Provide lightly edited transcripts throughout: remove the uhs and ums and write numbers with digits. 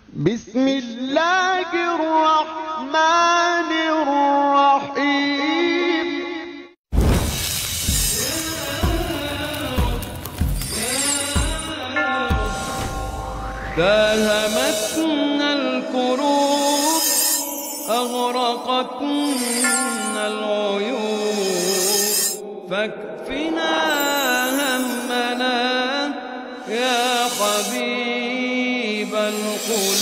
بسم الله الرحمن الرحيم فهمتنا الكروب أغرقتنا العيوب فاكفنا همنا يا حبيب القلوب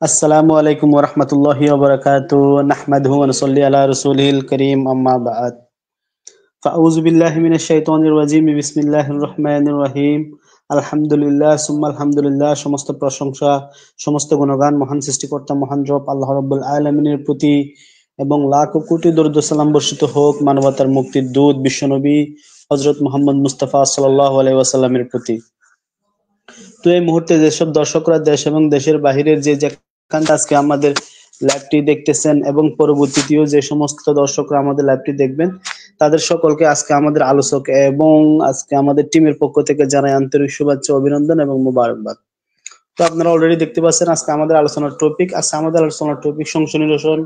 আসসালামু আলাইকুম ওয়া রাহমাতুল্লাহি ওয়া বারাকাতুহু নাহমাদুহু ওয়া নুসাল্লি আলা রাসূলিহিল কারীম আম্মা বা'দ ফাআউযু বিল্লাহি মিনাশ শাইতানির রাজীম বিসমিল্লাহির রহমানির রহিম আলহামদুলিল্লাহ সুম্মা আলহামদুলিল্লাহ সমস্ত প্রশংসা সমস্ত গুণগান মহান সৃষ্টিকর্তা মহান রব আল্লাহ রাব্বুল আলামিনের প্রতি এবং লাখ কোটি দরুদ ও সালাম বর্ষিত হোক মানবতার মুক্তির দূত বিশ্বনবী হযরত মুহাম্মদ মুস্তাফা সাল্লাল্লাহু আলাইহি ওয়াসাল্লামের প্রতি। তো এই মুহূর্তে যেসব দর্শকরা দেশ এবং দেশের বাহিরের যে যেখানটা আজকে আমাদের লাইভটি দেখতেছেন এবং পরবর্তীতেও যে সমস্ত দর্শকরা আমাদের লাইভটি দেখবেন তাদের সকলকে আজকে আমাদের আলোচক এবং আজকে আমাদের টিমের পক্ষ থেকে জানাই আন্তরিক শুভেচ্ছা অভিনন্দন এবং মোবারকবাদ। তো আপনারা অলরেডি দেখতে পাচ্ছেন আজকে আমাদের আলোচনার টপিক সংশয় নিরসন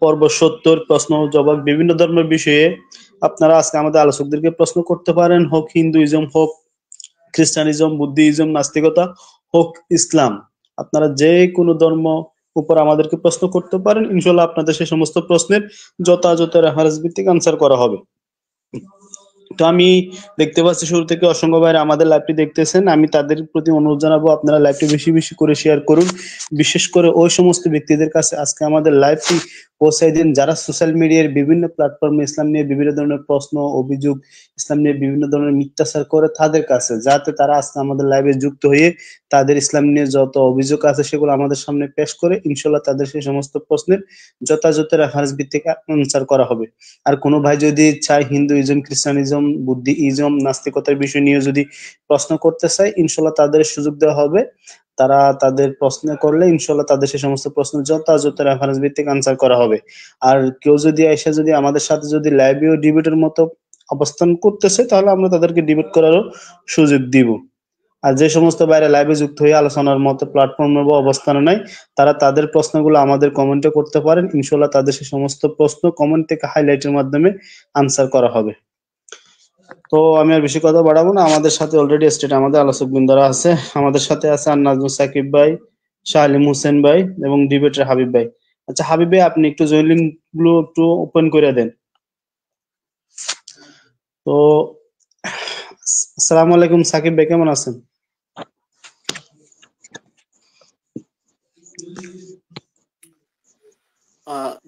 পর্ব 70 প্রশ্ন ও জবাব বিভিন্ন ধর্মের বিষয়ে আপনারা আজকে আমাদের আলোচকদেরকে প্রশ্ন করতে পারেন, হোক হিন্দুইজম, হোক খ্রিস্টানিজম, বুদ্ধিজম, নাস্তিকতা, হোক ইসলাম। আপনারা যে কোনো ধর্ম উপর আমাদেরকে প্রশ্ন করতে পারেন, ইনশাআল্লাহ আপনাদের সেই সমস্ত প্রশ্নের যথাযথ রেফারেন্স ভিত্তিক আনসার করা হবে। তো আমি দেখতে পাচ্ছি শুরু থেকে অসংখ্য ভাইরা আমাদের লাইভটি দেখতেছেন, আমি তাদের প্রতি অনুরোধ জানাবো আপনারা লাইভটি বেশি বেশি করে শেয়ার করুন, বিশেষ করে ওই সমস্ত ব্যক্তিদের কাছে আজকে আমাদের লাইভটি পৌঁছায় দিন যারা সোশ্যাল মিডিয়ার বিভিন্ন প্ল্যাটফর্মে ইসলাম নিয়ে বিভিন্ন ধরনের প্রশ্ন অভিযোগ, ইসলাম নিয়ে বিভিন্ন ধরনের মিথ্যাচার করে তাদের কাছে, যাতে তারা আজকে আমাদের লাইভে যুক্ত হয়ে তাদের ইসলাম নিয়ে যত অভিযোগ আছে সেগুলো আমাদের সামনে পেশ করে ইনশাআল্লাহ তাদের সেই সমস্ত প্রশ্নের যথাযথ রেফারেন্স ভিত্তিক আনসার করা হবে। আর কোনো ভাই যদি চায় হিন্দুইজম, খ্রিস্টানিজম, বুদ্ধিজম, নাস্তিকতার বিষয় নিয়ে যদি প্রশ্ন করতে চায় ইনশাআল্লাহ তাদের সুযোগ দেওয়া হবে। তারা তাদের প্রশ্ন করলে ইনশাআল্লাহ তাদের সেই সমস্ত প্রশ্ন যথাযথ রেফারেন্স ভিত্তিক আনসার করা হবে। আর কেউ যদি এসে যদি আমাদের সাথে যদি লাইভে ও ডিবেটের মতো অবস্থান করতেছে তাহলে আমরা তাদেরকে ডিবেট করারও সুযোগ দিব। আর যে সমস্ত বাইরে লাইভে যুক্ত হয়ে আলোচনার মতো প্ল্যাটফর্মে বা অবস্থানে নাই তারা তাদের প্রশ্নগুলো আমাদের কমেন্টে করতে পারেন, ইনশাআল্লাহ তাদের সেই সমস্ত প্রশ্ন কমেন্ট থেকে হাইলাইটের মাধ্যমে আনসার করা হবে। তো আমি আর বেশি কথা বাড়াবো না, আমাদের সাথে অলরেডি স্টেট আমাদের আলোচক বৃন্দরা আছে। আমাদের সাথে আছে নাজমুল সাকিব ভাই, শাহ আলিম হোসেন ভাই এবং ডিবেটার হাবিব ভাই। আচ্ছা হাবিব ভাই, আপনি একটু জয়েন লিংক গুলো একটু ওপেন করে দেন। তো আসসালামু আলাইকুম সাকিব ভাই, কেমন আছেন?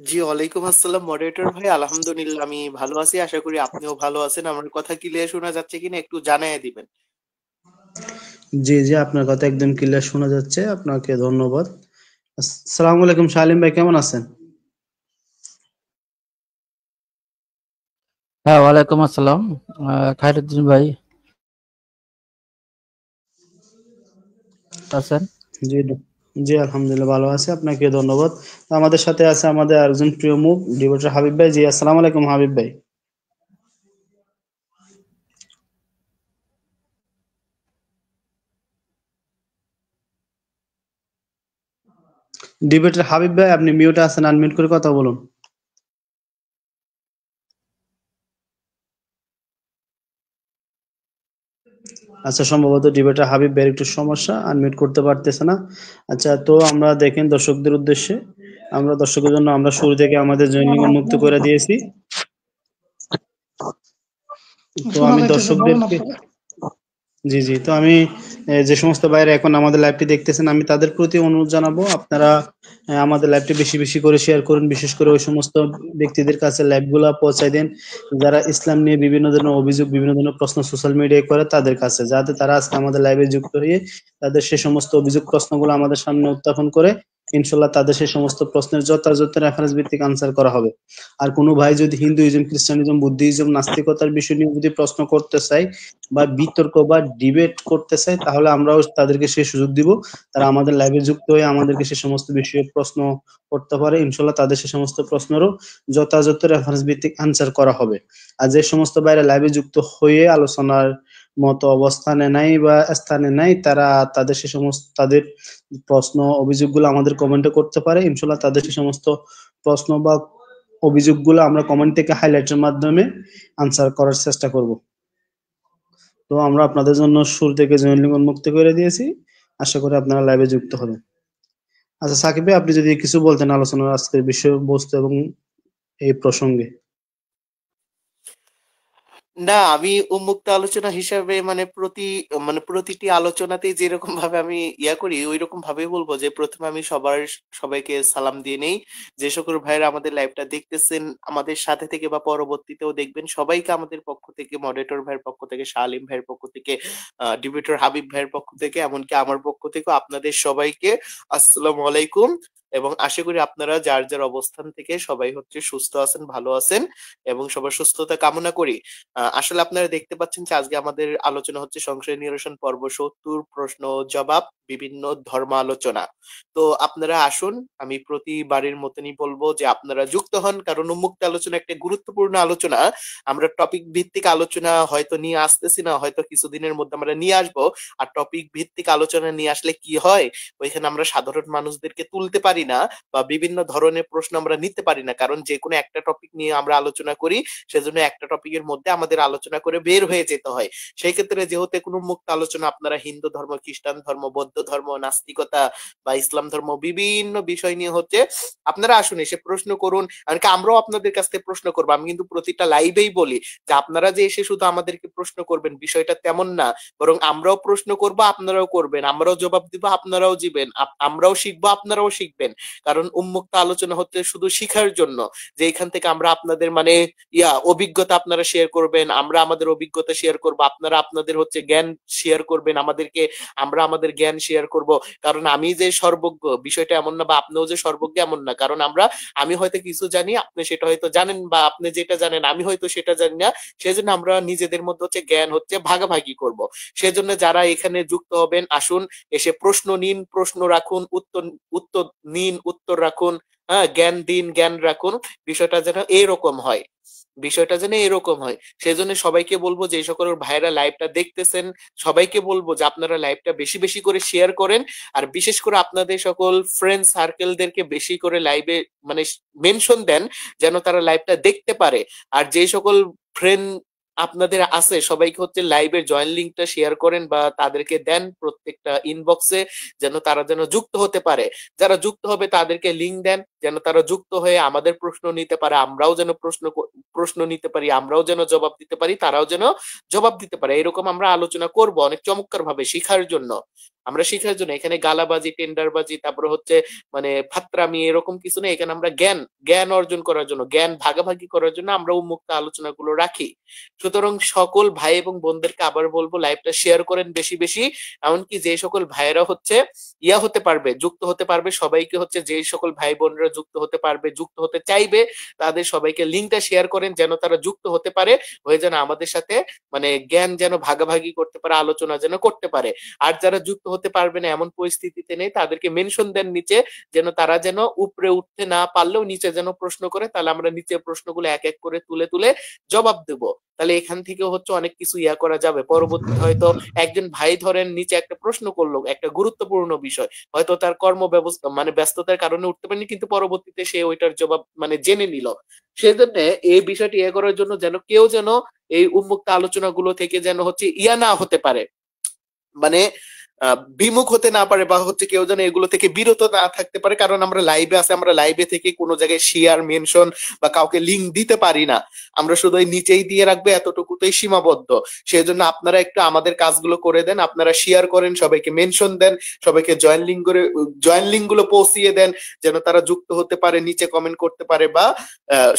জি ওয়ালাইকুম আসসালাম মডারেটর ভাই, আলহামদুলিল্লাহ আমি ভালো আছি, আশা করি আপনিও ভালো আছেন। আমার কথা ক্লিয়ার শোনা যাচ্ছে কিনা একটু জানিয়ে দিবেন। জি জি, আপনার কথা একদম ক্লিয়ার শোনা যাচ্ছে, আপনাকে ধন্যবাদ। আসসালামু আলাইকুম শালিম ভাই, কেমন আছেন? হ্যাঁ, ওয়ালাইকুম আসসালাম খায়রুদ্দিন ভাই আছেন? জি জি, আলহামদুলিল্লাহ ভালো আছে, আপনাকে ধন্যবাদ। আমাদের সাথে আছে আমাদের আরেকজন প্রিয় মুখ ডিবেটার হাবিব ভাই। জি আসসালামু আলাইকুম হাবিব ভাই। ডিবেটার হাবিব ভাই, আপনি মিউটে আছেন, আনমিউট করে কথা বলুন। আচ্ছা, সম্ভবত ডিবেটার হাবিব ভাইয়ের একটু সমস্যা, আনমিউট করতে পারতেছে না। আচ্ছা, তো আমরা দেখেন দর্শকদের উদ্দেশ্যে আমরা দর্শকের জন্য আমরা শুরু থেকে আমাদের জয়েনিং উন্মুক্ত করে দিয়েছি। তো আমি দর্শকদেরকে জি জি, তো আমি যে সমস্ত ভাইরা এখন আমাদের লাইভটি দেখতেছেন আমি তাদের প্রতি অনুরোধ জানাবো আপনারা আমাদের লাইভটি বেশি বেশি করে শেয়ার করুন, বিশেষ করে ওই সমস্ত ব্যক্তিদের কাছে লাইভগুলো পৌঁছায় দেন যারা ইসলাম নিয়ে বিভিন্ন ধরনের অভিযোগ বিভিন্ন ধরনের প্রশ্ন সোশ্যাল মিডিয়ায় করে তাদের কাছে, যাতে তারা আজকে আমাদের লাইভে যুক্ত হয়ে তাদের সেই সমস্ত অভিযোগ প্রশ্নগুলো আমাদের সামনে উত্থাপন করে ইনশাল্লাহ তাদের সেই সমস্ত প্রশ্নের যথাযথ রেফারেন্স ভিত্তিক আনসার করা হবে। আর কোনো ভাই যদি হিন্দুইজম, খ্রিস্টানিজম, বুদ্ধিজম, নাস্তিকতার বিষয় নিয়ে যদি প্রশ্ন করতে চায় বা বিতর্ক বা ডিবেট করতে চায়, তাহলে আমরাও তাদেরকে সেই সুযোগ দিব। তারা আমাদের লাইভে যুক্ত হয়ে আমাদেরকে সে সমস্ত বিষয়ে প্রশ্ন করতে পারে। ইনশাল্লাহ তাদের সে সমস্ত প্রশ্নেরও যথাযথ রেফারেন্স ভিত্তিক আনসার করা হবে। আর যে সমস্ত ভাইরা লাইভে যুক্ত হয়ে আলোচনার মতো অবস্থানে নাই বা স্থানে নাই, তারা তাদের সে সমস্ত তাদের প্রশ্ন অভিযোগগুলো আমাদের কমেন্টে করতে পারে। ইনশাল্লাহ তাদের সে সমস্ত প্রশ্ন বা অভিযোগগুলো আমরা কমেন্ট থেকে হাইলাইটের মাধ্যমে আনসার করার চেষ্টা করব। তো আমরা আপনাদের জন্য শুরু থেকে জয়েন লিঙ্ক উন্মুক্ত করে দিয়েছি, আশা করি আপনারা লাইভে যুক্ত হবেন। আচ্ছা সাকিব ভাই, আপনি যদি কিছু বলতেন আলোচনার আজকের বিষয়বস্তু এবং এই প্রসঙ্গে। না, আমি উন্মুক্ত আলোচনা হিসাবে প্রতিটি আলোচনাতেই যেরকম ভাবে আমি করি ওই রকম ভাবে বলবো যে প্রথমে আমি সবাইকে সালাম দিয়ে নেই। যে সকল ভাইয়েরা আমাদের লাইভটা দেখতেছেন আমাদের সাথে থেকে বা পরবর্তীতেও দেখবেন, সবাইকে আমাদের পক্ষ থেকে, মডারেটর ভাইয়ের পক্ষ থেকে, শাহ আলিম ভাইয়ের পক্ষ থেকে, ডিবেটর হাবিব ভাইয়ের পক্ষ থেকে, এমনকি আমার পক্ষ থেকে আপনাদের সবাইকে আসসালামু আলাইকুম। এবং আশা করি আপনারা যার যার অবস্থান থেকে সবাই হচ্ছে সুস্থ আছেন, ভালো আছেন এবং সবার সুস্থতা কামনা করি। আসলে আপনারা দেখতে পাচ্ছেন যে আজকে আমাদের আলোচনা হচ্ছে সংশয় নিরসন পর্ব ৭০, প্রশ্ন ও জবাব, বিভিন্ন ধর্ম আলোচনা। তো আপনারা আসুন, আমি প্রতিবারের মতনই বলবো যে আপনারা যুক্ত হন, কারণ উন্মুক্ত আলোচনা একটা গুরুত্বপূর্ণ আলোচনা। আমরা টপিক ভিত্তিক আলোচনা হয়তো নিয়ে আসতেছি না, হয়তো কিছুদিনের মধ্যে আমরা নিয়ে আসবো। আর টপিক ভিত্তিক আলোচনা নিয়ে আসলে কি হয়, ওইখানে আমরা সাধারণ মানুষদেরকে তুলতে পারি না বা বিভিন্ন ধরনের প্রশ্ন আমরা নিতে পারি না, কারণ যে কোনো একটা টপিক নিয়ে আমরা আলোচনা করি, সেজন্য একটা টপিকের মধ্যে আমাদের আলোচনা করে বের হয়ে যেতে হয়। সেই ক্ষেত্রে যেহেতু কোনো মুক্ত আলোচনা, আপনারা হিন্দু ধর্ম, খ্রিস্টান ধর্ম, বৌদ্ধ ধর্ম, নাস্তিকতা বা ইসলাম ধর্ম, বিভিন্ন বিষয় নিয়ে হচ্ছে আপনারা আসুন, এসে প্রশ্ন করুন। এমনকি আমরাও আপনাদের কাছ থেকে প্রশ্ন করবো। আমি কিন্তু প্রতিটা লাইভেই বলি যে আপনারা যে এসে শুধু আমাদেরকে প্রশ্ন করবেন বিষয়টা তেমন না, বরং আমরাও প্রশ্ন করবো, আপনারাও করবেন, আমরাও জবাব দিব, আপনারাও দিবেন, আমরাও শিখবো, আপনারাও শিখবেন। কারণ উন্মুক্ত আলোচনা হচ্ছে শুধু শিখার জন্য, যে এখান থেকে আমরা আপনাদের অভিজ্ঞতা আপনারা শেয়ার করবেন, আমরা আমাদের অভিজ্ঞতা শেয়ার করব, আপনারা আপনাদের হচ্ছে জ্ঞান শেয়ার করবেন আমাদেরকে, আমরা আমাদের জ্ঞান শেয়ার করব। কারণ আমি যে সর্বজ্ঞ বিষয়টা এমন না, বা আপনিও যে সর্বজ্ঞ এমন না। কারণ আমি হয়তো কিছু জানি, আপনি সেটা হয়তো জানেন, বা আপনি যেটা জানেন আমি হয়তো সেটা জানি না। সেজন্য আমরা নিজেদের মধ্যে হচ্ছে জ্ঞান হচ্ছে ভাগাভাগি করব। সেজন্য যারা এখানে যুক্ত হবেন, আসুন, এসে প্রশ্ন নিন, প্রশ্ন রাখুন, উত্তর উত্তর নিন, উত্তর রাখুন, হ্যাঁ, জ্ঞান দিন, জ্ঞান রাখুন। বিষয়টা যেন এরকম হয়, বিষয়টা যেন এরকম হয়। সেজন্য সবাইকে বলবো, যে সকল ভাইরা লাইভটা দেখতেছেন, সবাইকে বলবো যে আপনারা লাইভটা বেশি বেশি করে শেয়ার করেন। আর বিশেষ করে আপনাদের সকল ফ্রেন্ড সার্কেলদেরকে বেশি করে লাইভে মেনশন দেন, যেন তারা লাইভটা দেখতে পারে। আর যে সকল ফ্রেন্ড আপনাদের আছে, সবাইকে হচ্ছে লাইভের জয়েন লিঙ্কটা শেয়ার করেন বা তাদেরকে দেন প্রত্যেকটা ইনবক্সে, যেন তারা যুক্ত হতে পারে। যারা যুক্ত হবে তাদেরকে লিঙ্ক দেন, যেন তারা যুক্ত হয়ে আমাদের প্রশ্ন নিতে পারে, আমরাও যেন প্রশ্ন নিতে পারি, আমরাও যেন জবাব দিতে পারি, তারাও যেন জবাব দিতে পারে। এরকম আমরা আলোচনা করব অনেক চমৎকার ভাবে, শিখার জন্য। আমরা শিখার জন্য, এখানে গালাবাজি, টেন্ডারবাজি, তারপরে হচ্ছে ফাত্রামি, এরকম কিছু নেই। এখানে আমরা জ্ঞান অর্জন করার জন্য, জ্ঞান ভাগাভাগি করার জন্য আমরা উন্মুক্ত আলোচনাগুলো রাখি। সুতরাং সকল ভাই এবং বোনদেরকে আবার বলবো, লাইভটা শেয়ার করেন বেশি বেশি। এমনকি যে সকল ভাইয়েরা হচ্ছে হতে পারবে, যুক্ত হতে পারবে, সবাইকে হচ্ছে, যে সকল ভাই বোনরা যুক্ত হতে পারবে, যুক্ত হতে চাইবে, তাদের সবাইকে লিঙ্কটা শেয়ার করেন, যেন তারা যুক্ত হতে পারে, হয়ে যেন আমাদের সাথে জ্ঞান যেন ভাগাভাগি করতে পারে, আলোচনা যেন করতে পারে। আর যারা যুক্ত হতে পারবে না, এমন পরিস্থিতিতে নেই, তাদেরকে মেনশন দেন নিচে, যেন তারা যেন উপরে উঠতে না পারলেও নিচে যেন প্রশ্ন করে, তাহলে আমরা নিচে প্রশ্নগুলো এক এক করে তুলে তুলে জবাব দেব। তাহলে এখান থেকে হচ্ছে অনেক কিছু করা যাবে। পরবর্তী হয়তো একজন ভাই ধরেন নিচে একটা প্রশ্ন করলো, একটা গুরুত্বপূর্ণ বিষয়, হয়তো তার কর্ম ব্যবস্থা ব্যস্ততার কারণে উঠতে পারেনি, কিন্তু পরবর্তীতে সে ওইটার জবাব জেনে নিল। সেজন্য এই বিষয়টি করার জন্য যেন কেউ যেন এই উন্মুক্ত আলোচনাগুলো থেকে যেন হচ্ছে না হতে পারে, বিমুখ হতে না পারে, বা হচ্ছে কেউ যেন এগুলো থেকে বিরত না থাকতে পারে। কারণ আমরা লাইভে আছে, আমরা লাইভে থেকে কোনো জায়গায় শেয়ার, মেনশন বা কাউকে লিঙ্ক দিতে পারি না। আমরা শুধু নিচেই দিয়ে রাখবো, এতটুকুতেই সীমাবদ্ধ। সেজন্য আপনারা একটু আমাদের কাজগুলো করে দেন, আপনারা শেয়ার করেন, সবাইকে মেনশন দেন, সবাইকে জয়েন লিঙ্ক গুলো পৌঁছিয়ে দেন, যেন তারা যুক্ত হতে পারে, নিচে কমেন্ট করতে পারে, বা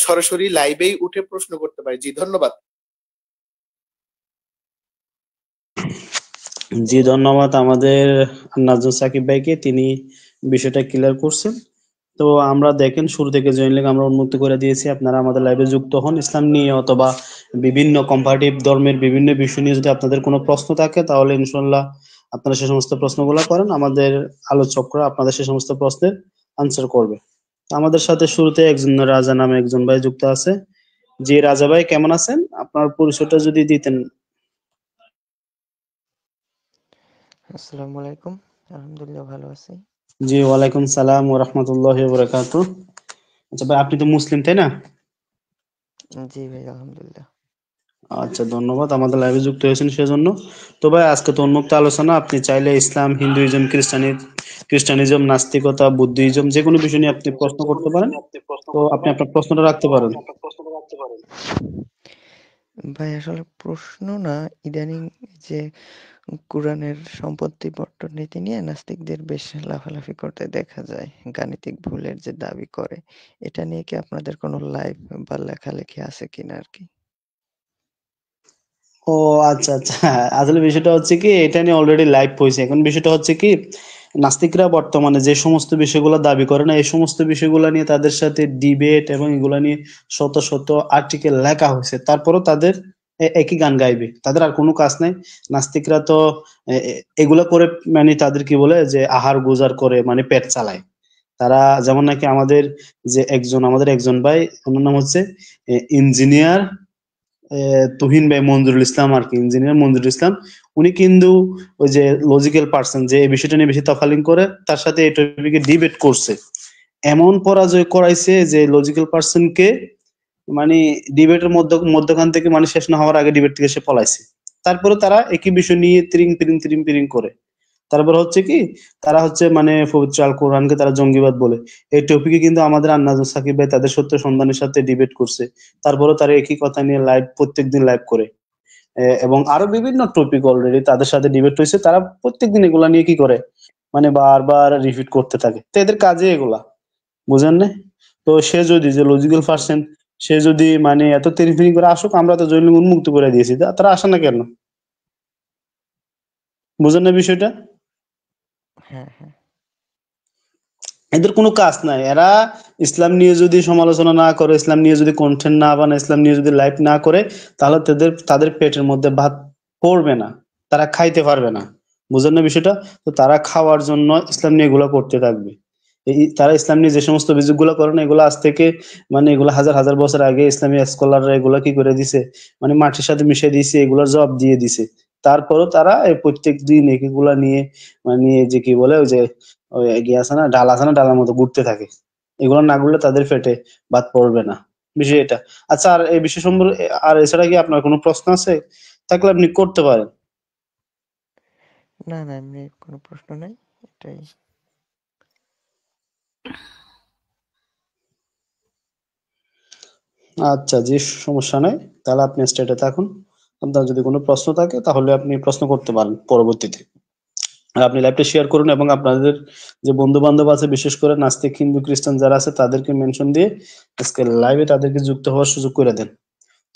সরাসরি লাইভেই উঠে প্রশ্ন করতে পারে। জি, ধন্যবাদ। জি, ধন্যবাদ আমাদের নাজমুল সাকিব ভাইকে। তিনি বিষয়টা ক্লিয়ার করছেন। তো আমরা দেখেন শুরু থেকে জয়েন লিঙ্ক আমরা উন্মুক্ত করে দিয়েছি, আপনারা আমাদের লাইভে যুক্ত হন। ইসলাম নিয়ে অথবা বিভিন্ন কম্পারেটিভ ধর্মের বিভিন্ন বিষয় নিয়ে যদি আপনাদের কোনো প্রশ্ন থাকে তাহলে ইনশাল্লাহ আপনারা সে সমস্ত প্রশ্নগুলো করেন, আমাদের আলোচকরা আপনাদের সে সমস্ত প্রশ্নের আনসার করবে। তো আমাদের সাথে শুরুতে একজন রাজা নামে একজন ভাই যুক্ত আছে। জি রাজা ভাই, কেমন আছেন? আপনার পরিচয়টা যদি দিতেন। আসসালামু আলাইকুম। আলহামদুলিল্লাহ ভালো আছি। জি ওয়ালাইকুম সালাম ওয়া রাহমাতুল্লাহি ওয়া বারাকাতুহু। আচ্ছা ভাই, আপনি তো মুসলিম তাই না? জি ভাই, আলহামদুলিল্লাহ। আচ্ছা, ধন্যবাদ আমাদের লাইভে যুক্ত হয়েছেন সেজন্য। তো ভাই আজকে তো উন্মুক্ত আলোচনা, আপনি চাইলে ইসলাম, হিন্দুইজম, খ্রিস্টানিজম, নাস্তিকতা, বুদ্ধিজম যে কোনো বিষয় নিয়ে আপনি প্রশ্ন করতে পারেন। তো আপনি আপনার প্রশ্নটা রাখতে পারেন। ভাই আসলে প্রশ্ন না, ইদানিং যে কোরআনের সম্পত্তি বন্টন নীতি নিয়ে নাস্তিকদের বেশ লাফালাফি করতে দেখা যায়, গাণিতিক ভুলের যে দাবি করে, এটা নিয়ে কি আপনাদের কোনো লাইভ বা লেখালেখি আছে কিনা আর কি? ও আচ্ছা আচ্ছা, আসলে বিষয়টা হচ্ছে কি, এটা নিয়ে অলরেডি লাইভ হয়েছে। এখন বিষয়টা হচ্ছে কি, নাস্তিকরা বর্তমানে যে সমস্ত বিষয়গুলো দাবি করে না, এই সমস্ত বিষয়গুলো নিয়ে তাদের সাথে ডিবেট এবং এগুলা নিয়ে শত শত আর্টিকেল লেখা হয়েছে, তারপরও তাদের একই গান গাইবে, তাদের আর কোনো কাজ নাই। নাস্তিকরা তো এগুলা করে মানে তাদের কি বলে যে আহার গুজার করে, মানে পেট চালায় তারা। যেমন নাকি আমাদের একজন ভাই, ওনার নাম হচ্ছে ইঞ্জিনিয়ার তুহিন ভাই মঞ্জুরুল ইসলাম আর কি, ইঞ্জিনিয়ার মঞ্জুরুল ইসলাম। উনি কিন্তু ওই যে লজিক্যাল পার্সন, যে এই বিষয়টা নিয়ে বেশি তফালিং করে, তার সাথে এই টপিকে ডিবেট করছে, এমন পরাজয় করাইছে যে লজিক্যাল পার্সনকে মানে ডিবেটের মধ্যখান থেকে মানে শেষ না হওয়ার আগে ডিবেট থেকে সে পলাইছে। তারপরে তারা একই বিষয় নিয়ে তিরিং পিরিং করে। তারপর হচ্ছে কি, তারা হচ্ছে মানে পবিত্র আল কোরআনকে তারা জঙ্গিবাদ বলে। এই টপিকে কিন্তু আমাদের আন্নাজ সাকিব ভাই তাদের সত্য সন্ধানের সাথে ডিবেট করছে, তারপরে তারা একই কথা নিয়ে লাইভ প্রত্যেকদিন লাইভ করে। এবং আরো বিভিন্ন টপিক অলরেডি তাদের সাথে ডিবেট হয়েছে, তারা প্রত্যেকদিন এগুলা নিয়ে কি করে, মানে বারবার রিপিট করতে থাকে। তো এদের কাজে এগুলা, বুঝেন না? তো সে যদি যে লজিক্যাল পার্সন, সে যদি মানে এত তেরিফিরি করে আসুক, আমরা তো জৈন উন্মুক্ত করে দিয়েছি, তারা আসে না কেন? বুঝেন না বিষয়টা? হ্যাঁ হ্যাঁ। এদের কোনো কাজ নাই। এরা ইসলাম নিয়ে যদি সমালোচনা না করে, ইসলাম নিয়ে যদি কন্টেন্ট না বানায়, ইসলাম নিয়ে যদি লাইভ না করে, তাহলে তাদের পেটের মধ্যে ভাত পড়বে না, তারা খাইতে পারবে না। বুঝেন না বিষয়টা? তো তারা খাওয়ার জন্য ইসলাম নিয়ে এগুলা করতে থাকবে। তারা ইসলাম নিয়ে যে সমস্ত অভিযোগগুলো করে না, এগুলো আজ থেকে মানে এগুলো হাজার হাজার বছর আগে ইসলামী স্কলাররা এগুলা কি করে দিছে, মানে মাটির সাথে মিশিয়ে দিছে, এগুলোর জবাব দিয়ে দিছে। তারপরও তারা এই প্রত্যেক দিন এগুলা নিয়ে মানে যে কি বলে, ওই যে ওই ইয়ে আছে না, ডাল আছে না, ডালের মতো ঘুরতে থাকে। এগুলো না ঘুরলে তাদের পেটে ভাত পড়বে না, বিষয় এটা। আচ্ছা, আর এই বিষয় সম্পর্কে আর এছাড়া কি আপনার কোনো প্রশ্ন আছে? থাকলে আপনি করতে পারেন। না না, এমনি কোনো প্রশ্ন নাই, এটাই। আচ্ছা জি, সমস্যা নাই। তাহলে আপনি স্টেটে থাকুন, আপনার যদি কোনো প্রশ্ন থাকে তাহলে আপনি প্রশ্ন করতে পারেন পরবর্তীতে। আর আপনি লাইভটা শেয়ার করুন এবং আপনাদের যে বন্ধু বান্ধব আছে, বিশেষ করে নাস্তিক, হিন্দু, খ্রিস্টান যারা আছে, তাদেরকে মেনশন দিয়ে আজকে লাইভে তাদেরকে যুক্ত হওয়ার সুযোগ করে দেন।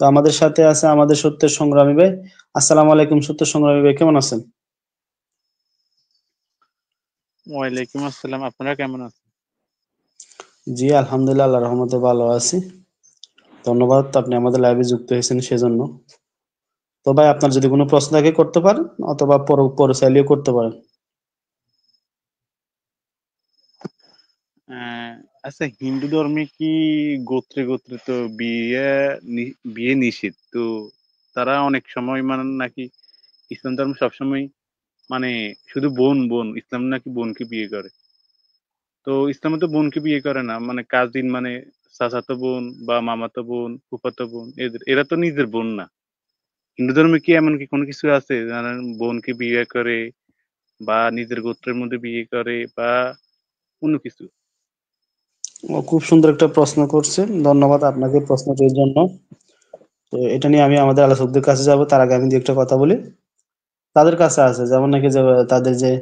তো আমাদের সাথে আছে আমাদের সত্যের সংগ্রামী ভাই। আসসালামু আলাইকুম সত্যের সংগ্রামী ভাই, কেমন আছেন? ওয়ালাইকুম আসসালাম, আপনারা কেমন আছেন? জি আলহামদুলিল্লাহ, আল্লাহর রহমতে ভালো আছি। ধন্যবাদ আপনি আমাদের লাইভে যুক্ত হয়েছেন সেজন্য। তো ভাই আপনার যদি কোনো প্রশ্ন থাকে করতে পারেন, অথবা পরে চাইলেও করতে পারেন। আচ্ছা, হিন্দু ধর্মে কি গোত্রে গোত্রে তো বিয়ে নিষিদ্ধ, তো তারা অনেক সময় মানে নাকি ইসলাম ধর্ম সবসময় মানে শুধু বোন বোন, ইসলাম নাকি বোনকে বিয়ে করে। তো ইসলামে তো বোনকে বিয়ে করে না, মানে কাজিন মানে চাচাতো বোন বা মামাতো বোন, ফুফাতো বোন, এরা তো নিজের বোন না। হিন্দু ধর্মে কি এমন কি কোনো কিছু আছে জানেন, বোনকে বিয়ে করে বা নিজের গোত্রের মধ্যে বিয়ে করে বা অন্য কিছু? ও খুব সুন্দর একটা প্রশ্ন করছেন, ধন্যবাদ আপনাকে প্রশ্নটির জন্য। তো এটা নিয়ে আমি আমাদের আলোচকদের কাছে যাব, তার আগে আমি দু একটা কথা বলি। তাদের কাছে আছে যেমন নাকি যে তাদের যে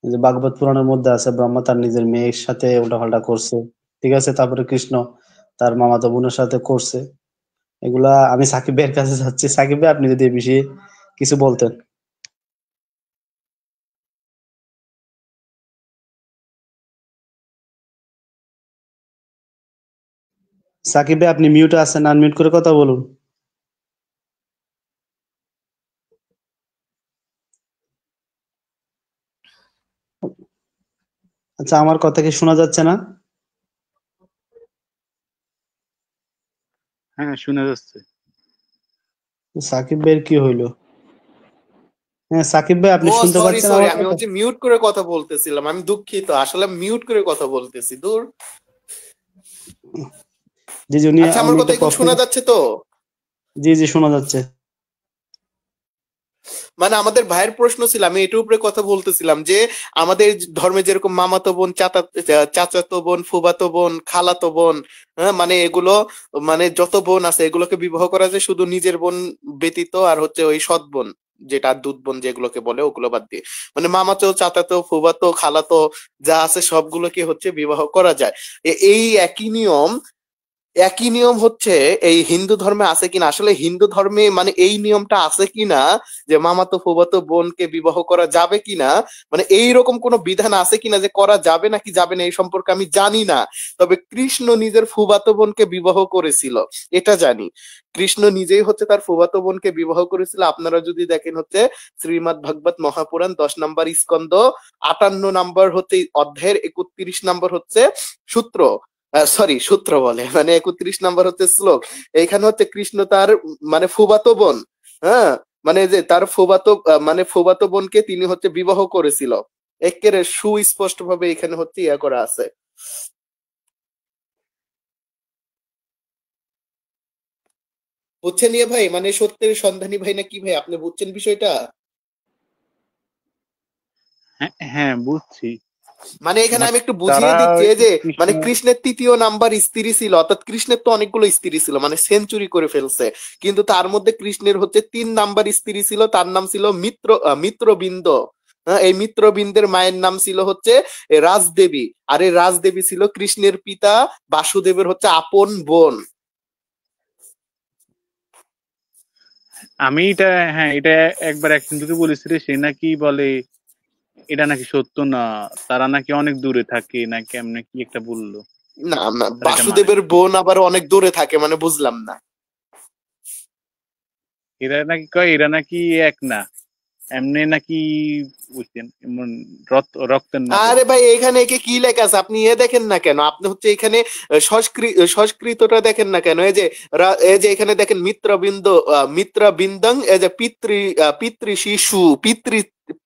যে ভাগবত পুরাণের মধ্যে আছে, ব্রহ্মা তার নিজের মেয়ের সাথে উল্টাপাল্টা করছে, ঠিক আছে, তারপরে কৃষ্ণ তার মামাতো বোনের সাথে করছে। এগুলা আমি সাকিব ভাইয়ের কাছে যাচ্ছি। সাকিব ভাই, আপনি যদি এই বিষয়ে কিছু বলতেন। সাকিব ভাই আপনি মিউটে আছেন, আনমিউট করে কথা বলুন। আচ্ছা, আমার কথা কি শোনা যাচ্ছে না? হ্যাঁ, শোনা যাচ্ছে। সাকিব ভাইয়ের কি হইলো? হ্যাঁ সাকিব ভাই, আপনি ও শুনতে সরি পাচ্ছেন সরি, আমার আমি কথা? হচ্ছে মিউট করে কথা বলতেছিলাম, আমি দুঃখিত, আসলে মিউট করে কথা বলতেছি, দূর। জি জি, উনি আচ্ছা, আমার উনি কথা একটা এখন প্রশ্ন, শোনা যাচ্ছে তো? জি জি শোনা যাচ্ছে। মানে আমাদের ভাইয়ের প্রশ্ন ছিল, আমি এটার উপরে কথা বলতেছিলাম যে আমাদের ধর্মে যেরকম মামাতো বোন, চাচাতো বোন, ফুফাতো বোন, খালাতো বোন, হ্যাঁ, মানে এগুলো, মানে যত বোন আছে এগুলোকে বিবাহ করা যায় শুধু নিজের বোন ব্যতীত, আর হচ্ছে ওই সৎ বোন, যেটা দুধ বোন যেগুলোকে বলে, ওগুলো বাদ দিয়ে মানে মামাতো, চাচাতো, ফুফাতো, খালাতো যা আছে সবগুলোকে হচ্ছে বিবাহ করা যায়। এই একই নিয়ম হচ্ছে এই হিন্দু ধর্মে আছে কিনা, আসলে হিন্দু ধর্মে মানে এই নিয়মটা আছে কিনা যে মামাতো ফুফাতো বোনকে বিবাহ করা যাবে কিনা, মানে এইরকম কোন বিধান আছে কিনা যে করা যাবে নাকি যাবে না এই সম্পর্কে আমি জানি না। তবে কৃষ্ণ নিজের ফুফাতো বোনকে বিবাহ করেছিল, এটা জানি। কৃষ্ণ নিজেই হচ্ছে তার ফুফাতো বোনকে বিবাহ করেছিল। আপনারা যদি দেখেন হচ্ছে শ্রীমদ্ ভাগবত মহাপুরাণ 10 নম্বর স্কন্ধ 58 নম্বর হচ্ছে অধ্যায়ের 31 নম্বর হচ্ছে সূত্র, সূত্র বলে মানে 31 নম্বর হচ্ছে শ্লোক। এইখানে হচ্ছে কৃষ্ণ তার মানে ফুফাতো বোন, হ্যাঁ, মানে যে তার ফুফাতো মানে ফুফাতো বোনকে তিনি হচ্ছে বিবাহ করেছিল, একেবারে সুস্পষ্ট ভাবে এখানে হচ্ছে ইয়া করা আছে। বুঝছেন ইয়ে ভাই, মানে সত্যের সন্ধানী ভাই না কি ভাই, আপনি বুঝছেন বিষয়টা? হ্যাঁ হ্যাঁ, বুঝছি। মানে এখানে বাট আমি একটু বুঝিয়ে তারা দিচ্ছি, এই যে কৃষ্ণ, মানে কৃষ্ণের 3য় নাম্বার স্ত্রী ছিল, অর্থাৎ কৃষ্ণের তো অনেকগুলো স্ত্রী ছিল, মানে সেঞ্চুরি করে ফেলছে, কিন্তু তার মধ্যে কৃষ্ণের হচ্ছে 3 নাম্বার স্ত্রী ছিল, তার নাম ছিল মিত্রবিন্দ। হ্যাঁ, এই মিত্রবিন্দের মায়ের নাম ছিল হচ্ছে রাজদেবী, আর এই রাজদেবী ছিল কৃষ্ণের পিতা বাসুদেবের হচ্ছে আপন বোন। আমি এটা, হ্যাঁ এটা একবার এক হিন্দুকে বলেছিল, সে নাকি বলে এটা নাকি সত্য না, তারা নাকি অনেক দূরে থাকে নাকি, এমনি কি একটা বললো, না না, তারা এটা মানে বাসুদেবের না। বোন আবার অনেক দূরে থাকে, মানে বুঝলাম না। এরা নাকি কয় এরা নাকি এক না, এমনি নাকি, বুঝছেন, এমন রক্তের না আরে বলে। ভাই, এখানে একে কি লেখা আছে আপনি এ দেখেন না কেন? আপনি হচ্ছে এখানে সংস্কৃতটা দেখেন না কেন? এই যে এই যে এখানে দেখেন মিত্রবিন্দং, এই যে পিতৃ শিশু,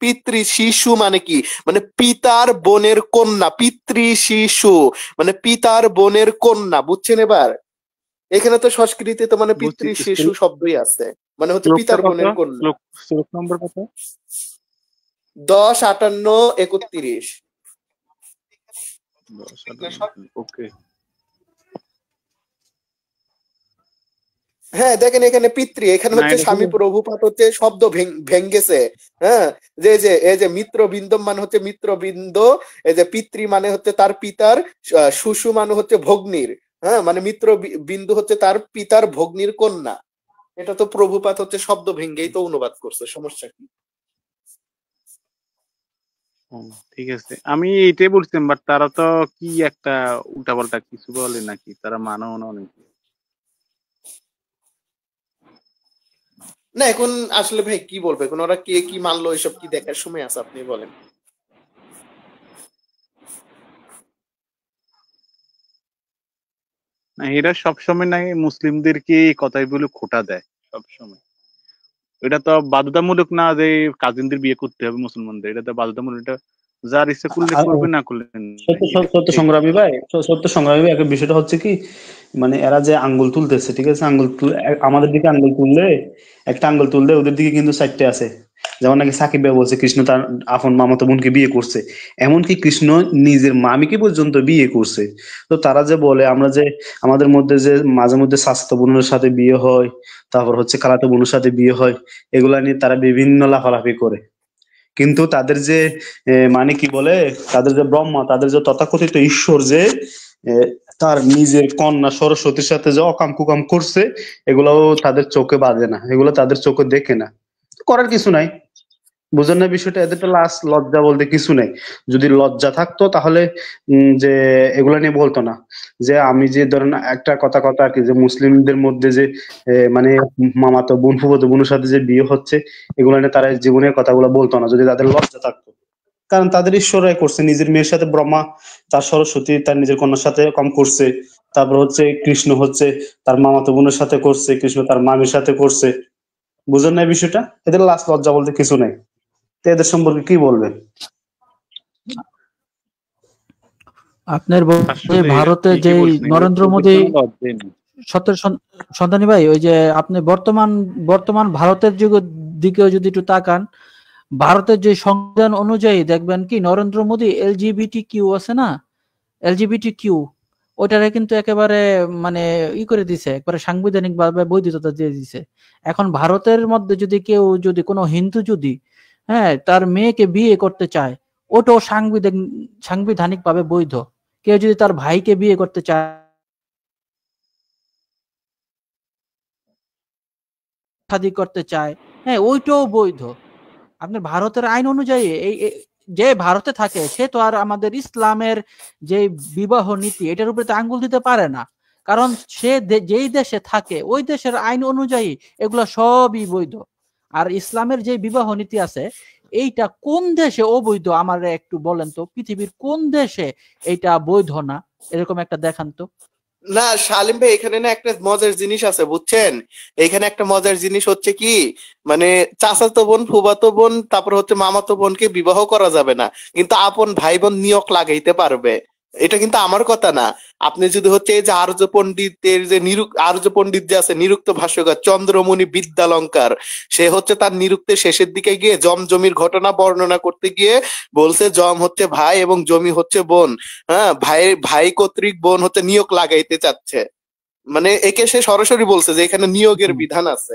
পিতৃ শিশু মানে কি, মানে পিতার বোনের কন্যা, পিতৃ শিশু মানে পিতার বোনের কন্যা, বুঝছেন এবার? এখানে তো সংস্কৃতে তো মানে বুঝছি। পিতৃ শিশু শব্দই আছে, মানে হচ্ছে শ্লোকটা পিতার কত? বোনের কন্যা। শ্লোক নম্বর কত? 10, 58, 31। ওকে। হ্যাঁ দেখেন এখানে পিতৃ, এখানে না হচ্ছে এটা ঠিক স্বামী আছে। প্রভুপাদ হচ্ছে শব্দ ভেঙ্গেছে। হ্যাঁ, যে এই যে মিত্রবৃন্দ মানে হচ্ছে মিত্রবৃন্দ, এই যে পিতৃ মানে হচ্ছে তার পিতার, শুশু মানে হচ্ছে ভগ্নীর, হ্যাঁ, মানে মিত্র বিন্দু হচ্ছে তার পিতার ভগ্নীর কন্যা। এটা তো প্রভুপাদ হচ্ছে শব্দ ভেঙ্গেই তো অনুবাদ করছে, সমস্যা কি? ঠিক আছে, আমি এইটাই বলছিলাম, বাট তারা তো কি একটা উল্টাপাল্টা কিছু বলে নাকি, তারা মানেও না অনেক। না এখন আসলে ভাই কি বলবো, এখন ওরা কে কি মানলো এসব কি দেখার সময় আছে, আপনি বলেন। না, এরা সবসময় নাকি মুসলিমদেরকে এই কথাই বলে খোঁটা দেয় সবসময়। এটা তো বাধ্যতামূলক না যে কাজিনদের বিয়ে করতে হবে মুসলমানদের, এটা তো বাধ্যতামূলক, এটা যার ইচ্ছা করলে করবে, না করলে সত্য নাই, এটা সত্য ঠিক। সংগ্রামী ভাই, সত্য সংগ্রামী ভাই, একটা বিষয়টা হচ্ছে কি, মানে এরা যে আঙ্গুল তুলতেছে, ঠিক আছে, আমাদের দিকে আঙ্গুল তুললে, একটা আঙ্গুল তুললে ওদের দিকে কিন্তু 4টে আছে। যেমন নাকি সাকিব ভাই বলছে কৃষ্ণ তার আপন মামাতো বোনকে বিয়ে করছে, এমনকি কৃষ্ণ নিজের মামিকে পর্যন্ত বিয়ে করছে। তো তারা যে বলে আমরা যে আমাদের মধ্যে যে মাঝে মধ্যে স্বাস্থ্য বোনের সাথে বিয়ে হয়, তারপর হচ্ছে খালাতো বোনের সাথে বিয়ে হয়, এগুলা নিয়ে তারা বিভিন্ন লাফালাফি করে। কিন্তু তাদের যে মানে কি বলে, তাদের যে ব্রহ্মা, তাদের যে তথাকথিত ঈশ্বর যে এ, তার নিজের কন্যা সরস্বতীর সাথে যে অকাম কুকাম করছে, এগুলাও তাদের চোখে বাজে না, এগুলো তাদের চোখে দেখে না, করার কিছু নাই। বুঝেন না বিষয়টা? এদের তো লাস্ট লজ্জা বলতে কিছু নেই। যদি লজ্জা থাকতো তাহলে যে এগুলা নিয়ে বলতো না। যে আমি যে ধরেন একটা কথা আর কি, যে মুসলিমদের মধ্যে যে মানে মামাতো বোন ফুফাতো বোনের সাথে যে বিয়ে হচ্ছে, এগুলা নিয়ে তারা জীবনের কথাগুলো বলতো না যদি তাদের লজ্জা থাকতো। কারণ তাদের ঈশ্বরাই করছে, নিজের মেয়ের সাথে ব্রহ্মা, তার সরস্বতী তার নিজের কন্যার সাথে কম করছে। তারপর হচ্ছে কৃষ্ণ হচ্ছে তার মামাতো বোনের সাথে করছে, কৃষ্ণ তার মামির সাথে করছে। বুঝেন না বিষয়টা? এদের লাস্ট লজ্জা বলতে কিছু নেই। তো এদের সম্পর্কে কি বলবেন? আপনার আসলে ভারতে যে ঠিকই বলছেন, নরেন্দ্র এদের মোদী কোনো লজ্জাই নেই। সত্যের সন্ধানী ভাই, ওই যে আপনি বর্তমান ভারতের দিকেও যদি একটু তাকান, ভারতের যে সংবিধান অনুযায়ী দেখবেন কি নরেন্দ্র মোদী এলজিবিটি কিউ আছে না, এলজিবিটি কিউ, ওইটারে কিন্তু একেবারে মানে করে দিছে, একবারে সাংবিধানিক ভাবে বৈধতা দিয়ে দিছে। এখন ভারতের মধ্যে যদি কেউ যদি কোনো হিন্দু যদি তার মেয়েকে বিয়ে করতে চায়, ওটাও সাংবিধানিক ভাবে বৈধ। কেউ যদি তার ভাইকে বিয়ে করতে চায়, শাদী করতে চায়, ওইটাও বৈধ। আপনার ভারতের আইন অনুযায়ী যে ভারতে থাকে সে তো আর আমাদের ইসলামের যে বিবাহ নীতি এটার উপরে তো আঙ্গুল দিতে পারে না, কারণ সে যেই দেশে থাকে ওই দেশের আইন অনুযায়ী এগুলো সবই বৈধ। আর ইসলামের যে বিবাহ নীতি আছে এইটা কোন দেশে অবৈধ আমার একটু বলেন তো, পৃথিবীর কোন দেশে এইটা বৈধ না, এরকম একটা দেখান তো। না শালিম ভাই, এখানে না একটা মজার জিনিস আছে বুঝছেন। এখানে একটা মজার জিনিস হচ্ছে কি, মানে চাচাতো বোন ফুফাতো বোন তারপর হচ্ছে মামাতো বোনকে বিবাহ করা যাবে না, কিন্তু আপন ভাই বোন নিয়োগ লাগাইতে পারবে। এটা কিন্তু আমার কথা না। আপনি যদি হচ্ছে এই যে আর্য পণ্ডিতের যে আর্য পণ্ডিত যে আছে নিরুক্ত ভাষ্যকার চন্দ্রমণি বিদ্যালঙ্কার, সে হচ্ছে তার নিরুক্তের শেষের দিকে গিয়ে জমির ঘটনা বর্ণনা করতে গিয়ে বলছে জম হচ্ছে ভাই এবং জমি হচ্ছে বোন। হ্যাঁ, ভাই কর্তৃক বোন হচ্ছে নিয়োগ লাগাইতে চাচ্ছে। মানে একে সে সরাসরি বলছে যে এখানে নিয়োগের বিধান আছে।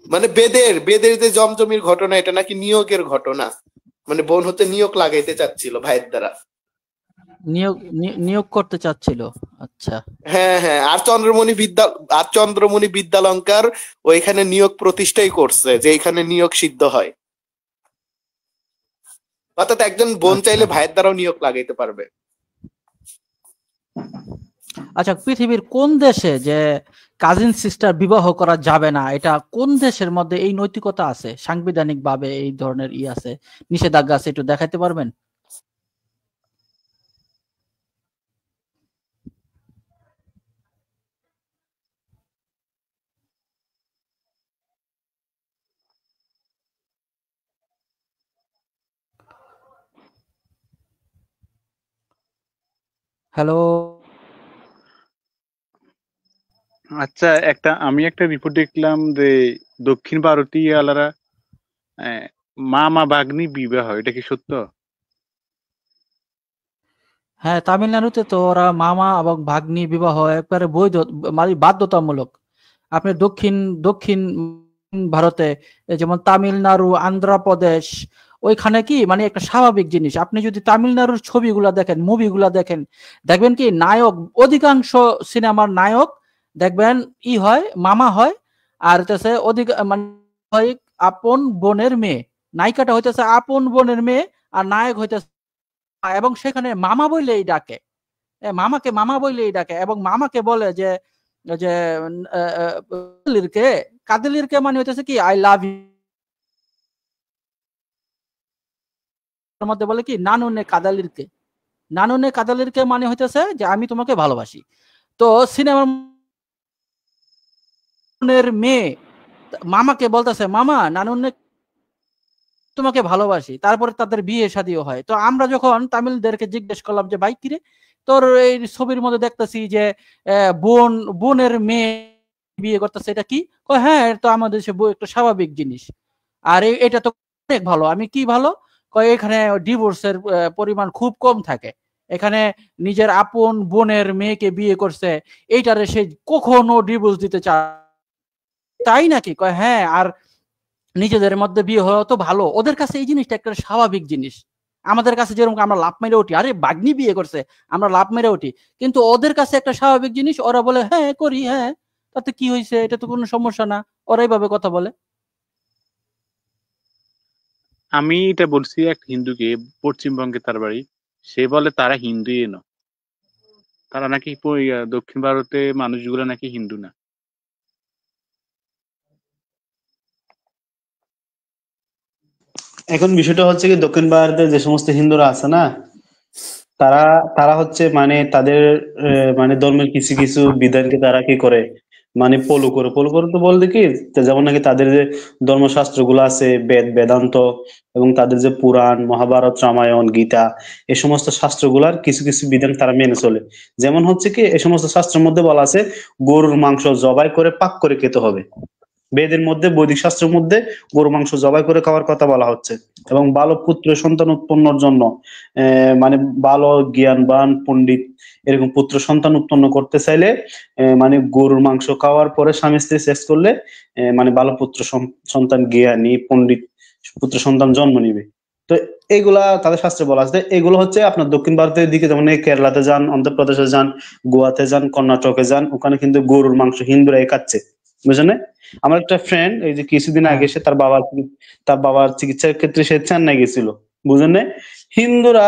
মানে বেদের যে জমির ঘটনা এটা নাকি নিয়োগের ঘটনা। মানে বোন হতে নিয়োগ লাগাইতে চাচ্ছিল ভাইয়ের দ্বারা। নিয়োগ করতে চাচ্ছিল। আচ্ছা, হ্যাঁ হ্যাঁ, আর চন্দ্রমণি বিদ্যালঙ্কার ওইখানে নিয়োগ প্রতিষ্ঠাই করছে যে এখানে নিয়োগ সিদ্ধ হয়। অর্থাৎ একজন বোন আচ্ছা, চাইলে ভাইয়ের দ্বারাও নিয়োগ লাগাইতে পারবে। আচ্ছা। পৃথিবীর কোন দেশে যে কাজিন সিস্টার বিবাহ করা যাবে না, এটা কোন দেশের মধ্যে এই নৈতিকতা আছে, সাংবিধানিক ভাবে এই ধরনের আছে, নিষেধাজ্ঞা আছে, একটু দেখাইতে পারবেন? হ্যালো। আচ্ছা, আমি একটা রিপোর্ট দেখলাম যে দক্ষিণ ভারতীয় আলারা মামা ভাগ্নি বিবাহ, এটা কি সত্য? হ্যাঁ, তামিলনাড়ুতে তো ওরা মামা এবং ভাগ্নি বিবাহ একবারে বৈধ, মানে বাধ্যতামূলক। আপনি দক্ষিণ দক্ষিণ ভারতে যেমন তামিলনাড়ু, আন্ধ্রপ্রদেশ, ওইখানে কি মানে একটা স্বাভাবিক জিনিস। আপনি যদি তামিলনাড়ুর ছবিগুলা দেখেন, মুভিগুলা দেখেন, দেখবেন কি নায়ক, অধিকাংশ সিনেমার নায়ক দেখবেন হয় মামা হয়, আর হইতেছে মানে হয় আপন বোনের মেয়ে। নায়িকাটা হইতেছে আপন বোনের মেয়ে, আর নায়ক হইতেছে, এবং সেখানে মামা বইলেই ডাকে, মামাকে মামা বইলেই ডাকে, এবং মামাকে বলে যে যে কাদেলিরকে মানে হইতেছে কি আই লাভ ইউ, মধ্যে বলে কি নানুনে কাদালিরকে মানে হইতেছে যে আমি তোমাকে ভালোবাসি। তো সিনেমার মেয়ে মামাকে বলতেছে মামা নানুনে তোমাকে ভালোবাসি, তারপরে তাদের বিয়ে শাদীও হয়। তো আমরা যখন তামিলদেরকে জিজ্ঞেস করলাম যে ভাই কিরে তোর এই ছবির মধ্যে দেখতেছি যে বোনের মেয়ে বিয়ে করতেছে, এটা কি? হ্যাঁ, তো আমাদের দেশে একটা স্বাভাবিক জিনিস, আর এটা তো অনেক ভালো। আমি কি ভালো? এখানে ডিভোর্সের পরিমাণ খুব কম থাকে, এখানে নিজের আপন বোনের মেয়েকে বিয়ে করছে, এইটারে সে কখনো ডিভোর্স দিতে চায়, তাই নাকি? হ্যাঁ, আর নিজেদের মধ্যে বিয়ে হওয়া তো ভালো, ওদের কাছে এই জিনিসটা একটা স্বাভাবিক জিনিস। আমাদের কাছে যেরকম আমরা লাভ মেরে উঠি, আরে বাগ্নি বিয়ে করছে, আমরা লাভ মেরে উঠি, কিন্তু ওদের কাছে একটা স্বাভাবিক জিনিস। ওরা বলে হ্যাঁ করি, হ্যাঁ তাতে কি হয়েছে, এটা তো কোনো সমস্যা না, ওরা এইভাবে কথা বলে। আমি এটা বলছি এক হিন্দুকে, পশ্চিমবঙ্গে তার বাড়ি, সে বলে তারা হিন্দুই না, তারা নাকি দক্ষিণ ভারতে মানুষগুলো নাকি হিন্দু না। এখন বিষয়টা হচ্ছে কি, দক্ষিণ ভারতে যে সমস্ত হিন্দুরা আছে না, তারা তারা হচ্ছে মানে তাদের মানে ধর্মের কিছু কিছু বিধানকে তারা কি করে, মানে ফলো করে তো বলতে কি, তো যেমন নাকি তাদের যে ধর্মশাস্ত্র গুলো আছে, বেদান্ত, এবং তাদের যে পুরাণ, মহাভারত, রামায়ণ, গীতা, এই সমস্ত শাস্ত্রগুলার কিছু কিছু বিধান তারা মেনে চলে। যেমন হচ্ছে কি, এই সমস্ত শাস্ত্রের মধ্যে বলা আছে গরুর মাংস জবাই করে পাক করে খেতে হবে। বেদের মধ্যে, বৈদিক শাস্ত্রের মধ্যে গরু মাংস জবাই করে খাওয়ার কথা বলা হচ্ছে। এবং ভালো পুত্র সন্তান উৎপন্নর জন্য মানে ভালো জ্ঞানবান পণ্ডিত এরকম পুত্র সন্তান উৎপন্ন করতে চাইলে মানে গরুর মাংস খাওয়ার পরে স্বামী স্ত্রী সেক্স করলে মানে ভালো পুত্র সন্তান, জ্ঞানী পণ্ডিত পুত্র সন্তান জন্ম নিবে। তো এইগুলা তাদের শাস্ত্রে বলা আছে। এগুলো হচ্ছে আপনার দক্ষিণ ভারতের দিকে, যেমন এই কেরালাতে যান, অন্ধ্রপ্রদেশে যান, গোয়াতে যান, কর্ণাটকে যান, ওখানে কিন্তু গরুর মাংস হিন্দুরাই খাচ্ছে, বুঝলেন? আমার একটা ফ্রেন্ড এই যে কিছুদিন হ্যাঁ আগে সে তার বাবার চিকিৎসার ক্ষেত্রে সে চেন্নাই গেছিল, বুঝলেন না? হিন্দুরা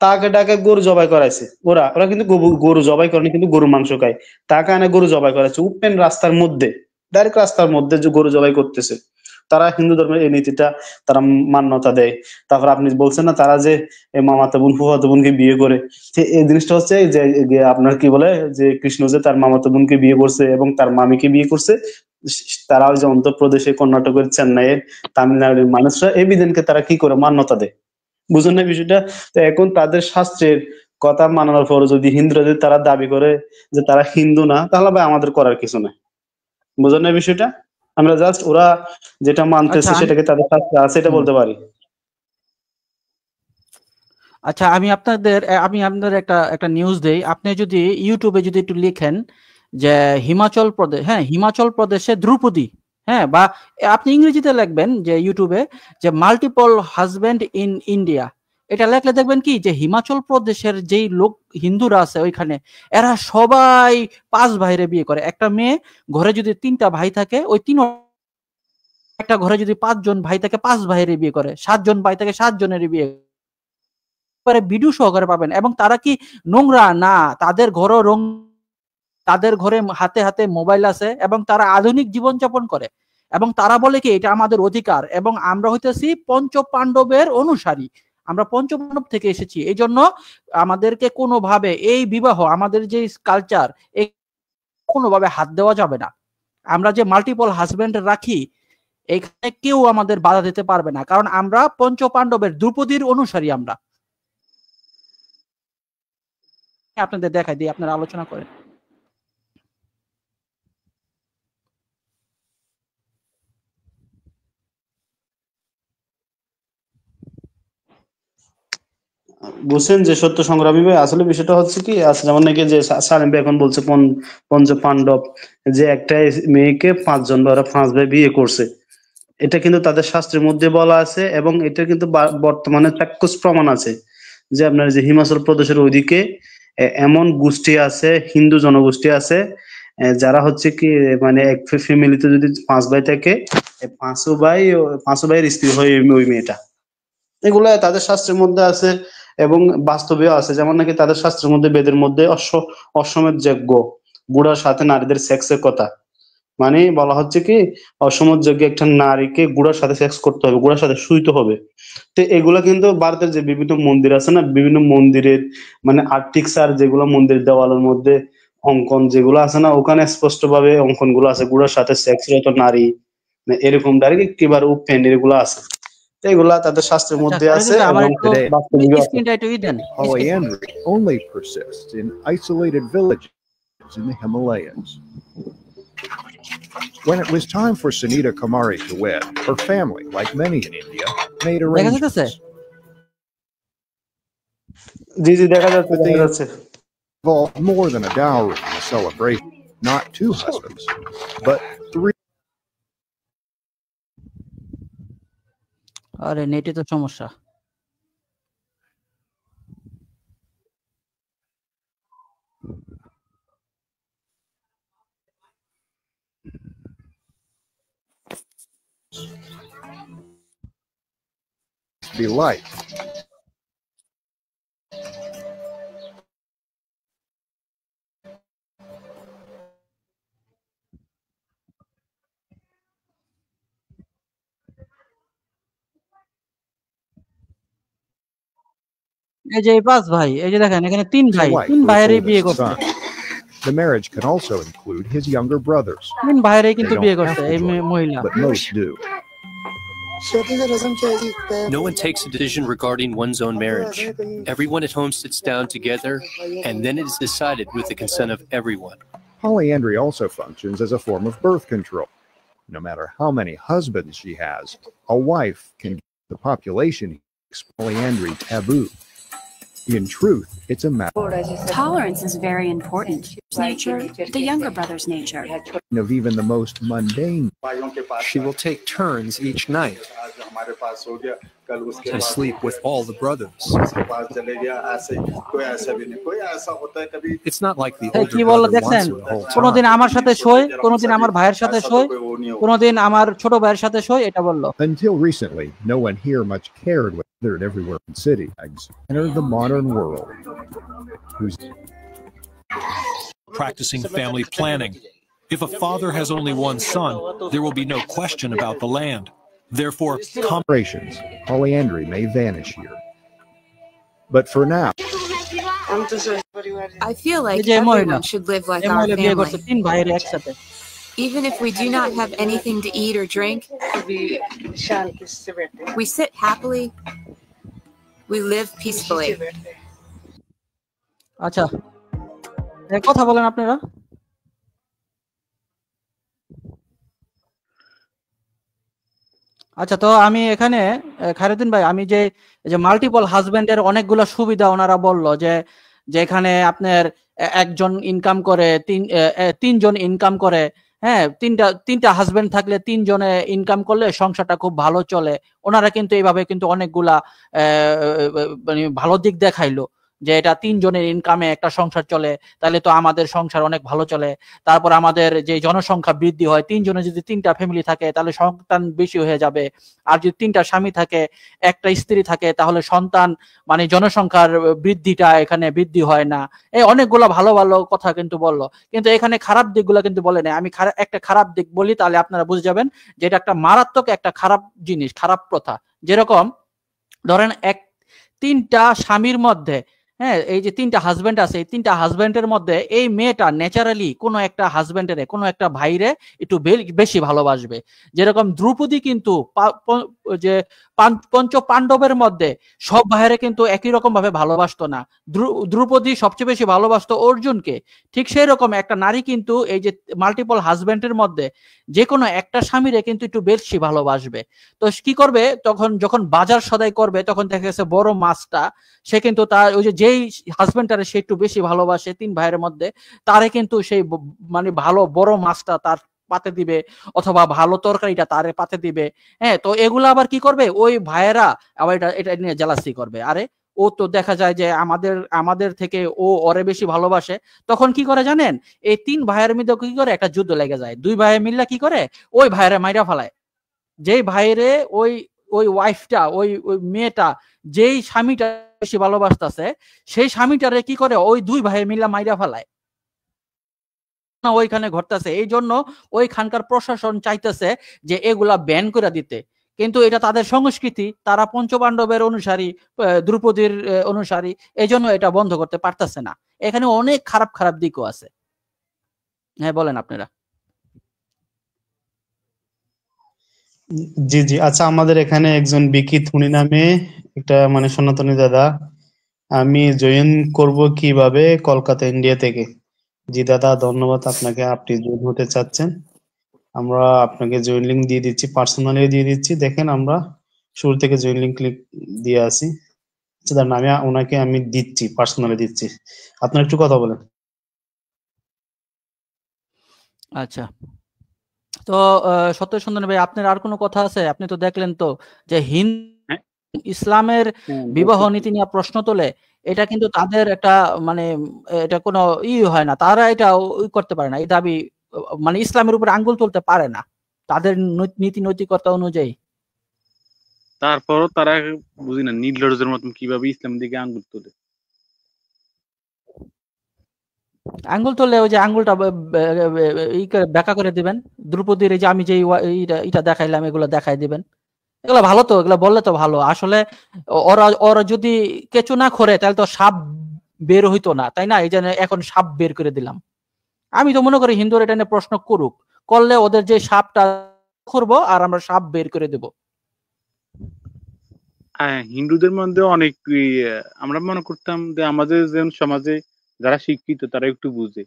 তাকে ডাকে গরু জবাই করাইছে। ওরা ওরা কিন্তু গরু জবাই করেনি, কিন্তু গরু মাংস খায়। তাকে আনে গরু জবাই করাইছে ওপেন রাস্তার মধ্যে, ডাইরেক্ট রাস্তার মধ্যে যে গরু জবাই করতেছে। তারা হিন্দু ধর্মের এই নীতিটা তারা মান্যতা দেয়। তারপর আপনি বলছেন না, তারা যে মামাতো বোন ফুফাতো বোনকে বিয়ে করে, এই জিনিসটা হচ্ছে যে যে আপনার কি বলে, যে কৃষ্ণ যে তার মামাতো বোনকে বিয়ে করছে এবং তার মামিকে বিয়ে করছে, তারা ওই যে অন্ধ্রপ্রদেশে, কর্ণাটকের, চেন্নাইয়ের, তামিলনাড়ুর মানুষরা এই বিধানকে তারা কি করে মান্যতা দেয়, বুঝুন না বিষয়টা? তো এখন তাদের শাস্ত্রের কথা মানানোর পর যদি হিন্দুরা যদি তারা দাবি করে যে তারা হিন্দু না, তাহলে ভাই আমাদের করার কিছু নাই, বুঝুন না বিষয়টা? আমরা জাস্ট ওরা যেটা আচ্ছা মানতেছে আমি সেটাকে তাদের শাস্ত্রে আছে এটা হুম বলতে পারি। আচ্ছা আমি আপনাদের একটা একটা নিউজ দেই। আপনি যদি ইউটিউবে যদি একটু লিখেন যে হিমাচল প্রদেশ, হ্যাঁ হিমাচল প্রদেশে দ্রৌপদী, হ্যাঁ বা আপনি ইংরেজিতে লিখবেন যে ইউটিউবে যে মাল্টিপল হাজবেন্ড ইন ইন্ডিয়া, এটা লেখলে দেখবেন কি যে হিমাচল প্রদেশের যেই লোক হিন্দুরা আছে ওইখানে, এরা সবাই 5 ভাইরে বিয়ে করে। একটা মেয়ে ঘরে যদি 3টা ভাই থাকে, ওই একটা ঘরে যদি 5 জন ভাই থাকে 5 ভাইরে বিয়ে করে, 7 জন ভাই থাকে 7 জনের বিয়ে করে, ভিডিও সহকারে পাবেন। এবং তারা কি নোংরা না, তাদের ঘরও তাদের ঘরে হাতে হাতে মোবাইল আছে এবং তারা আধুনিক জীবনযাপন করে। এবং তারা বলে কি এটা আমাদের অধিকার, এবং আমরা হইতেছি পঞ্চ পাণ্ডবের অনুসারী, আমরা পঞ্চ পাণ্ডব থেকে এসেছি, এই জন্য আমাদেরকে কোনোভাবে এই বিবাহ, আমাদের যে কালচার, এই কোনোভাবে হাত দেওয়া যাবে না। আমরা যে মাল্টিপল হাজবেন্ড রাখি, এখানে কেউ আমাদের বাধা দিতে পারবে না, কারণ আমরা পঞ্চ পাণ্ডবের দ্রৌপদীর অনুসারী। আমরা আপনাদের দেখাই দিই, আপনারা আলোচনা করেন। বুঝছেন যে সত্য সংগ্রামী ভাই, আসলে বিষয়টা হচ্ছে কি, যেমন নাকি যে সালিম ভাই এখন বলছে পঞ্চ পাণ্ডব, যে একটা মেয়েকে 5 জন বা ওরা 5 ভাই বিয়ে করছে, এটা কিন্তু তাদের শাস্ত্রের মধ্যে বলা আছে। এবং এটা কিন্তু বর্তমানে চাক্ষুষ প্রমাণ আছে যে আপনার যে হিমাচল প্রদেশের ওইদিকে এমন গোষ্ঠী আছে, হিন্দু জনগোষ্ঠী আছে, যারা হচ্ছে কি মানে এক ফ্যামিলিতে যদি 5 ভাই থাকে, পাঁচও ভাইয়ের স্ত্রী হয় ওই মেয়েটা। এগুলা তাদের শাস্ত্রের মধ্যে আছে এবং বাস্তবেও আছে। যেমন নাকি তাদের শাস্ত্রের মধ্যে, বেদের মধ্যে অশ্বমেধ যজ্ঞ, বুড়ার সাথে নারীদের সেক্সের কথা, মানে বলা হচ্ছে কি অসমত যজ্ঞে একটা নারীকে গুড়ার সাথে সেক্স করতে হবে, গুড়ার সাথে শুইতে হবে। তো এগুলা কিন্তু ভারতের যে বিভিন্ন মন্দির আছে না, বিভিন্ন মন্দিরের মানে আর্টিক্সার যেগুলো মন্দির দেওয়ালের মধ্যে অঙ্কন যেগুলো আছে না, ওখানে স্পষ্ট ভাবে অঙ্কন গুলো আছে, গুড়ার সাথে সেক্স রত নারী, মানে এরকম ডাইরেক্ট একেবারে ওপেন এগুলো আছে। তো এগুলা তাদের শাস্ত্রের আচ্ছা মধ্যে আছে শরীফুল্লাহ, আমার এবং একটু Today, বাস্তবিকও আছে। স্ক্রিনটা একটু দেন। polyandry only persists in isolated villages in the Himalayas. When it was time for Sunita Kumari to wed, her family, like many in India, made দেখা যাচ্ছে? arrangements. জি জি, দেখা যাচ্ছে, But they দেখা যাচ্ছে। involved more than a dowry in the celebration. Not 2 husbands, but 3. আরে নেটে তো সমস্যা। to be like. এই যে এই পাঁচ ভাই, এই যে দেখেন এখানে তিন His ভাই, wife তিন or ভাইয়েরই বিয়ে oldest করছে, son. The marriage can also include his younger brothers. তিন ভাইয়েরই They কিন্তু don't বিয়ে have করছে to এই join, মহিলা। but most do. No one takes a decision regarding one's own marriage. Everyone at home sits down together, and then it is decided with the consent of everyone. Polyandry also functions as a form of birth control. No matter how many husbands she has, a wife can give the population polyandry taboo. In truth, it's a matter Tolerance is very important. Nature, the younger brother's nature. of even the most mundane. She will take turns each night and sleep with all the brothers. It's not like the older কি বললো brother দেখছেন, wants her the whole কোনোদিন time. আমার সাথে শোয়, কোনোদিন আমার ভাইয়ের সাথে শোয়, কোনোদিন আমার ছোট ভাইয়ের সাথে শোয়, এটা বললো। Until recently, no one here much cared what othered everywhere in city. Enter the modern world, whose Practicing family planning. If a father has only one son, there will be no question about the land. Therefore, operations, polyandry may vanish here. But for now, I feel like এই যে মহিলা, everyone should live like এই our মহিলা বিয়ে করছে family. তিন ভাইয়ের একসাথে। Even if we do not have anything to eat or drink, we sit happily, we live peacefully. আচ্ছা, কথা বলেন আপনারা। আচ্ছা, তো আমি এখানে খায়রুদ্দিন ভাই, আমি যে মাল্টিপল হাজবেন্ডের অনেকগুলো সুবিধা ওনারা বললো, যে যেখানে আপনার একজন ইনকাম করে, তিনজন ইনকাম করে, হ্যাঁ, তিনটা হাজবেন্ড থাকলে তিনজনে ইনকাম করলে সংসারটা খুব ভালো চলে। ওনারা কিন্তু এইভাবে কিন্তু অনেকগুলা মানে ভালো দিক দেখাইলো, যে এটা তিনজনের ইনকামে একটা সংসার চলে, তাহলে তো আমাদের সংসার অনেক ভালো চলে। তারপর আমাদের যে জনসংখ্যা বৃদ্ধি হয়, তিনজনে যদি তিনটা ফ্যামিলি থাকে তাহলে সন্তান বেশি হয়ে যাবে। আর যদি তিনটা স্বামী থাকে, একটা স্ত্রী থাকে, তাহলে সন্তান মানে জনসংখ্যার বৃদ্ধিটা এখানে বৃদ্ধি হয় না। এই অনেকগুলো ভালো ভালো কথা কিন্তু বললো, কিন্তু এখানে খারাপ দিকগুলো কিন্তু বলে না। আমি একটা খারাপ দিক বলি, তাহলে আপনারা বুঝে যাবেন যে এটা একটা মারাত্মক একটা খারাপ জিনিস, খারাপ প্রথা। যেরকম ধরেন তিনটা স্বামীর মধ্যে, হ্যাঁ, এই যে তিনটা হাজবেন্ড আছে, এই তিনটা হাজবেন্ডের মধ্যে এই মেয়েটা ন্যাচারালি কোনো একটা হাজবেন্ডের, কোনো একটা ভাইরে একটু বেশি ভালোবাসবে। যেরকম দ্রৌপদী কিন্তু যে পঞ্চ পাণ্ডবের মধ্যে সব ভাইরে কিন্তু একই রকম ভাবে ভালোবাসতো না। দ্রৌপদী সবচেয়ে বেশি ভালোবাসতো অর্জুনকে। ঠিক সেই রকম একটা নারী কিন্তু এই যে মাল্টিপল হাজবেন্ডের মধ্যে যে কোনো একটা স্বামীরে কিন্তু একটু বেশি ভালোবাসবে। তো কি করবে, যখন বাজার সদাই করবে, তখন দেখা গেছে বড় মাছটা সে কিন্তু তার ওই যেই হাজবেন্ডটারে সে একটু বেশি ভালোবাসে তিন ভাইয়ের মধ্যে, তারে কিন্তু সেই মানে ভালো বড় মাছটা তার পাতে দিবে, অথবা ভালো তরকারিটা তারে পাতে দিবে। হ্যাঁ, তো এগুলো আবার কি করবে, ওই ভাইয়েরা আবার এটা নিয়ে জেলাসি করবে। আরে ও তো দেখা যায় যে আমাদের থেকে ও ওরে বেশি ভালোবাসে। তখন কি করে জানেন, এই তিন ভাইয়ের মধ্যে কি করে একটা যুদ্ধ লেগে যায়। দুই ভাই মিললে কি করে, ওই ভাইয়েরা মাইরা ফেলায়। যেই ভাইরে ওই ওয়াইফটা, ওই মেয়েটা যেই স্বামীটা বেশি ভালোবাসতেছে, সেই স্বামীটারে কি করে ওই দুই ভাই মিলা মাইরা ফেলায়। ওইখানে ঘটতেছে, এই জন্য ওইখানকার প্রশাসন চাইতেছে যে এগুলা ব্যান করে দিতে। কিন্তু এটা তাদের সংস্কৃতি, তারা পঞ্চপাণ্ডবের অনুসারী, দ্রৌপদীর অনুসারী, এই জন্য এটা বন্ধ করতে পারতেছে না। এখানে অনেক খারাপ খারাপ দিকও আছে। হ্যাঁ, বলেন আপনারা। জি জি, আচ্ছা, আমাদের এখানে একজন বিকি থুনি নামে একটা মানে সনাতনী দাদা, আমি জয়েন করব কিভাবে, কলকাতা ইন্ডিয়া থেকে। জি দাদা, ধন্যবাদ আপনাকে, আপনি জয়েন হতে চাচ্ছেন। আমরা আপনাকে জয়েন লিঙ্ক দিয়ে দিচ্ছি, পার্সোনালি দিয়ে দিচ্ছি। দেখেন, আমরা শুরু থেকে জয়েন লিঙ্ক ক্লিক দিয়ে আসি। আচ্ছা দাঁড়ান, আমি ওনাকে দিচ্ছি, পার্সোনালি দিচ্ছি। আপনার একটু কথা বলেন। আচ্ছা, তো সত্যসন্ধন ভাই, আপনার আর কোনো কথা আছে? আপনি তো দেখলেন তো যে ইসলামের বিবাহ নীতি নিয়ে প্রশ্ন তোলে, এটা কিন্তু তাদের একটা মানে এটা কোনো হয় না, তারা এটা করতে পারে না, এই দাবি মানে ইসলামের উপরে আঙ্গুল তুলতে পারে না তাদের নীতি নৈতিকতা অনুযায়ী। তারপরও তারা বুঝি না নির্লজ্জের মতন কিভাবে ইসলাম দিকে আঙ্গুল তোলে। আঙ্গুল তোলে ওই যে আঙ্গুলটা ব্যাখ্যা করে দিবেন, দ্রৌপদীর এই যে আমি যে এটা দেখাইলাম এগুলো দেখাই দিবেন। এগুলো ভালো তো, এগুলো বললে তো ভালো। আসলে ওরা যদি কেঁচু না করে তাহলে তো সাপ বের হইতো না, তাই না? এই জন্য এখন সাপ বের করে দিলাম। আমি তো মনে করি হিন্দুরা এটা নিয়ে প্রশ্ন করুক, করলে ওদের যে সাপটা করবো আর আমরা সাপ বের করে দেব। হিন্দুদের মধ্যে অনেক আমরা মনে করতাম যে আমাদের যেমন সমাজে যারা শিক্ষিত তারা একটু বুঝে,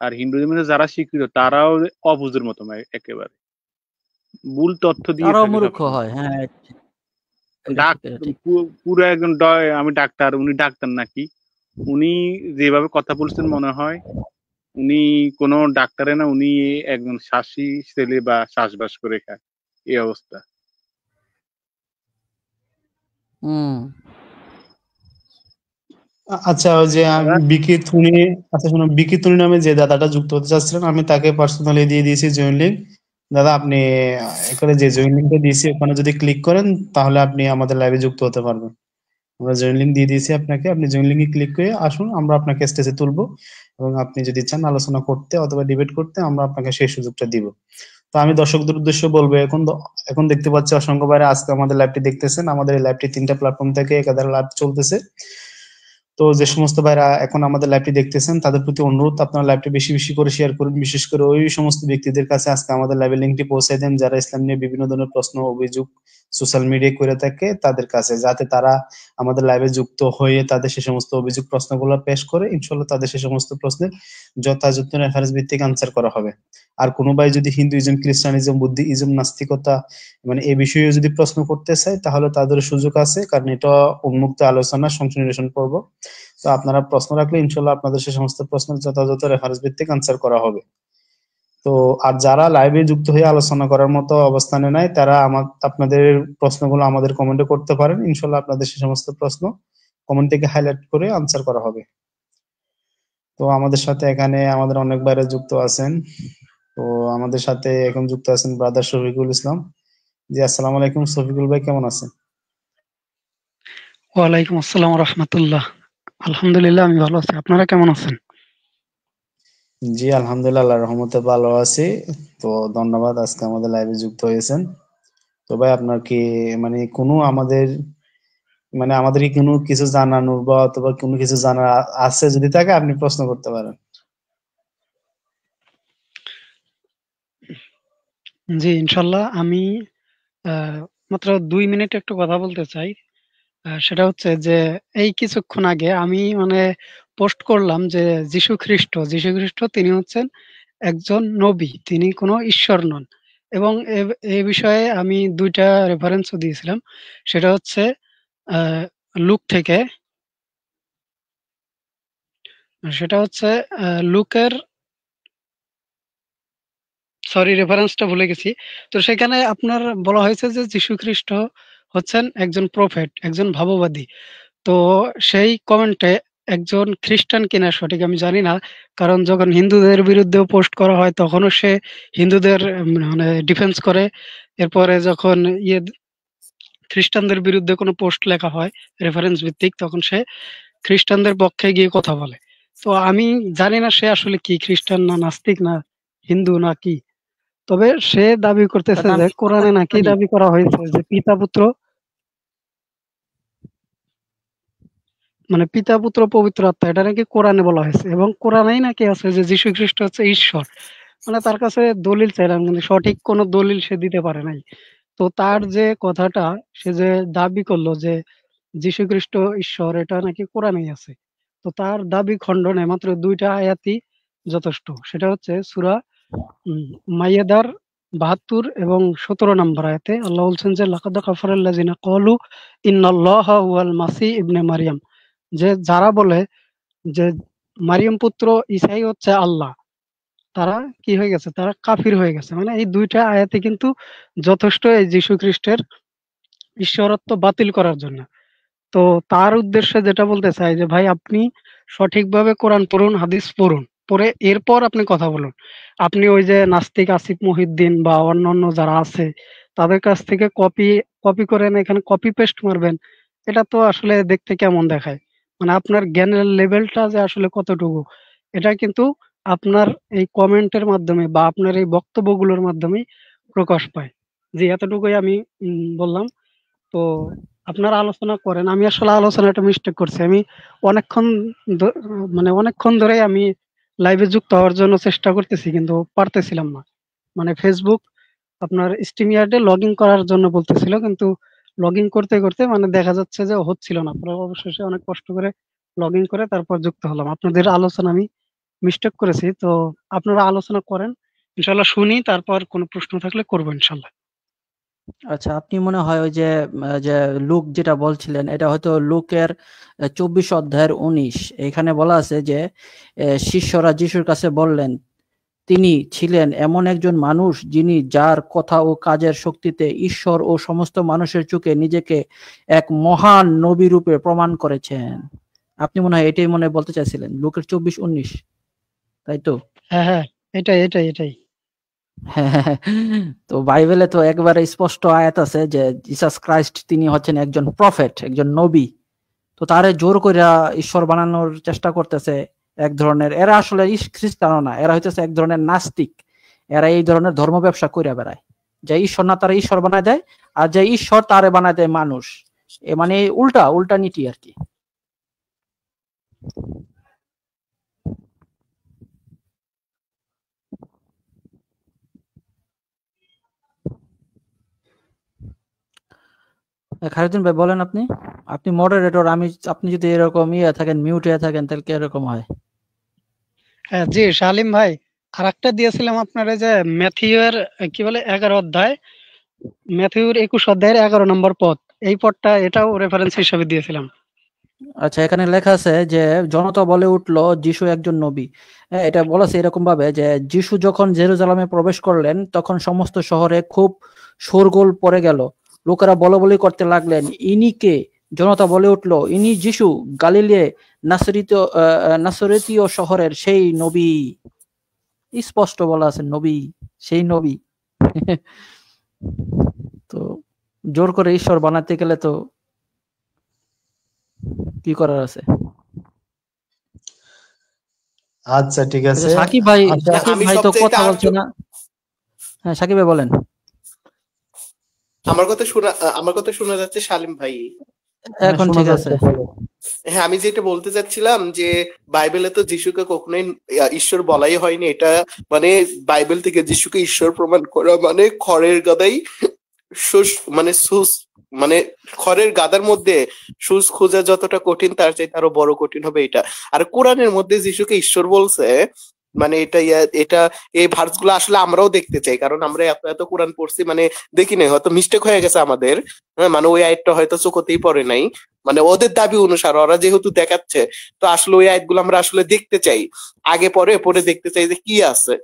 আর হিন্দুদের মধ্যে যারা শিক্ষিত তারাও অবুঝের মতো একেবারে ভুল তথ্য দিয়ে তারাও থাকে মূর্খ সবসময়। হয়। হ্যাঁ, পুরো একজন আমি ডাক্তার, উনি ডাক্তার নাকি, উনি যেভাবে কথা বলছেন মনে হয় উনি কোনো ডাক্তারে না, উনি একজন শ্বাসী ছেলে বা শ্বাসবাস করে খায়, এই অবস্থা। আচ্ছা, ওই যে বিকি তুনি নামে যে দাদাটা যুক্ত হতে চাচ্ছিলেন, আমি তাকে পার্সোনালি দিয়ে দিয়েছি জয়েন লিঙ্ক। দাদা, আপনি এখানে যে জয়েন লিঙ্কটা দিয়েছি ওখানে যদি ক্লিক করেন তাহলে আপনি আমাদের লাইভে যুক্ত হতে পারবেন। আমরা জয়েন লিঙ্ক দিয়ে দিয়েছি আপনাকে, আপনি জয়েন লিঙ্কে ক্লিক করে আসুন, আমরা আপনাকে স্টেজে তুলবো এবং আপনি যদি চান আলোচনা করতে অথবা ডিবেট করতে আমরা আপনাকে সেই সুযোগটা দিব। তো আমি দর্শকদের উদ্দেশ্যে বলবো, এখন দেখতে পাচ্ছি অসংখ্য বাইরে আজকে আমাদের লাইভটি দেখতেছেন। আমাদের এই লাইভটি 3টা প্ল্যাটফর্ম থেকে একাধারে লাইভ চলতেছে। তো যে সমস্ত ভাইরা এখন আমাদের লাইভটি দেখতেছেন তাদের প্রতি অনুরোধ, আপনারা লাইভটি বেশি বেশি করে শেয়ার করুন, বিশেষ করে ওই সমস্ত ব্যক্তিদের কাছে আজকে আমাদের লাইভের লিঙ্কটি পৌঁছে দেন যারা ইসলাম নিয়ে বিভিন্ন ধরনের প্রশ্ন অভিযোগ সোশ্যাল মিডিয়ায় করে থাকে তাদের কাছে, যাতে তারা আমাদের লাইভে যুক্ত হয়ে তাদের সে সমস্ত অভিযোগ প্রশ্নগুলো পেশ করে। ইনশাল্লাহ তাদের সে সমস্ত প্রশ্নের যথাযথ রেফারেন্স ভিত্তিক আনসার করা হবে। আর কোনো ভাই যদি হিন্দুইজম, খ্রিস্টানিজম, বুদ্ধিজম, নাস্তিকতা মানে এই বিষয়ে যদি প্রশ্ন করতে চায় তাহলে তাদের সুযোগ আছে, কারণ এটা উন্মুক্ত আলোচনা, সংশোধন নিরসন পর্ব। তো আপনারা প্রশ্ন রাখলে ইনশাল্লাহ আপনাদের সে সমস্ত প্রশ্নের যথাযথ রেফারেন্স ভিত্তিক আনসার করা হবে। তো আর যারা লাইভে যুক্ত হয়ে আলোচনা করার মতো অবস্থানে নাই তারা আপনাদের প্রশ্নগুলো আমাদের কমেন্টে করতে পারেন, ইনশাল্লাহ আপনাদের সে সমস্ত প্রশ্ন কমেন্ট থেকে হাইলাইট করে আনসার করা হবে। তো আমাদের সাথে এখানে আমাদের অনেক বাইরে যুক্ত আছেন। তো আমাদের সাথে এখন যুক্ত আছেন ব্রাদার শফিকুল ইসলাম। জি, আসসালামু আলাইকুম। শফিকুল ভাই কেমন আছেন? ওয়ালাইকুম আসসালাম রাহমাতুল্লাহ। আলহামদুলিল্লাহ, আমি ভালো আছি। আপনারা কেমন আছেন? জি, আলহামদুলিল্লাহ, আল্লাহর রহমতে ভালো আছি। তো ধন্যবাদ আজকে আমাদের লাইভে যুক্ত হয়েছেন। তো ভাই আপনার কি মানে আমাদের কি কোনো কিছু জানানোর বা অথবা কোনো কিছু জানার আছে, যদি থাকে আপনি প্রশ্ন করতে পারেন। জি, ইনশাল্লাহ। আমি মাত্র 2 মিনিট একটু কথা বলতে চাই। সেটা হচ্ছে যে এই কিছুক্ষণ আগে আমি পোস্ট করলাম যে যীশু খ্রিস্ট তিনি হচ্ছেন একজন নবী, তিনি কোনো ঈশ্বর নন। এবং এ বিষয়ে আমি 2টা রেফারেন্সও দিয়েছিলাম। সেটা হচ্ছে লুক থেকে, লুকের রেফারেন্সটা ভুলে গেছি। তো সেখানে আপনার বলা হয়েছে যে যীশু খ্রিস্ট হচ্ছেন একজন প্রফেট, একজন ভাববাদী। তো সেই কমেন্টে একজন খ্রিস্টান কিনা সঠিক আমি জানি না, কারণ যখন হিন্দুদের বিরুদ্ধেও পোস্ট করা হয় তখনও সে হিন্দুদের ডিফেন্স করে। এরপরে যখন খ্রিস্টানদের বিরুদ্ধে কোনো পোস্ট লেখা হয় রেফারেন্স ভিত্তিক, তখন সে খ্রিস্টানদের পক্ষে গিয়ে কথা বলে। তো আমি জানি না সে আসলে কি, খ্রিস্টান না নাস্তিক না হিন্দু না কি। তবে সে দাবি করতেছে যে কোরআনে নাকি দাবি করা হয়েছে যে পিতা পুত্র পবিত্র আত্মা, এটা নাকি কোরআনে বলা হয়েছে। এবং কোরআনেই নাকি আছে যে যীশু খ্রিস্ট হচ্ছে ঈশ্বর। তার কাছে দলিল চাইলাম কিন্তু সঠিক কোনো দলিল সে দিতে পারে নাই। তো তার যে কথাটা, সে যে দাবি করলো যে যীশু খ্রিস্ট ঈশ্বর, এটা নাকি কোরআনেই আছে। তো তার দাবি খণ্ডনে মাত্র 2টা আয়াতই যথেষ্ট। সেটা হচ্ছে সূরা মাইয়াদার 72 এবং 17 নম্বর আয়াতে আল্লাহ বলছেন যে লাকাদ কাফারাল্লাযিনা ক্বালু ইন্নাল্লাহা হুয়াল মাসিহ ইবনে মারইয়াম, যে যারা বলে যে মারিয়াম পুত্র ঈসাই হচ্ছে আল্লাহ, তারা কি হয়ে গেছে? তারা কাফির হয়ে গেছে। এই 2টা আয়াতে কিন্তু যথেষ্ট এই যীশু খ্রিস্টের ঈশ্বরত্ব বাতিল করার জন্য। তো তার উদ্দেশ্যে যেটা বলতে চাই যে ভাই, আপনি সঠিকভাবে কোরআন পড়ুন, হাদিস পড়ুন, পড়ে এরপর আপনি কথা বলুন। আপনি ওই যে নাস্তিক আসিফ মহিউদ্দিন বা অন্যান্য যারা আছে তাদের কাছ থেকে কপি কপি করে এনে এখানে কপি পেস্ট মারবেন, এটা তো আসলে দেখতে কেমন দেখায়। মানে আপনার জ্ঞানের লেভেলটা যে আসলে কতটুকু, এটা কিন্তু আপনার এই কমেন্টের মাধ্যমে বা আপনার এই বক্তব্যগুলোর মাধ্যমেই প্রকাশ পায়। জি, এতটুকুই আমি বললাম। তো আপনারা আলোচনা করেন। আমি আসলে আলোচনাটা মিস্টেক করছি। আমি অনেকক্ষণ মানে অনেকক্ষণ ধরেই আমি লাইভে যুক্ত হওয়ার জন্য চেষ্টা করতেছি, কিন্তু পারতেছিলাম না। মানে ফেসবুক আপনার স্ট্রিমইয়ার্ডে লগ ইন করার জন্য বলতেছিল, কিন্তু লগ ইন করতে করতে মানে দেখা যাচ্ছে যে হচ্ছিল না। পরে অবশেষে অনেক কষ্ট করে লগ ইন করে তারপর যুক্ত হলাম। আপনাদের আলোচনা আমি মিস্টেক করেছি। তো আপনারা আলোচনা করেন, ইনশাল্লাহ শুনি, তারপর কোনো প্রশ্ন থাকলে করবো ইনশাল্লাহ। আচ্ছা, আপনি মনে হয় ওই যে যে লুক যেটা বলছিলেন, এটা হয়তো লুকের 24 অধ্যায়ের 19, এখানে বলা আছে যে শিষ্যরা যিশুর কাছে বললেন, তিনি ছিলেন এমন একজন মানুষ যিনি যার কথা ও কাজের শক্তিতে ঈশ্বর ও সমস্ত মানুষের চোখে নিজেকে এক মহান নবী রূপে প্রমাণ করেছেন। আপনি মনে হয় এটাই মনে বলতে চাইছিলেন, লুকের 24-19, তাই তো? হ্যাঁ, এটাই। তো বাইবেলে তো একবারে স্পষ্ট আয়াত আছে যে জিসাস ক্রাইস্ট তিনি হচ্ছেন একজন প্রফেট, একজন নবী। তো তারে জোর করে ঈশ্বর বানানোর চেষ্টা করতেছে এক ধরনের, এরা আসলে খ্রিস্টানও না, এরা হইতেছে এক ধরনের নাস্তিক। এরা এই ধরনের ধর্ম ব্যবসা করে বেড়ায়, যে ঈশ্বর না তারা ঈশ্বর বানায় দেয়, আর যে ঈশ্বর তারে বানায় দেয় মানুষ। মানে উল্টা নীতি আর কি। খায়রুদ্দিন ভাই বলেন, আপনি মডারেটর, আপনি যদি এরকম থাকেন, মিউট হয়ে থাকেন, তাহলে কি এরকম হয়? হ্যাঁ জি শালিম ভাই, আরেকটা দিয়েছিলাম আপনারা যে ম্যাথিউর কি বলে 11 অধ্যায়, ম্যাথিউর 21 অধ্যায়ের 11 নম্বর পদ, এই পদটা এটাও রেফারেন্স হিসেবে দিয়েছিলাম। আচ্ছা, এখানে লেখা আছে যে জনতা বলে উঠলো যিশু একজন নবী। এটা বলেছে এরকম ভাবে যে যিশু যখন জেরুজালেমে প্রবেশ করলেন তখন সমস্ত শহরে খুব শোরগোল পড়ে গেল। লোকেরা বলাবলি করতে লাগলেন, ইনি কে? জনতা বলে উঠলো, ইনি যিশু, গালিলে নাসরেতীয় শহরের সেই নবী। স্পষ্ট বলা আছে নবী, সেই নবী। তো জোর করে ঈশ্বর বানাতে গেলে তো কি করার আছে? আচ্ছা ঠিক আছে, সাকিব ভাই তো কথা বলছে না। হ্যাঁ সাকিব ভাই বলেন। আমার কথা শোনা যাচ্ছে শালিম ভাই? এখন ঠিক আছে। হ্যাঁ, আমি যেটা বলতে চাচ্ছিলাম যে বাইবেলে তো যিশুকে কখনোই ঈশ্বর বলাই হয়নি। এটা মানে বাইবেল থেকে যিশুকে ঈশ্বর প্রমাণ করা মানে খড়ের গাদাই মানে খড়ের গাদার মধ্যে সুস খোঁজা যতটা কঠিন, তার চাইতে আরো বড় কঠিন হবে এটা। আর কোরআনের মধ্যে যিশুকে ঈশ্বর বলছে, মানে এটা এই ভার্স গুলো আসলে আমরাও দেখতে চাই, কারণ আমরা এত কোরআন পড়ছি, মানে দেখি নাই, হয়তো মিস্টেক হয়ে গেছে আমাদের। মানে ওই আয়াতটা হয়তো চোখতেই পড়ে নাই, মানে ওদের দাবি অনুসারে ওরা যেহেতু দেখাচ্ছে, তো আসলে ওই আয়াতগুলো আমরা আসলে দেখতে চাই, আগে পরে দেখতে চাই যে কি আছে।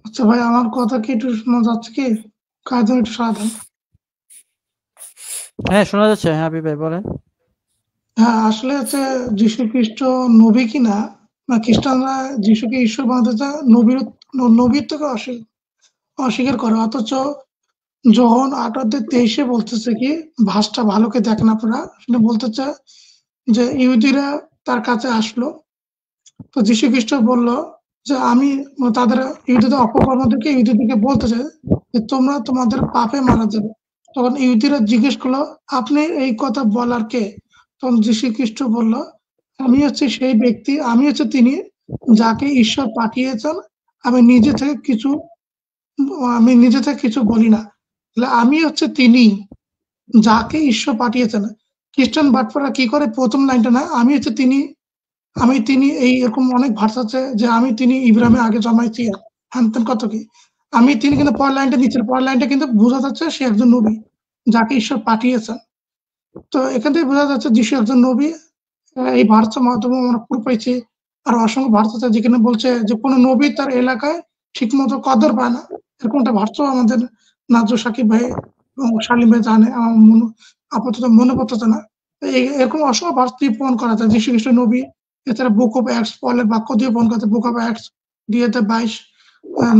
আচ্ছা ভাই, আমার কথা কি একটু শোনা যাচ্ছে? কি কায়দা একটু সাধন? হ্যাঁ শোনা যাচ্ছে। হ্যাঁ হাবিব ভাই বলেন। হ্যাঁ, আসলে হচ্ছে যীশু খ্রিস্ট নবী কিনা, না খ্রিস্টানরা যীশুকে ঈশ্বর বানাতে চায়, নবীত্বকে অস্বীকার করে। অথচ যখন 8:23 বলতেছে কি, ভাষটা ভালো করে দেখেন আপনারা, আসলে বলতে চায় যে ইহুদিরা তার কাছে আসলো, তো যীশু খ্রিস্ট বললো যে আমি তাদের ইহুদিদের অপকর্মদেরকে ইহুদিদেরকে বলতে চাই যে তোমরা তোমাদের পাপে মারা যাবে। তখন ইহুদিরা জিজ্ঞেস করলো, আপনি এই কথা বলার কে? তখন যীশু খ্রিস্ট বললো, আমি হচ্ছে সেই ব্যক্তি, আমি হচ্ছে তিনি যাকে ঈশ্বর পাঠিয়েছেন। আমি নিজে থেকে কিছু বলি না, আমি হচ্ছে তিনি যাকে ঈশ্বর পাঠিয়েছেন। খ্রিস্টান বাটপারা কি করে, প্রথম লাইনটা না, আমি হচ্ছে তিনি, আমি তিনি, এই এরকম অনেক ভার্স আছে যে আমি তিনি ইব্রাহিমের আগে জন্মাইছি, হ্যান কত কি, আমি তিনি, কিন্তু পরের লাইনটা নিচের পরের লাইনটা কিন্তু বোঝা যাচ্ছে সে একজন নবী যাকে ঈশ্বর পাঠিয়েছেন। তো এখান থেকে বোঝা যাচ্ছে যিশু একজন নবী। এই ভার্সের মাধ্যমে আমরা পুরো পাইছি। আর অসংখ্য ভার্স আছে যেখানে বলছে যে কোনো নবী তার এলাকায় ঠিক মতো কদর পায় না, এরকম একটা ভার্সও আমাদের নাজু সাকিব ভাই এবং শালিম ভাই জানে, আমার আপাতত মনে পড়তেছে না। এরকম অসংখ্য ভার্স দিয়ে প্রমাণ করা যায় যীশু খ্রিস্ট নবী এছাড়া বুক অফ অ্যাক্টস পলের বাক্য দিয়ে বর্ণনা করতে বুক অফ অ্যাক্টস 2:22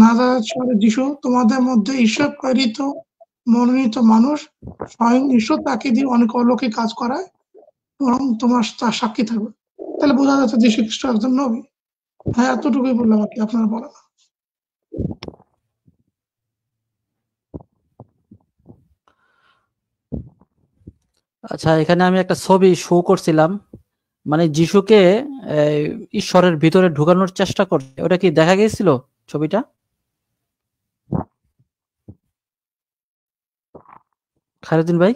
নাজারেথ শহরে যিশু তোমাদের মধ্যে ঈশ্বর প্রেরিত মনোনীত মানুষ, স্বয়ং ঈশ্বর তাকে দিয়ে অনেক অলৌকিক কাজ করায় বরং তোমার তার সাক্ষী থাকবে। তাহলে বোঝা যাচ্ছে যীশু খ্রিস্ট একজন নবী। হ্যাঁ, এতটুকুই বললাম আর কি, আপনারা বলেন। আচ্ছা, এখানে আমি একটা ছবি শো করছিলাম, মানে যিশুকে ঈশ্বরের ভিতরে ঢুকানোর চেষ্টা করছে, ওটা কি দেখা গেছিল ছবিটা? খায়রুদ্দিন ভাই,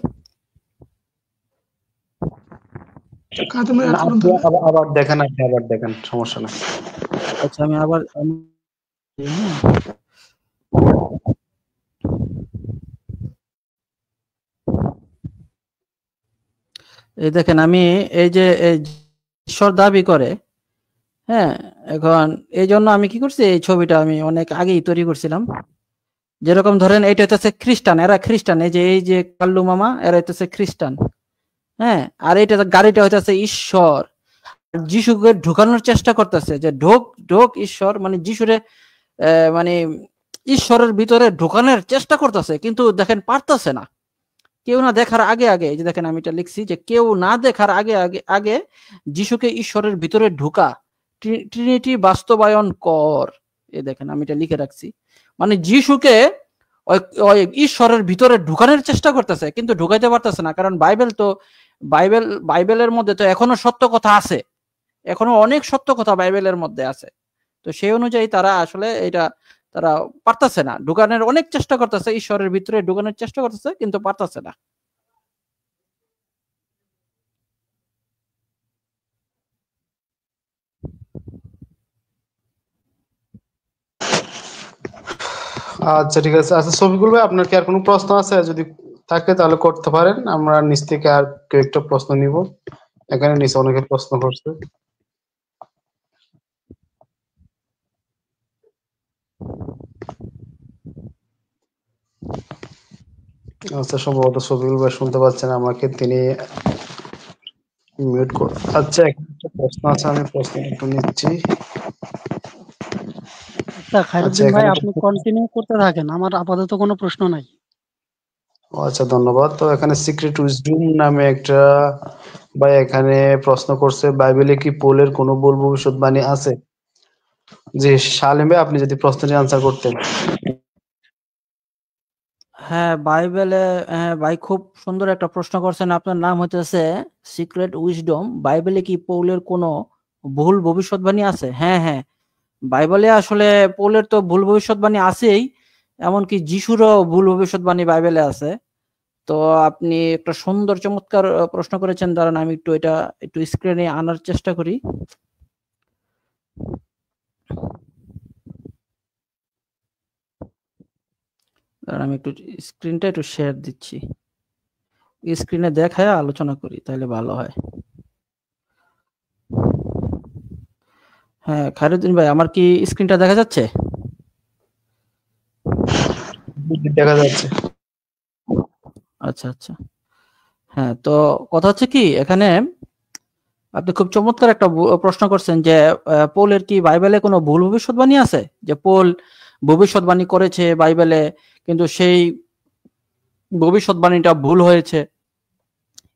আবার দেখেন, আপনি আবার দেখেন, সমস্যা নাই। আচ্ছা, আমি আবার এই দেখেন, আমি এই যে ঈশ্বর দাবি করে, হ্যাঁ, এখন এই জন্য আমি কি করছি, এই ছবিটা আমি অনেক আগেই তৈরি করছিলাম। যেরকম ধরেন এটা হচ্ছে খ্রিস্টান, এরা খ্রিস্টান, এই যে কাল্লু মামা, এরা হচ্ছে খ্রিস্টান, হ্যাঁ, আর এটা গাড়িটা হইতেছে ঈশ্বর। যিশুকে ঢুকানোর চেষ্টা করতেছে যে ঢোক ঈশ্বর, মানে যিশুরে মানে ঈশ্বরের ভিতরে ঢুকানোর চেষ্টা করতেছে, কিন্তু দেখেন পারতেছে না। কেউ না দেখার আগে এই যে দেখেন, আমি এটা লিখছি যে কেউ না দেখার আগে যিশুকে ঈশ্বরের ভিতরে ঢুকা, ট্রিনিটি বাস্তবায়ন কর। এই দেখেন, আমি এটা লিখে রাখছি, মানে যিশুকে ওই ঈশ্বরের ভিতরে ঢুকানোর চেষ্টা করতেছে, কিন্তু ঢুকাইতে পারতেছে না, কারণ বাইবেলের মধ্যে তো এখনো সত্য কথা আছে, এখনো অনেক সত্য কথা বাইবেলের মধ্যে আছে। তো সেই অনুযায়ী তারা আসলে তারা পারতেছে না, ঢুকানোর অনেক চেষ্টা করতেছে, ঈশ্বরের ভিতরে ঢুকানোর চেষ্টা করতেছে, কিন্তু পারতেছে না। আচ্ছা, ঠিক আছে। আচ্ছা শফিকুল ভাই, আপনার কি আর কোনো প্রশ্ন আছে? যদি থাকে তাহলে করতে পারেন, আমরা নিচ থেকে আর কয়েকটা প্রশ্ন নিব। এখানে নিচে অনেকে প্রশ্ন করছে। আচ্ছা, সম্ভবত শফিকুল ভাই শুনতে পাচ্ছেন আমাকে, তিনি মিউট করে। আচ্ছা, একটা প্রশ্ন আছে, আমি প্রশ্নটা একটু নিচ্ছি। আচ্ছা খায়রুদ্দিন ভাই, আপনি কন্টিনিউ করতে থাকেন, আমার আপাতত কোনো প্রশ্ন নাই। আচ্ছা, ধন্যবাদ। তো এখানে সিক্রেট উইজডম নামে একটা ভাই এখানে প্রশ্ন করছে, বাইবেলে কি পোলের কোনো ভুল ভবিষ্যৎবাণী আছে? যে শালিম ভাই, আপনি যদি প্রশ্নটি আনসার করতেন। হ্যাঁ, বাইবেলে, হ্যাঁ ভাই, খুব সুন্দর একটা প্রশ্ন করছেন। আপনার নাম হচ্ছে সিক্রেট উইজডম। বাইবেলে কি পৌলের কোনো ভুল ভবিষ্যৎবাণী আছে? হ্যাঁ, বাইবেলে আসলে পৌলের তো ভুল ভবিষ্যৎবাণী আছেই, এমনকি যিশুরও ভুল ভবিষ্যৎবাণী বাইবেলে আছে। তো আপনি একটা সুন্দর চমৎকার প্রশ্ন করেছেন, দাঁড়ান আমি একটু স্ক্রিনে আনার চেষ্টা করি। আমি একটু স্ক্রিনটা একটু শেয়ার দিচ্ছি, স্ক্রিনে দেখায় আলোচনা করি, তাহলে ভালো হয়। হ্যাঁ খায়রুদ্দিন ভাই, আমার কি স্ক্রিনটা দেখা যাচ্ছে? দেখা যাচ্ছে। আচ্ছা, হ্যাঁ, তো কথা হচ্ছে কি, এখানে আপনি খুব চমৎকার একটা প্রশ্ন করছেন যে পৌলের কি বাইবেলে কোনো ভুল ভবিষ্যৎবাণী আছে, যে পৌল ভবিষ্যৎবাণী করেছে বাইবেলে, কিন্তু সেই ভবিষ্যৎবাণীটা ভুল হয়েছে,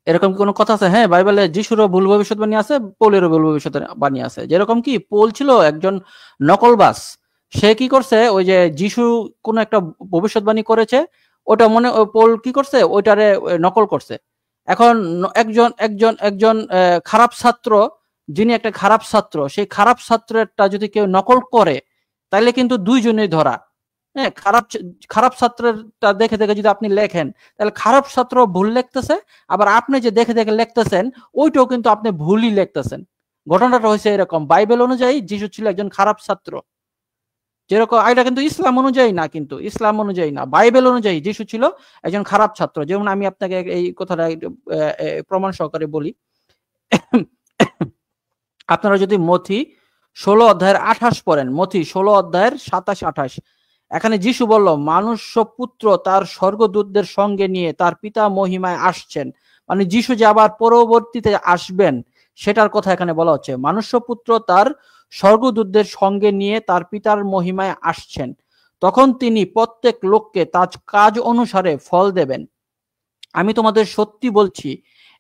এরকম কি কোনো কথা আছে? হ্যাঁ, বাইবেলে যিশুরও ভুল ভবিষ্যৎবাণী আছে, পৌলেরও ভুল ভবিষ্যৎবাণী আছে। যেরকম কি, পৌল ছিল একজন নকলবাজ, সে কি করছে, ওই যে যিশু কোন একটা ভবিষ্যৎবাণী করেছে, ওটা পৌল কি করছে, ওইটারে নকল করছে। এখন একজন খারাপ ছাত্র, যিনি একটা খারাপ ছাত্র, সেই খারাপ ছাত্রটা যদি কেউ নকল করে, তাহলে কিন্তু দুইজনেই ধরা। হ্যাঁ, খারাপ ছাত্রটা দেখে যদি আপনি লেখেন, তাহলে খারাপ ছাত্র ভুল লিখতেছে, আবার আপনি যে দেখে লিখতেছেন, ওইটাও কিন্তু আপনি ভুলই লিখতেছেন। ঘটনাটা হয়েছে এরকম, বাইবেল অনুযায়ী যিশু ছিল একজন খারাপ ছাত্র, যেরকম এটা কিন্তু ইসলাম অনুযায়ী না, বাইবেল অনুযায়ী যিশু ছিল একজন খারাপ ছাত্র। যেমন আমি আপনাকে এই কথাটা প্রমাণ সহকারে বলি। আপনারা যদি মথি 16 অধ্যায়ের 28 পড়েন, মথি 16 অধ্যায়ের 27-28, এখানে যিশু বলল, মানুষ্য পুত্র তার স্বর্গদূতদের সঙ্গে নিয়ে তার পিতা মহিমায় আসছেন। মানে যিশু যে আবার পরবর্তীতে আসবেন, সেটার কথা এখানে বলা হচ্ছে। মনুষ্যপুত্র তার স্বর্গদূতদের সঙ্গে নিয়ে তার পিতার মহিমায় আসছেন, তখন তিনি প্রত্যেক লোককে তার কাজ অনুসারে ফল দেবেন। আমি তোমাদের সত্যি বলছি,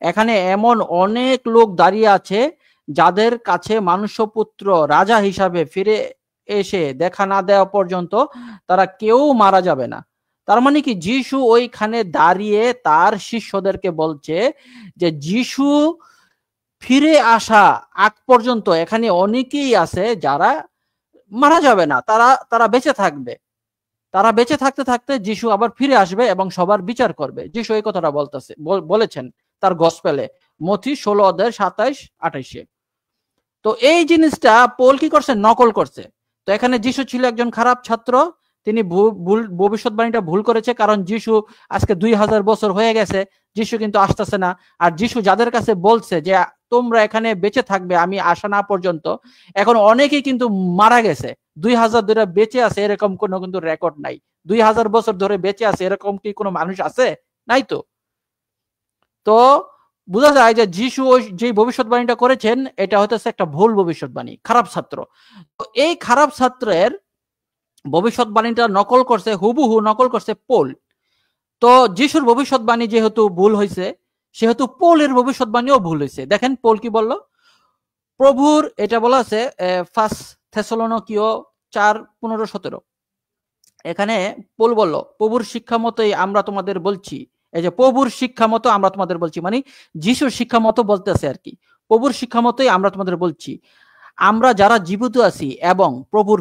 এখানে এমন অনেক লোক দাঁড়িয়ে আছে যাদের কাছে মনুষ্যপুত্র রাজা হিসাবে ফিরে এসে দেখা না দেওয়া পর্যন্ত তারা কেউ মারা যাবে না। তার মানে কি, যিশু ওইখানে দাঁড়িয়ে তার শিষ্যদেরকে বলছে যে যিশু ফিরে আসা আগ পর্যন্ত এখানে অনেকেই আছে যারা মারা যাবে না, তারা বেঁচে থাকবে। তারা বেঁচে থাকতে থাকতে যিশু আবার ফিরে আসবে এবং সবার বিচার করবে। যিশু এই কথাটা বলেছেন তার গসপেলে, মথি 16:27-28। তো এই জিনিসটা পৌল কি করছে? নকল করছে। তো এখানে যিশু ছিল একজন খারাপ ছাত্র, তিনি ভবিষ্যৎবাণীটা ভুল করেছে, কারণ যিশু আজকে 2000 বছর হয়ে গেছে, যিশু কিন্তু আসতেছে না। আর যিশু যাদের কাছে বলছে যে তোমরা এখানে বেঁচে থাকবে আমি আসা না পর্যন্ত, এখন অনেকেই কিন্তু মারা গেছে। 2000 ধরে বেঁচে আছে এরকম কোনো কিন্তু রেকর্ড নাই। 2000 বছর ধরে বেঁচে আছে এরকম কি কোনো মানুষ আছে? নাই তো। তো বোঝা যায় যে যিশু যে ভবিষ্যৎবাণীটা করেছেন এটা হতেছে একটা ভুল ভবিষ্যৎবাণী, খারাপ ছাত্র। তো এই খারাপ ছাত্রের ভবিষ্যৎবাণীটা নকল করছে, হুবহু নকল করছে পৌল। তো যিশুর ভবিষ্যৎবাণী যেহেতু ভুল হয়েছে, সেহেতু পৌলের ভবিষ্যৎবাণীও ভুল হয়েছে। দেখেন পৌল কি বলল, প্রভুর, এটা বলা আছে 1 থেসলোনিকীয় 4:15-17। এখানে পৌল বলল, প্রভুর শিক্ষা মতোই আমরা তোমাদের বলছি। এই যে প্রভুর শিক্ষা মতো আমরা তোমাদের বলছি, মানে যিশুর শিক্ষা মতো বলতেছে আর কি। প্রভুর শিক্ষা মতোই আমরা তোমাদের বলছি, আমরা যারা জীবিত আছি এবং প্রভুর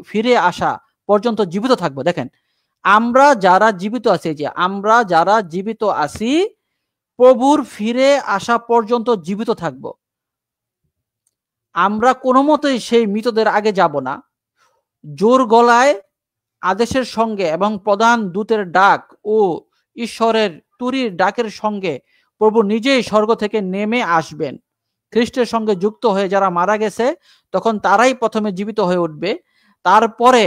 ফিরে আসা পর্যন্ত জীবিত থাকবো। দেখেন, আমরা যারা জীবিত আছি, যে আমরা যারা জীবিত আছি প্রভুর ফিরে আসা পর্যন্ত জীবিত থাকব। আমরা কোনো মতেই সেই মৃতদের আগে যাব না। জোর গলায় আদেশের সঙ্গে এবং প্রধান দূতের ডাক ও ঈশ্বরের তুরির ডাকের সঙ্গে প্রভু নিজেই স্বর্গ থেকে নেমে আসবেন। খ্রিস্টের সঙ্গে যুক্ত হয়ে যারা মারা গেছে তখন তারাই প্রথমে জীবিত হয়ে উঠবে। তারপরে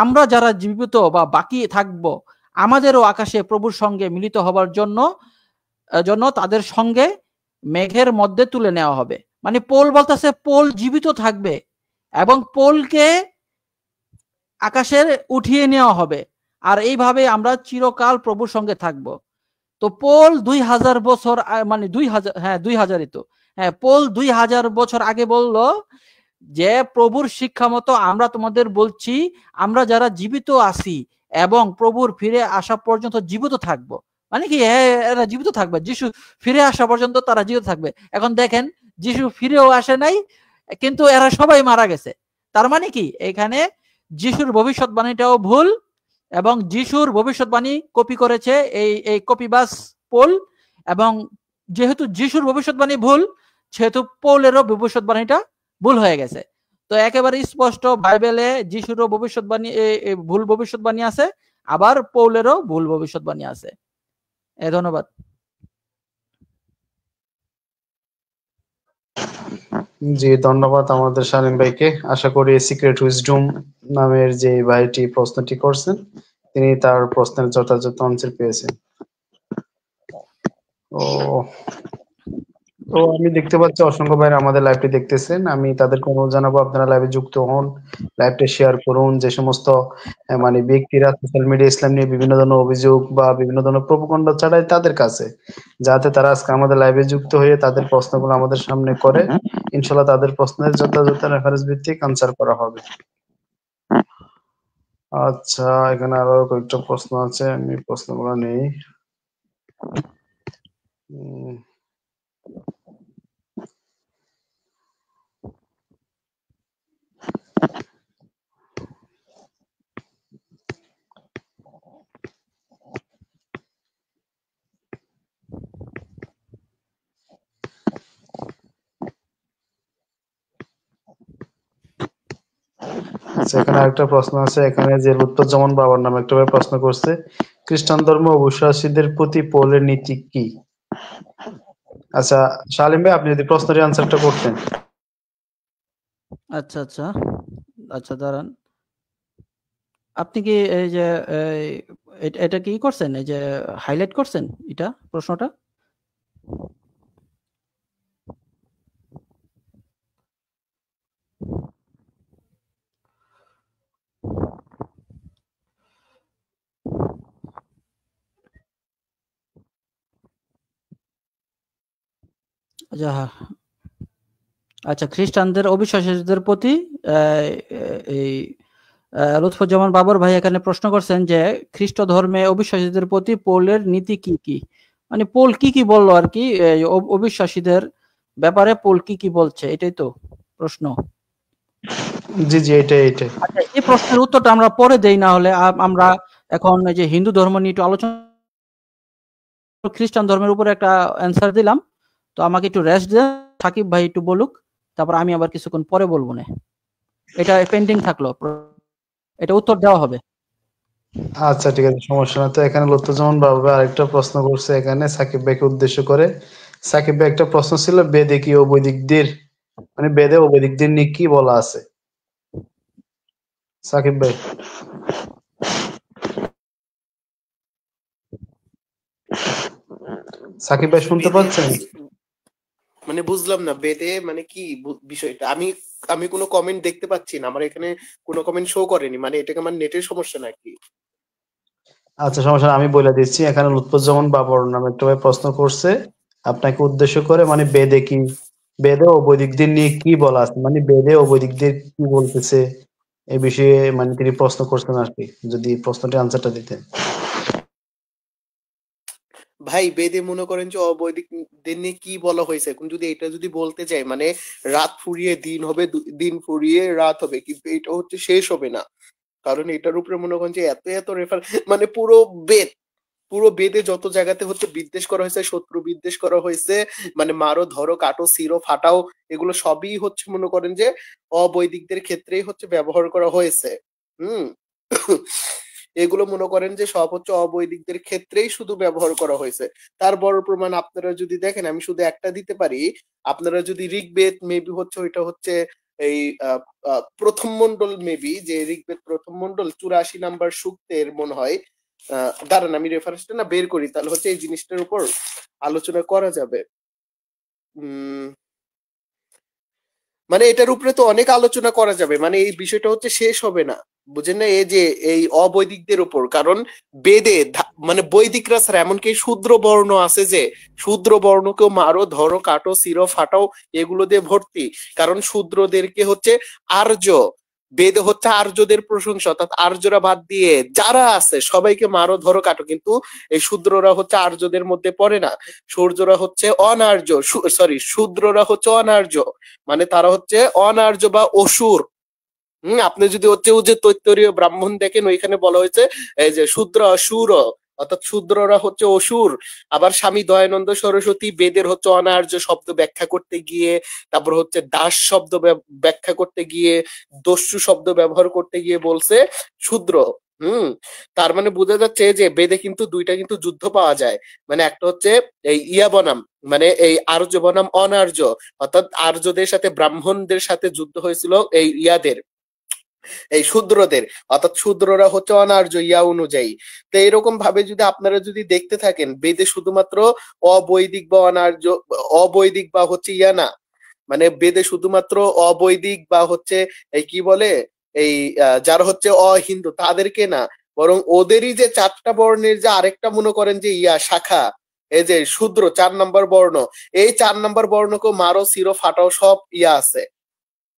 আমরা যারা জীবিত বা বাকি থাকব, আমাদেরও আকাশে প্রভুর সঙ্গে মিলিত হবার জন্য তাদের সঙ্গে মেঘের মধ্যে তুলে নেওয়া হবে। মানে পৌল বলতেছে পৌল জীবিত থাকবে এবং পৌলকে আকাশে উঠিয়ে নেওয়া হবে, আর এইভাবে আমরা চিরকাল প্রভুর সঙ্গে থাকব। তো পৌল 2000 বছর, মানে 2000 তো পৌল 2000 বছর আগে বলল যে প্রভুর শিক্ষা মতো আমরা তোমাদের বলছি, আমরা যারা জীবিত আছি এবং প্রভুর ফিরে আসা পর্যন্ত জীবিত থাকবো। মানে কি, এরা জীবিত থাকবে, যিশু ফিরে আসা পর্যন্ত তারা জীবিত থাকবে। এখন দেখেন, যিশু ফিরেও আসে নাই, কিন্তু এরা সবাই মারা গেছে। তার মানে কি, এখানে যিশুর ভবিষ্যৎবাণীটাও ভুল এবং যিশুর ভবিষ্যৎবাণী কপি করেছে এই কপিবাস পৌল। এবং যেহেতু যিশুর ভবিষ্যৎবাণী ভুল, সেহেতু পৌলেরও ভবিষ্যৎবাণীটা ভুল হয়ে গেছে। তো একেবারে স্পষ্ট বাইবেলে যিশুরও ভবিষ্যৎবাণী ভুল ভবিষ্যৎবাণী আছে, আবার পৌলেরও ভুল ভবিষ্যৎবাণী আছে। ধন্যবাদ। জি, ধন্যবাদ আমাদের শালীম ভাইকে। আশা করি সিক্রেট উইজডম নামের যে ভাইটি প্রশ্নটি করছেন তিনি তার প্রশ্নের যথাযথ আনসার পেয়েছেন। তো আমি দেখতে পাচ্ছি অসংখ্য ভাইরা আমাদের লাইভটি দেখতেছেন। আমি তাদেরকে অনুরোধ জানাবো আপনারা লাইভে যুক্ত হন, লাইভটা শেয়ার করুন। যে সমস্ত মানে ব্যক্তিরা সোশ্যাল মিডিয়া ইসলাম নিয়ে বিভিন্ন ধরনের অভিযোগ বা বিভিন্ন ধরনের প্রোপাগান্ডা ছড়ায় তাদের কাছে, যাতে তারা আজকে আমাদের লাইভে যুক্ত হয়ে তাদের প্রশ্নগুলো আমাদের সামনে করে, ইনশাআল্লাহ তাদের প্রশ্নের যথাযথ রেফারেন্স ভিত্তিক আনসার করা হবে। আচ্ছা, এখানে আরো কয়েকটা প্রশ্ন আছে, আমি প্রশ্নগুলো নেই। এখানে আরেকটা প্রশ্ন আছে, এখানে যে লুৎফুজ্জামান বাবার নামে একটা ভাই প্রশ্ন করছে, খ্রিস্টান ধর্ম অবিশ্বাসীদের প্রতি পৌলের নীতি কি? আচ্ছা শালীম ভাই, আপনি যদি প্রশ্নের আনসারটা করতেন। আচ্ছা আচ্ছা আচ্ছা, দাঁড়ান। আপনি কি এই যে এটা কি করছেন, এই যে হাইলাইট করছেন এটা প্রশ্নটা? আচ্ছা আচ্ছা, খ্রিস্টানদের অবিশ্বাসীদের প্রতি এই লুৎফুজ্জামান বাবর ভাই এখানে প্রশ্ন করছেন যে খ্রিস্ট ধর্মে অবিশ্বাসীদের প্রতি পৌলের নীতি কি কি, মানে পৌল কি কি বললো আর কি অবিশ্বাসীদের ব্যাপারে পৌল কি কি বলছে, এটাই তো প্রশ্ন। জি জি, এটাই। আচ্ছা, এই প্রশ্নের উত্তরটা আমরা পরে দেই, না হলে আমরা এখন এই যে হিন্দু ধর্ম নিয়ে একটু আলোচনা, খ্রিস্টান ধর্মের উপরে একটা অ্যান্সার দিলাম, তো আমাকে একটু রেস্ট দেন, সাকিব ভাই একটু বলুক, তারপর আমি আবার কিছুক্ষণ পরে বলবো না, এটা পেন্ডিং থাকলো, এটা উত্তর দেওয়া হবে। আচ্ছা ঠিক আছে, সমস্যা না। তো এখানে লুৎফুজ্জামান বাবু আরেকটা প্রশ্ন করছে এখানে সাকিব ভাইকে উদ্দেশ্য করে। সাকিব ভাই একটা প্রশ্ন ছিল, বেদে কি অবৈদিকদের, মানে বেদে অবৈদিকদের নিয়ে কি বলা আছে? সাকিব ভাই। সাকিব ভাই শুনতে পাচ্ছেন? মানে বুঝলাম না, বেদে মানে কি বিষয়টা? আমি কোনো কমেন্ট দেখতে পাচ্ছি না, আমার এখানে কোনো কমেন্ট শো করেনি, মানে এটাকে আমার নেটের সমস্যা নাকি? আচ্ছা সমস্যা না, আমি বলে দিচ্ছি। এখানে লুৎফুজ্জামান বাবর নামে একটা ভাই প্রশ্ন করছে আপনাকে উদ্দেশ্য করে, মানে বেদে কি, বেদে অবৈদিকদের নিয়ে কি বলা আছে, মানে বেদে অবৈদিকদের কি বলতেছে এই বিষয়ে মানে তিনি প্রশ্ন করছেন আর কি, যদি প্রশ্নটি আনসারটা দিতেন। ভাই বেদে মনে করেন যে অবৈদিকদের নিয়ে কি বলা হয়েছে, এখন যদি এটা যদি বলতে যাই, মানে রাত ফুরিয়ে দিন হবে, দিন ফুরিয়ে রাত হবে, কিন্তু এটা হচ্ছে শেষ হবে না, কারণ এটার উপরে মনে করেন যে এত এত রেফার, মানে পুরো বেদে যত জায়গাতে হচ্ছে বিদ্বেষ করা হয়েছে, শত্রু বিদ্বেষ করা হয়েছে, মানে মারো ধরো কাটো ছিঁড়ো ফাটাও, এগুলো সবই হচ্ছে মনে করেন যে অবৈদিকদের ক্ষেত্রেই হচ্ছে ব্যবহার করা হয়েছে। এগুলো মনে করেন যে সব হচ্ছে অবৈদিকদের ক্ষেত্রেই শুধু ব্যবহার করা হয়েছে। তার বড় প্রমাণ আপনারা যদি দেখেন, আমি শুধু একটা দিতে পারি, আপনারা যদি ঋগ্বেদ মেবি হচ্ছে ওইটা হচ্ছে এই প্রথম মন্ডল, মেবি যে ঋগ্বেদ প্রথম মন্ডল 84 নাম্বার সূক্তের মনে হয়, দাঁড়ান আমি রেফারেন্সটা না বের করি, তাহলে হচ্ছে এই জিনিসটার উপর আলোচনা করা যাবে। মানে এটার উপরে তো অনেক আলোচনা করা যাবে, মানে এই বিষয়টা হচ্ছে শেষ হবে না, বুঝেন না? এই যে এই অবৈদিকদের উপর, কারণ বেদে মানে বৈদিকরা ছাড়া এমনকি শূদ্র বর্ণ আছে, যে শূদ্র বর্ণকেও মারো ধরো কাটো ছিঁড়ো ফাটাও এগুলো দিয়ে ভর্তি, কারণ শূদ্রদেরকে হচ্ছে আর্য, বেদে হচ্ছে আর্যদের প্রশংসা, অর্থাৎ আর্যরা বাদ দিয়ে যারা আছে সবাইকে মারো ধরো কাটো, কিন্তু এই শূদ্ররা হচ্ছে আর্যদের মধ্যে পড়ে না, সূর্যরা হচ্ছে অনার্য, শূদ্ররা হচ্ছে অনার্য, মানে তারা হচ্ছে অনার্য বা অসুর। আপনি যদি হচ্ছে যে তৈত্তরীয় ব্রাহ্মণ দেখেন, ওইখানে বলা হয়েছে এই যে শূদ্র অসুর, অর্থাৎ শূদ্ররা হচ্ছে অসুর। আবার স্বামী দয়ানন্দ সরস্বতী বেদের হচ্ছে অনার্য শব্দ ব্যাখ্যা করতে গিয়ে, তারপর হচ্ছে দাস শব্দ ব্যাখ্যা করতে গিয়ে, দস্যু শব্দ ব্যবহার করতে গিয়ে বলছে শূদ্র। তার মানে বোঝা যাচ্ছে যে বেদে কিন্তু দুইটা কিন্তু যুদ্ধ পাওয়া যায়, মানে একটা হচ্ছে এই ইয়া বনাম, মানে এই আর্য বনাম অনার্য, অর্থাৎ আর্যদের সাথে ব্রাহ্মণদের সাথে যুদ্ধ হয়েছিল এই ইয়াদের, এই শূদ্রদের, অর্থাৎ শূদ্ররা হচ্ছে অনার্য ইয়া অনুযায়ী। তো এরকম ভাবে যদি আপনারা যদি দেখতে থাকেন, বেদে শুধুমাত্র অবৈদিক বা অনার্য, অবৈদিক বা হচ্ছে ইয়া না, মানে বেদে শুধুমাত্র অবৈদিক বা হচ্ছে এই কি বলে এই যারা হচ্ছে অহিন্দু তাদেরকে না, বরং ওদেরই যে 4টা বর্ণের যে আরেকটা মনে করেন যে ইয়া শাখা, এই যে শূদ্র 4 নম্বর বর্ণ, এই 4 নম্বর বর্ণকেও মারো ছিঁড়ো ফাটাও সব ইয়া আছে।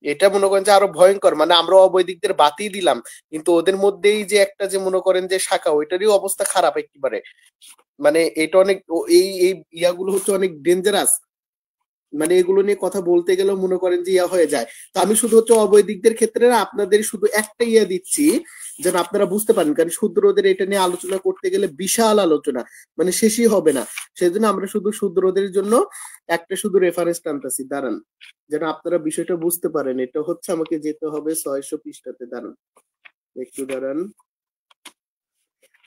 এটা মনে করেন যে আরো ভয়ঙ্কর, মানে আমরা অবৈদিকদের বাতিই দিলাম, কিন্তু ওদের মধ্যেই যে একটা যে মনে করেন যে শাখা, ওইটারই অবস্থা খারাপ একেবারে, মানে এটা অনেক এই এই ইয়াগুলো হচ্ছে অনেক ডেঞ্জারাস, মানে এগুলো নিয়ে কথা বলতে গেলেও মনে করেন যে ইয়া হয়ে যায়। তো আমি শুধু হচ্ছে অবৈদিকদের ক্ষেত্রে না আপনাদের শুধু একটা ইয়া দিচ্ছি যেন আপনারা বুঝতে পারেন, কারণ শূদ্রদের এটা নিয়ে আলোচনা করতে গেলে বিশাল আলোচনা, মানে শেষই হবে না, সেজন্য আমরা শুধু শূদ্রদের জন্য একটা শুধু রেফারেন্স টানতেছি। দাঁড়ান যেন আপনারা বিষয়টা বুঝতে পারেন, এটা হচ্ছে আমাকে যেতে হবে 600 পৃষ্ঠাতে, দাঁড়ান একটু দাঁড়ান।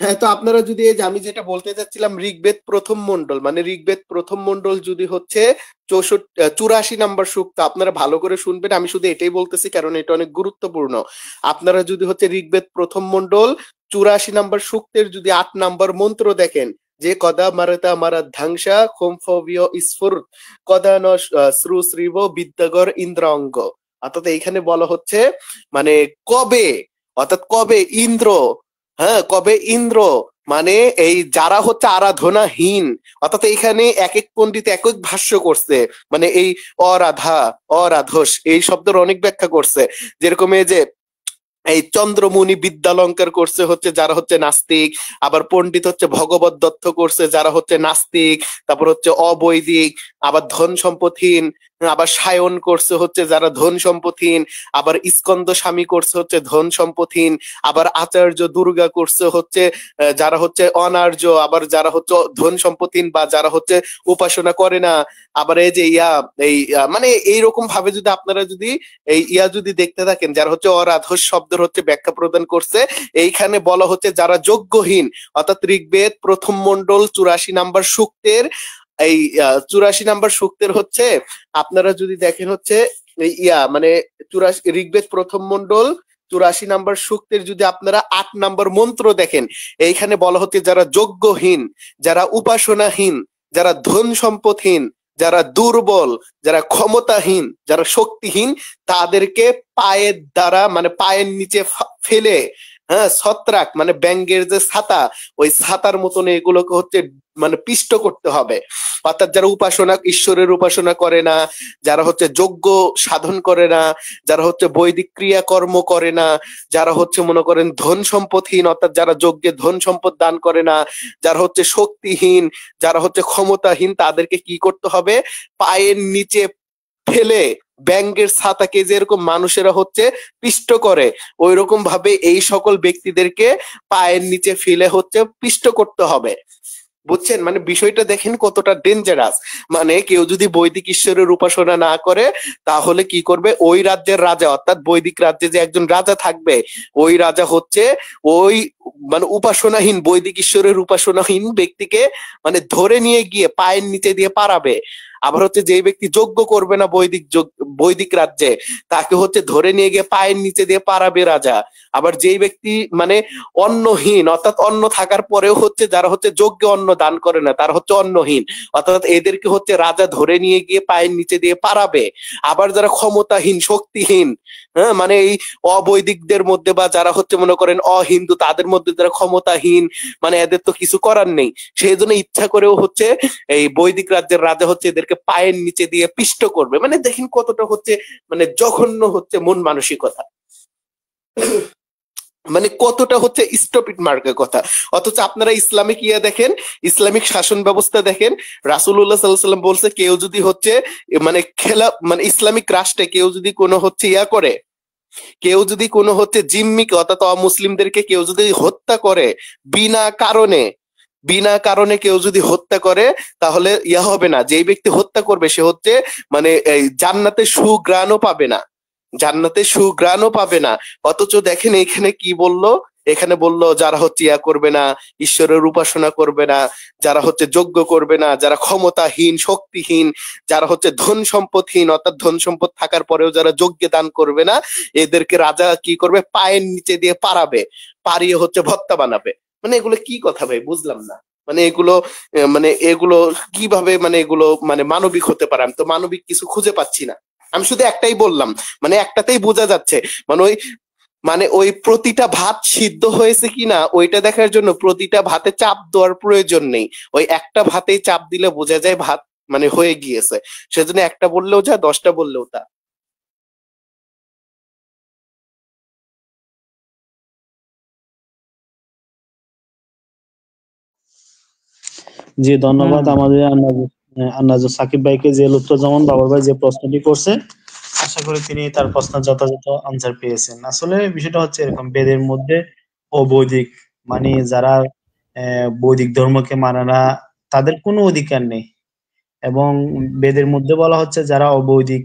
হ্যাঁ, তো আপনারা যদি এই যে আমি যেটা বলতে চাচ্ছিলাম ঋগ্বেদ প্রথম মন্ডল, মানে ঋগ্বেদ প্রথম মন্ডল যদি হচ্ছে 84 নাম্বার সূক্ত, আপনারা ভালো করে শুনবেন, আমি শুধু এটাই বলতেছি কারণ এটা অনেক গুরুত্বপূর্ণ। আপনারা যদি হচ্ছে ঋগ্বেদ প্রথম মন্ডল 84 নাম্বার সূক্তের যদি 8 নাম্বার মন্ত্র দেখেন, যে কদা মারতা মারা ধ্বংসা খোমফবিয় ইসফুর কদা ন শ্রুশ্রীব বিদ্যাগর ইন্দ্রাঙ্গ, অর্থাৎ এইখানে বলা হচ্ছে মানে কবে, অর্থাৎ কবে ইন্দ্র, হ্যাঁ কবে ইন্দ্র মানে এই যারা হচ্ছে আরাধনাহীন, অর্থাৎ এইখানে এক এক পণ্ডিত এক এক ভাষ্য করছে, মানে এই অরাধা অরাধস এই শব্দের অনেক ব্যাখ্যা করছে। যেরকম এই যে এই চন্দ্রমুনি বিদ্যালঙ্কার করছে হচ্ছে যারা হচ্ছে নাস্তিক, আবার পণ্ডিত হচ্ছে ভগবত দত্ত করছে যারা হচ্ছে নাস্তিক, তারপর হচ্ছে অবৈদিক, আবার ধন সম্পদহীন, আবার সায়ন করছে হচ্ছে যারা ধন সম্পদহীন, আবার স্কন্দ স্বামী করছে হচ্ছে ধন সম্পদহীন, আবার আচার্য দুর্গা করছে হচ্ছে যারা হচ্ছে অনার্য, আবার যারা হচ্ছে ধন সম্পদহীন বা যারা হচ্ছে উপাসনা করে না। আবার এই যে মানে এইরকম ভাবে যদি আপনারা যদি এই যদি দেখতে থাকেন, যারা হচ্ছে অরাধস শব্দের হচ্ছে ব্যাখ্যা প্রদান করছে, এইখানে বলা হচ্ছে যারা যজ্ঞহীন, অর্থাৎ ঋগ্বেদ প্রথম মন্ডল 84 নাম্বার সূক্তের এই 84 নাম্বার সূক্তের হচ্ছে আপনারা যদি দেখেন হচ্ছে মানে 84 ঋগ্বেদ প্রথম মন্ডল 84 নাম্বার সূক্তের যদি আপনারা 8 নাম্বার মন্ত্র দেখেন, এইখানে বলা হচ্ছে যারা যজ্ঞহীন, যারা উপাসনাহীন, যারা ধন সম্পদহীন, যারা দুর্বল, যারা ক্ষমতাহীন, যারা শক্তিহীন, তাদেরকে পায়ের দ্বারা মানে পায়ের নিচে ফেলে, হ্যাঁ, ছত্রাক মানে ব্যাঙের যে ছাতা, ওই ছাতার মতন এগুলোকে হচ্ছে মানে পিষ্ট করতে হবে। অর্থাৎ যারা উপাসনা ঈশ্বরের উপাসনা করে না, যারা হচ্ছে যজ্ঞ সাধন করে না, যারা হচ্ছে বৈদিক ক্রিয়াকর্ম করে না, যারা হচ্ছে মনে করেন ধন সম্পদহীন, অর্থাৎ যারা যজ্ঞে ধন সম্পদ দান করে না, যারা হচ্ছে শক্তিহীন, যারা হচ্ছে ক্ষমতাহীন, তাদেরকে কি করতে হবে? পায়ের নিচে ফেলে ব্যাঙের ছাতাকে যেরকম মানুষেরা হচ্ছে পিষ্ট করে, ওই রকম ভাবে এই সকল ব্যক্তিদেরকে পায়ের নিচে ফেলে হচ্ছে পিষ্ট করতে হবে। বুঝছেন? মানে বিষয়টা দেখেন কতটা ডেঞ্জারাস। মানে কেউ যদি বৈদিক ঈশ্বরের উপাসনা না করে, তাহলে কি করবে? ওই রাজ্যের রাজা, অর্থাৎ বৈদিক রাজ্যে যে একজন রাজা থাকবে, ওই রাজা হচ্ছে ওই মানে উপাসনাহীন বৈদিক ঈশ্বরের উপাসনাহীন ব্যক্তিকে মানে ধরে নিয়ে গিয়ে পায়ের নিচে দিয়ে পারাবে। আবার হচ্ছে যে ব্যক্তি যজ্ঞ করবে না বৈদিক রাজ্যে, তাকে হচ্ছে ধরে নিয়ে গিয়ে পায়ের নিচে দিয়ে পারাবে রাজা। আবার যেই ব্যক্তি মানে অন্নহীন, অর্থাৎ অন্ন থাকার পরেও হচ্ছে যারা হচ্ছে যজ্ঞে অন্ন দান করে না, তারা হচ্ছে অন্নহীন, অর্থাৎ এদেরকে হচ্ছে রাজা ধরে নিয়ে গিয়ে পায়ের নিচে দিয়ে পারাবে। আবার যারা ক্ষমতাহীন শক্তিহীন, হ্যাঁ, মানে এই অবৈদিকদের মধ্যে বা যারা হচ্ছে মনে করেন অহিন্দু, তাদের মধ্যে যারা ক্ষমতাহীন, মানে এদের তো কিছু করার নেই, সেই জন্য ইচ্ছা করেও হচ্ছে এই বৈদিক রাজ্যের রাজা হচ্ছে এদেরকে পায়ের নিচে দিয়ে পিষ্ট করবে। মানে দেখেন কতটা হচ্ছে মানে জঘন্য হচ্ছে মন মানসিকতা, মানে কতটা হচ্ছে স্টপিড মার্কের কথা। অথচ আপনারা ইসলামিক দেখেন, ইসলামিক শাসন ব্যবস্থা দেখেন, রাসূলুল্লাহ সাল্লাল্লাহু আলাইহি ওয়াসাল্লাম বলছে কেউ যদি হচ্ছে মানে মানে ইসলামিক রাষ্ট্রে কেউ যদি কোনো হচ্ছে করে, কেউ যদি কোনো হচ্ছে জিম্মিকে অর্থাৎ অমুসলিমদেরকে কেউ যদি হত্যা করে বিনা কারণে কেউ যদি হত্যা করে, তাহলে হবে না, যেই ব্যক্তি হত্যা করবে সে হচ্ছে মানে এই জান্নাতে সুঘ্রাণও পাবে না, জান্নাতে সুঘ্রাণও পাবে না। অথচ দেখেন এখানে কি বললো, এখানে বললো যারা হচ্ছে করবে না, ঈশ্বরের উপাসনা করবে না, যারা হচ্ছে যজ্ঞ করবে না, যারা ক্ষমতাহীন শক্তিহীন, যারা হচ্ছে ধন সম্পদহীন, অর্থাৎ ধন সম্পদ থাকার পরেও যারা যজ্ঞে দান করবে না, এদেরকে রাজা কি করবে? পায়ের নিচে দিয়ে পারাবে, পারিয়ে হচ্ছে ভর্তা বানাবে। মানে এগুলো কি কথা ভাই, বুঝলাম না। মানে এগুলো কিভাবে মানে এগুলো মানে মানবিক হতে পারে? আমি তো মানবিক কিছু খুঁজে পাচ্ছি না। আমি শুধু একটাই বললাম, মানে একটাতেই বোঝা যাচ্ছে, মানে ওই প্রতিটা ভাত সিদ্ধ হয়েছে কিনা ওইটা দেখার জন্য প্রতিটা ভাতে চাপ দেওয়ার প্রয়োজন নেই। ওই একটা ভাতেই চাপ দিলে বোঝা যায় ভাত মানে হয়ে গিয়েছে। সেজন্য একটা বললেও যা, 10টা বললেও তা। জি, ধন্যবাদ আমাদের আন্নাজুল সাকিব ভাইকে, যে লুৎফুজ্জামান বাবর ভাই যে প্রশ্নটি করছে, আশা করি তিনি তার প্রশ্নের যথাযথ আনসার পেয়েছেন। আসলে বিষয়টা হচ্ছে এরকম, বেদের মধ্যে অবৈদিক মানে যারা বৈদিক ধর্মকে মানে না, তাদের কোনো অধিকার নেই। এবং বেদের মধ্যে বলা হচ্ছে যারা অবৈদিক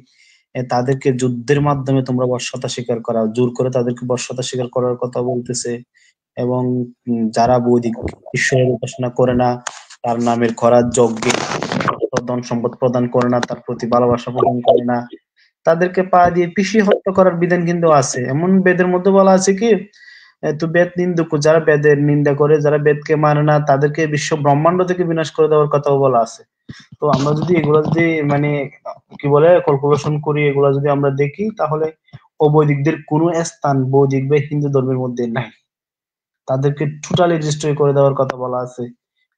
তাদেরকে যুদ্ধের মাধ্যমে তোমরা বর্ষতা স্বীকার করা, জোর করে তাদেরকে বর্ষতা স্বীকার করার কথা বলতেছে। এবং যারা বৈদিক ঈশ্বরের উপাসনা করে না, তার নামের খরা যজ্ঞে ধন সম্পদ প্রদান করে না, তার প্রতি ভালোবাসা প্রদান করে না, তাদেরকে পা দিয়ে পিষিয়ে হত্যা করার বিধান কিন্তু আছে। এমন বেদের মধ্যে বলা আছে কি, তো বেদ নিন্দুক, যারা বেদের নিন্দা করে, যারা বেদকে মানে না, তাদেরকে বিশ্ব ব্রহ্মাণ্ড থেকে বিনাশ করে দেওয়ার কথাও বলা আছে। তো আমরা যদি এগুলো যদি মানে কি বলে ক্যালকুলেশন করি, এগুলো যদি আমরা দেখি, তাহলে অবৈদিকদের কোনো স্থান বৈদিক বা হিন্দু ধর্মের মধ্যে নাই। তাদেরকে টোটালি ডিস্ট্রয় করে দেওয়ার কথা বলা আছে।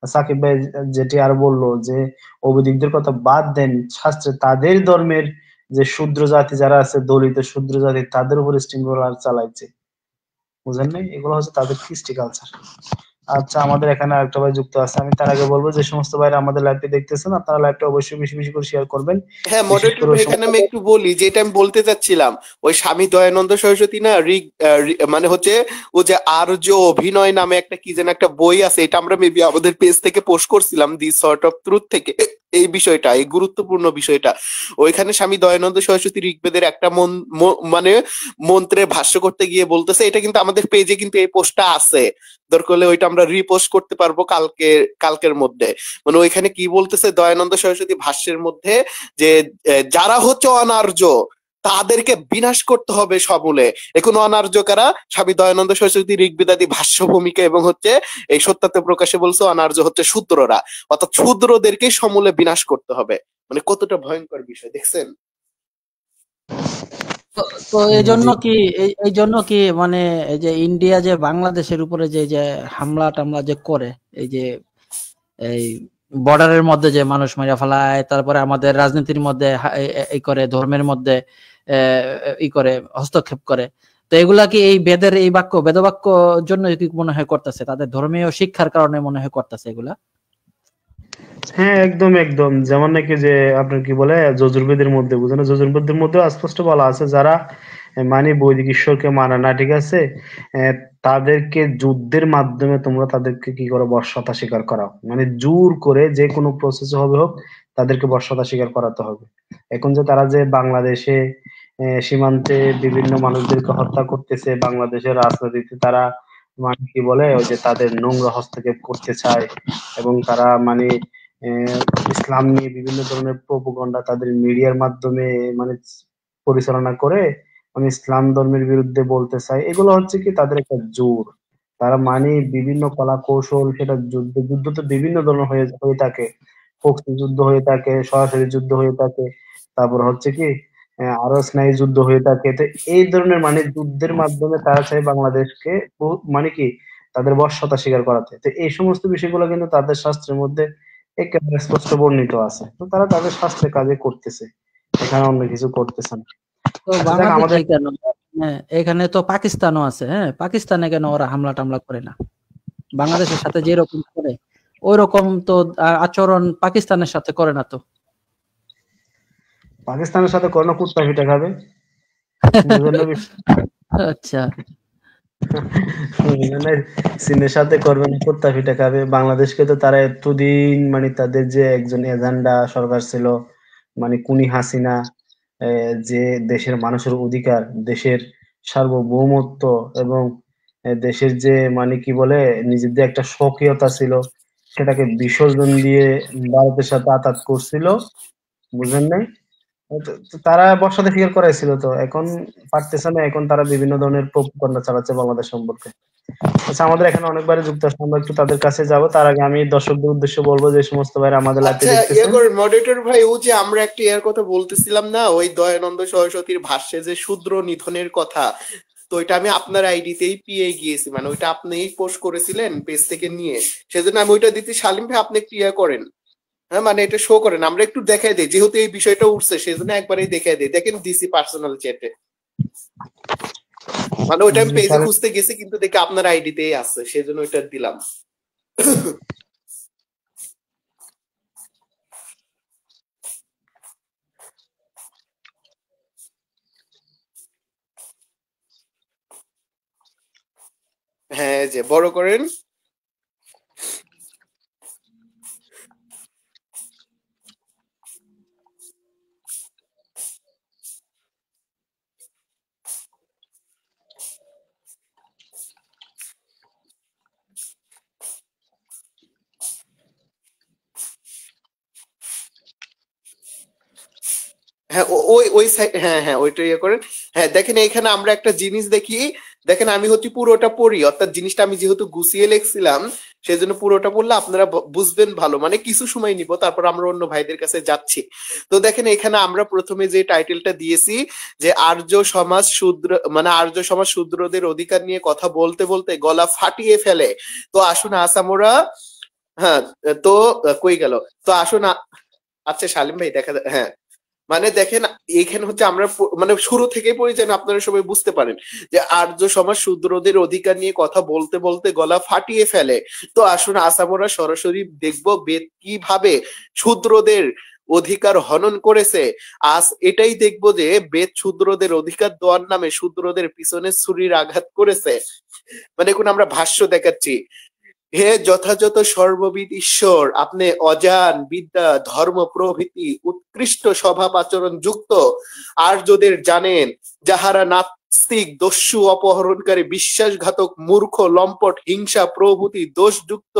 সাকিব ভাই যেটি আর বললো যে অবৈদিকদের কথা বাদ দেন, শাস্ত্রে তাদের ধর্মের যে শূদ্র জাতি যারা আছে, দলিত শূদ্র জাতি, তাদের উপর স্টিম রোলার চালাইছে, বুঝেন নাই? এগুলো হচ্ছে তাদের কৃষ্টি কালচার। আচ্ছা, আমাদের এখানে আরেকটা ভাই যুক্ত আছে, আমি তার আগে বলবো যে সমস্ত ভাইরা আমাদের লাইভটি দেখতেছেন, আপনারা লাইভটা অবশ্যই বেশি বেশি করে শেয়ার করবেন। হ্যাঁ বিশেষ মডারেটর করে ভাই, এখানে আমি একটু বলি যেটা আমি বলতে চাচ্ছিলাম, ওই স্বামী দয়ানন্দ সরস্বতী না মানে হচ্ছে ও যে আর্য অভিনয় নামে একটা কি যেন একটা বই আছে, এটা আমরা মেবি আমাদের পেজ থেকে পোস্ট করছিলাম, দি সর্ট অফ ট্রুথ থেকে, এই বিষয়টা, এই গুরুত্বপূর্ণ বিষয়টা। ওইখানে স্বামী দয়ানন্দ সরস্বতী ঋগ্বেদের একটা মানে মন্ত্রে ভাষ্য করতে গিয়ে বলতেছে, এটা কিন্তু আমাদের পেজে কিন্তু এই পোস্টটা আছে, দরকার হলে ওইটা আমরা রিপোস্ট করতে পারবো কালকের মধ্যে। মানে ওইখানে কি বলতেছে দয়ানন্দ সরস্বতী ভাষ্যের মধ্যে, যে যারা হচ্ছে অনার্য তাদেরকে বিনাশ করতে হবে সমূলে। এখন অনার্য কারা? স্বামী দয়ানন্দ সরস্বতী ঋগ্বেদাদি ভাষ্য ভূমিকা এবং হচ্ছে এই সত্যাতে প্রকাশে বলছে অনার্য হচ্ছে শূদ্ররা, অর্থাৎ শূদ্রদেরকে সমূলে বিনাশ করতে হবে। মানে কতটা ভয়ঙ্কর বিষয় দেখছেন? তো এই জন্য কি এই জন্য কি মানে এই যে ইন্ডিয়া যে বাংলাদেশের উপরে যে হামলা টামলা যে করে, এই যে এই বর্ডারের মধ্যে যে মানুষ মেরে ফেলায়, তারপরে আমাদের রাজনীতির মধ্যে এই করে, ধর্মের মধ্যে ই করে, হস্তক্ষেপ করে, তো এগুলা কি এই বেদের এই বেদবাক্য জন্য কি মনে হয় করতেছে, তাদের ধর্মীয় শিক্ষার কারণে মনে হয় করতেছে এগুলা? হ্যাঁ, একদম একদম। যেমন নাকি যে আপনার কি বলে যজুর্বেদের মধ্যে, বুঝেন, যজুর্বেদের মধ্যে স্পষ্ট বলা আছে যারা মানে বৈদিক ঈশ্বরকে মানে না, ঠিক আছে, তাদেরকে যুদ্ধের মাধ্যমে তোমরা তাদেরকে কি করো, বর্ষতা স্বীকার করাও, মানে জোর করে যে কোনো প্রসেস হবে হোক তাদেরকে বর্ষতা স্বীকার করাতে হবে। এখন যে তারা যে বাংলাদেশে সীমান্তে বিভিন্ন মানুষদেরকে হত্যা করতেছে, বাংলাদেশের রাজনীতিতে তারা মানে কি বলে ওই যে তাদের নোংরা হস্তক্ষেপ করতে চায়, এবং তারা মানে ইসলাম নিয়ে বিভিন্ন ধরনের প্রোপাগান্ডা তাদের মিডিয়ার মাধ্যমে মানে পরিচালনা করে, মানে ইসলাম ধর্মের বিরুদ্ধে বলতে চায়, এগুলো হচ্ছে কি তাদের একটা জোর। তারা মানে বিভিন্ন কলা কৌশল, সেটা যুদ্ধ তো বিভিন্ন ধরনের হয়ে থাকে, প্রক্সি যুদ্ধ হয়ে থাকে, সরাসরি যুদ্ধ হয়ে থাকে, তারপর হচ্ছে কি আরো স্নায়ু যুদ্ধ হয়ে থাকে। তো এই ধরনের মানে যুদ্ধের মাধ্যমে তারা চায় বাংলাদেশকে মানে কি তাদের বর্ষতা স্বীকার করাতে। তো এই সমস্ত বিষয়গুলো কিন্তু তাদের শাস্ত্রের মধ্যে একেবারে স্পষ্ট বর্ণিত আছে। তো তারা তাদের শাস্ত্রের কাজে করতেছে, এখানে অন্য কিছু করতেছে না। তো আচ্ছা, দেখ আমাদের বাংলাদেশে কেন? হ্যাঁ, এখানে তো পাকিস্তানও আছে। হ্যাঁ, পাকিস্তানে কেন ওরা হামলা টামলা করে না? বাংলাদেশের সাথে যেরকম করে ওই রকম তো আচরণ পাকিস্তানের সাথে করে না তো। পাকিস্তানের সাথে কোনো কুত্তা পিঠা খাবে। আচ্ছা, চীনের সাথে করবে না, কুত্তা পিঠা খাবে। বাংলাদেশকে তো তারা এতদিন মানে তাদের যে একজন এজেন্ডা সরকার ছিল, মানে কুনি হাসিনা, যে দেশের মানুষের অধিকার, দেশের সার্বভৌমত্ব এবং দেশের যে মানে কি বলে নিজেদের একটা স্বকীয়তা ছিল, সেটাকে বিসর্জন দিয়ে ভারতের সাথে আঘাত করছিল, বুঝেন নাই? তো তারা বর্ষাতে স্বীকার করাইছিল, তো এখন পারতেছে না, এখন তারা বিভিন্ন ধরনের প্রোপাগান্ডা চালাচ্ছে বাংলাদেশ সম্পর্কে। আচ্ছা, আমাদের এখানে অনেকবারই যুক্ত আছে, আমরা একটু তাদের কাছে যাব। তার আগে আমি দর্শকদের উদ্দেশ্যে বলবো যে সমস্ত ভাইরা আমাদের লাইভে আচ্ছা দেখতেছেন, মডারেটর ভাই, ও যে আমরা একটা ইয়ার কথা বলতেছিলাম না, ওই দয়ানন্দ সরস্বতীর ভাষ্যে যে শূদ্র নিধনের কথা, তো ওইটা আমি আপনার আইডিতেই পেয়ে গিয়েছি, মানে ওইটা আপনিই পোস্ট করেছিলেন পেজ থেকে নিয়ে, সেজন্য আমি ওইটা দিতে। সালিম ভাই আপনি একটু ইয়া করেন, হ্যাঁ মানে এটা শো করেন, আমরা একটু দেখাই দিই, যেহেতু এই বিষয়টা উঠছে সেজন্য একবারই দেখাই দিই। দেখেন দিছি পার্সোনাল চ্যাটে, মানে ওইটা আমি পেজে খুঁজতে গেছি কিন্তু দেখে আপনার আইডিতেই আছে, সেজন্য ওইটা দিলাম। হ্যাঁ, যে বড় করেন। হ্যাঁ ওই ওই সাইড, হ্যাঁ হ্যাঁ ওইটা ইয়ে করেন। হ্যাঁ দেখেন, এখানে আমরা একটা জিনিস দেখি দেখেন আমি হচ্ছে পুরোটা পড়ি, অর্থাৎ জিনিসটা আমি যেহেতু গুছিয়ে লিখছিলাম সেজন্য পুরোটা পড়লে আপনারা বুঝবেন ভালো, মানে কিছু সময় নিব, তারপর আমরা অন্য ভাইদের কাছে যাচ্ছি। তো দেখেন এখানে আমরা প্রথমে যে টাইটেলটা দিয়েছি যে আর্য সমাজ শূদ্র, মানে আর্য সমাজ শূদ্রদের অধিকার নিয়ে কথা বলতে বলতে গলা ফাটিয়ে ফেলে। তো আসুন আসামরা, হ্যাঁ তো কই গেল, তো আসুন আচ্ছা শালিম ভাই দেখা, হ্যাঁ মানে দেখেন এইখানে হচ্ছে আমরা মানে শুরু থেকেই পড়ি যেন আপনারা সবাই বুঝতে পারেন যে আর্য সমাজ শূদ্রদের অধিকার নিয়ে কথা বলতে বলতে গলা ফাটিয়ে ফেলে। তো আসুন আসামরা সরাসরি দেখবো বেদ কিভাবে শূদ্রদের অধিকার হনন করেছে। আজ এটাই দেখবো যে বেদ শূদ্রদের অধিকার দেওয়ার নামে শূদ্রদের পিছনে ছুরির আঘাত করেছে। মানে এখন আমরা ভাষ্য দেখাচ্ছি। হে যথাযথ সর্ববিদ ঈশ্বর, আপনি অজান বিদ্যা ধর্ম প্রভৃতি উৎকৃষ্ট স্বভাব আচরণ যুক্ত আর্যদের জানেন, যাহারা নাস্তিক দস্যু অপহরণকারী বিশ্বাসঘাতক মূর্খ লম্পট হিংসা প্রভৃতি দোষযুক্ত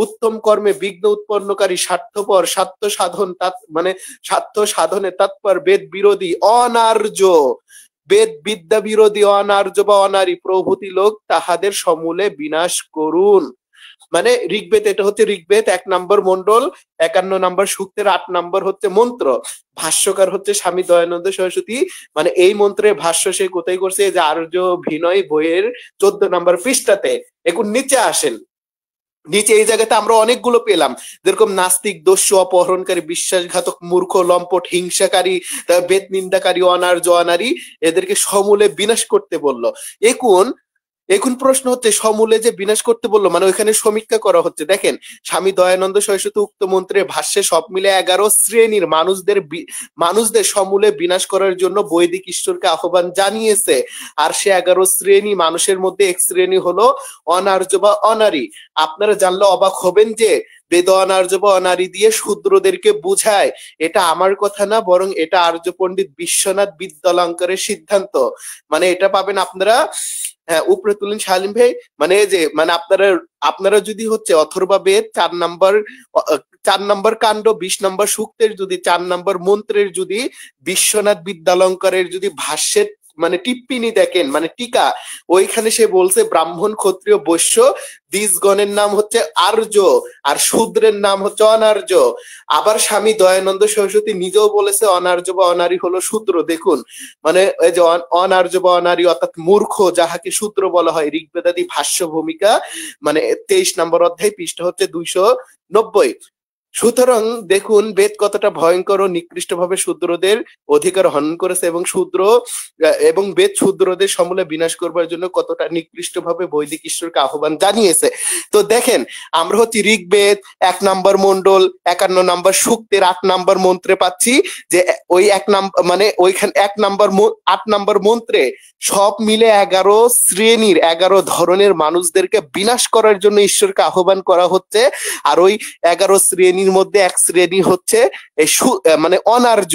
উত্তম কর্মে বিঘ্ন উৎপন্নকারী স্বার্থপর স্বার্থ সাধন মানে স্বার্থ সাধনে তৎপর বেদ বিরোধী অনার্য বেদ বিদ্যা বিরোধী অনার্য বা অনারী প্রভৃতি লোক তাহাদের সমূলে বিনাশ করুন। মানে ঋগ্বেদ, এটা হচ্ছে ঋগ্বেদ 1 নম্বর মন্ডল 51 নম্বর সূক্তের 8 নম্বর হচ্ছে মন্ত্র। ভাষ্যকার হচ্ছে স্বামী দয়ানন্দ সরস্বতী। মানে এই মন্ত্রের ভাষ্য সে কোথায় করছে, যে আর্য ভিনয় বইয়ের 14 নম্বর পৃষ্ঠাতে। এখন নিচে আসেন, নিচে এই জায়গাতে আমরা অনেকগুলো পেলাম, যেরকম নাস্তিক দস্যু অপহরণকারী বিশ্বাসঘাতক মূর্খ লম্পট হিংসাকারী বেদ নিন্দাকারী অনার্য অনারী, এদেরকে সমূলে বিনাশ করতে বললো। এখন প্রশ্ন হচ্ছে সমূলে যে বিনাশ করতে বললো, মানে ওইখানে সমীক্ষা করা হচ্ছে। দেখেন স্বামী দয়ানন্দ সরস্বতী উক্ত মন্ত্রের ভাষ্যে সব মিলে 11 শ্রেণীর মানুষদের সমূলে বিনাশ করার জন্য বৈদিক ঈশ্বরকে আহ্বান জানিয়েছে। আর সে 11 শ্রেণী মানুষের মধ্যে এক শ্রেণী হলো অনার্য বা অনারী। আপনারা জানলে অবাক হবেন যে বেদ অনার্য বা অনারী দিয়ে শূদ্রদেরকে বুঝায়। এটা আমার কথা না, বরং এটা আর্য পণ্ডিত বিশ্বনাথ বিদ্যালঙ্কারের সিদ্ধান্ত। মানে এটা পাবেন আপনারা, হ্যাঁ উপরে তুলেন শালিম ভাই। মানে যে মানে আপনারা যদি হচ্ছে অথর্বা বেদ 4 নম্বর কাণ্ড 20 নম্বর সূক্তের যদি 4 নম্বর মন্ত্রের যদি বিশ্বনাথ বিদ্যালঙ্কারের যদি ভাষ্যের মানে টিপ্পিনি দেখেন, মানে টিকা, ওইখানে সে বলছে ব্রাহ্মণ ক্ষত্রিয় বৈশ্য দ্বিজগণের নাম হচ্ছে আর্য আর শূদ্রের নাম হচ্ছে অনার্য। আবার স্বামী দয়ানন্দ সরস্বতী নিজেও বলেছে অনার্য বা অনারী হলো শূদ্র। দেখুন মানে এই যে অনার্য বা অনারী অর্থাৎ মূর্খ যাহাকে শূদ্র বলা হয়, ঋগ্বেদাদি ভাষ্য ভূমিকা মানে 23 নম্বর অধ্যায় পৃষ্ঠা হচ্ছে 290। সুতরাং দেখুন বেদ কতটা ভয়ঙ্কর ও নিকৃষ্ট ভাবে শূদ্রদের অধিকার হনন করেছে এবং বেদ শূদ্রদের সমূলে বিনাশ করবার জন্য কতটা নিকৃষ্ট ভাবে বৈদিক ঈশ্বরকে আহ্বান জানিয়েছে। তো দেখেন আমরা হচ্ছে ঋগ্বেদ 1 নম্বর মন্ডল 51 নম্বর সূক্তের 8 নম্বর মন্ত্রে পাচ্ছি যে ওই 1 নম্বর মানে ওইখানে 1 নম্বর 8 নম্বর মন্ত্রে সব মিলে 11 শ্রেণীর 11 ধরনের মানুষদেরকে বিনাশ করার জন্য ঈশ্বরকে আহ্বান করা হচ্ছে। আর ওই 11 শ্রেণীর মধ্যে এক শ্রেণী হচ্ছে মানে অনার্য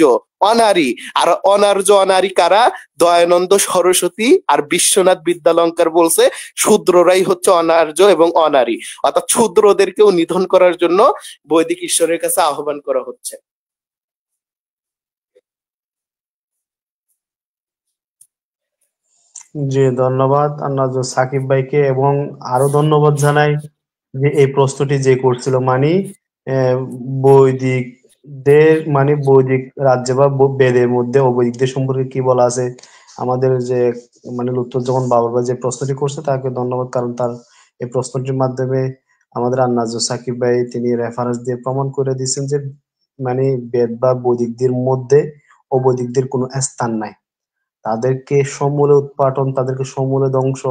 অনারী। আর অনার্য অনারী কারা? দয়ানন্দ সরস্বতী আর বিশ্বনাথ বিদ্যালঙ্কার বলছে শূদ্ররাই হচ্ছে অনার্য এবং অনারী, অর্থাৎ শূদ্রদেরকেও নিধন করার জন্য বৈদিক ঈশ্বরের কাছে আহ্বান করা হচ্ছে। জি ধন্যবাদ আন্নাজ সাকিব ভাইকে, এবং আরো ধন্যবাদ জানাই যে এই প্রশ্নটি যে করছিল মানে বৈদিকদের মানে বৈদিক রাজ্যে বা বেদের মধ্যে অবৈদিকদের সম্পর্কে কি বলা আছে। আমাদের যে মানে লুৎফুজ্জামান বাবর ভাই যে প্রশ্নটি করছে তাকে ধন্যবাদ, কারণ তার এই প্রশ্নটির মাধ্যমে আমাদের আন্নাজ সাকিব ভাই তিনি রেফারেন্স দিয়ে প্রমাণ করে দিচ্ছেন যে মানে বেদ বা বৈদিকদের মধ্যে অবৈদিকদের কোনো স্থান নাই। তাদেরকে সমূলে উৎপাটন, তাদেরকে সমূলে ধ্বংস,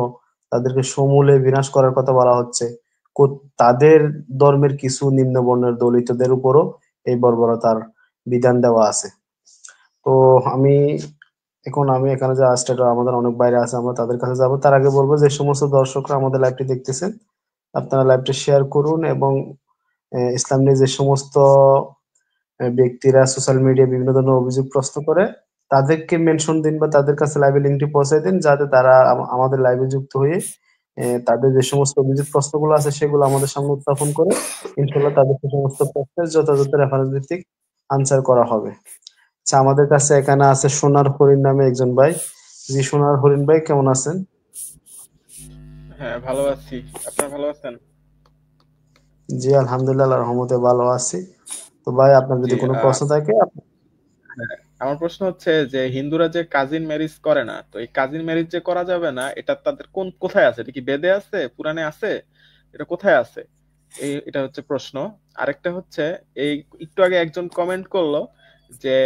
তাদেরকে সমূলে বিনাশ করার কথা বলা হচ্ছে। তাদের ধর্মের কিছু নিম্ন বর্ণের দলিতদের উপরও এই বর্বরতার বিধান দেওয়া আছে। তো আমি এখানে যে আসতে আমাদের অনেক বাইরে আছে, আমরা তাদের কাছে যাব। তার আগে বলবো যে সমস্ত দর্শকরা আমাদের লাইভটি দেখতেছেন আপনারা লাইভটি শেয়ার করুন, এবং ইসলাম নিয়ে যে সমস্ত ব্যক্তিরা সোশ্যাল মিডিয়া বিভিন্ন ধরনের অভিযোগ প্রশ্ন করে তাদেরকে মেনশন দিন বা তাদের কাছে লাইভে লিঙ্কটি পৌঁছে দিন, যাতে তারা আমাদের লাইভে যুক্ত হয়ে তাদের যে সমস্ত অভিযোগ প্রশ্নগুলো আছে সেগুলো আমাদের সামনে উত্থাপন করে ইনশাআল্লাহ তাদের সমস্ত প্রশ্নের যথাযথ রেফারেন্স ভিত্তিক আনসার করা হবে। আচ্ছা, আমাদের কাছে এখানে আছে সোনার হরিণ নামে একজন ভাই। জি সোনার হরিণ ভাই, কেমন আছেন? হ্যাঁ ভালো আছি, আপনারা ভালো আছেন? জি আলহামদুলিল্লাহ, আল্লাহর রহমতে ভালো আছি। তো ভাই আপনার জি যদি কোনো প্রশ্ন থাকে হ্যাঁ, আমার প্রশ্ন হচ্ছে যে হিন্দুরা যে কাজিন ম্যারেজ করে না, তো এই কাজিন ম্যারেজ যে করা যাবে না, এটা তাদের কোথায় আছে? এটা কি বেদে আছে, পুরাণে আছে, এটা কোথায় আছে? এটা হচ্ছে প্রশ্ন। আরেকটা হচ্ছে, এই একটু আগে একজন কমেন্ট করলো যে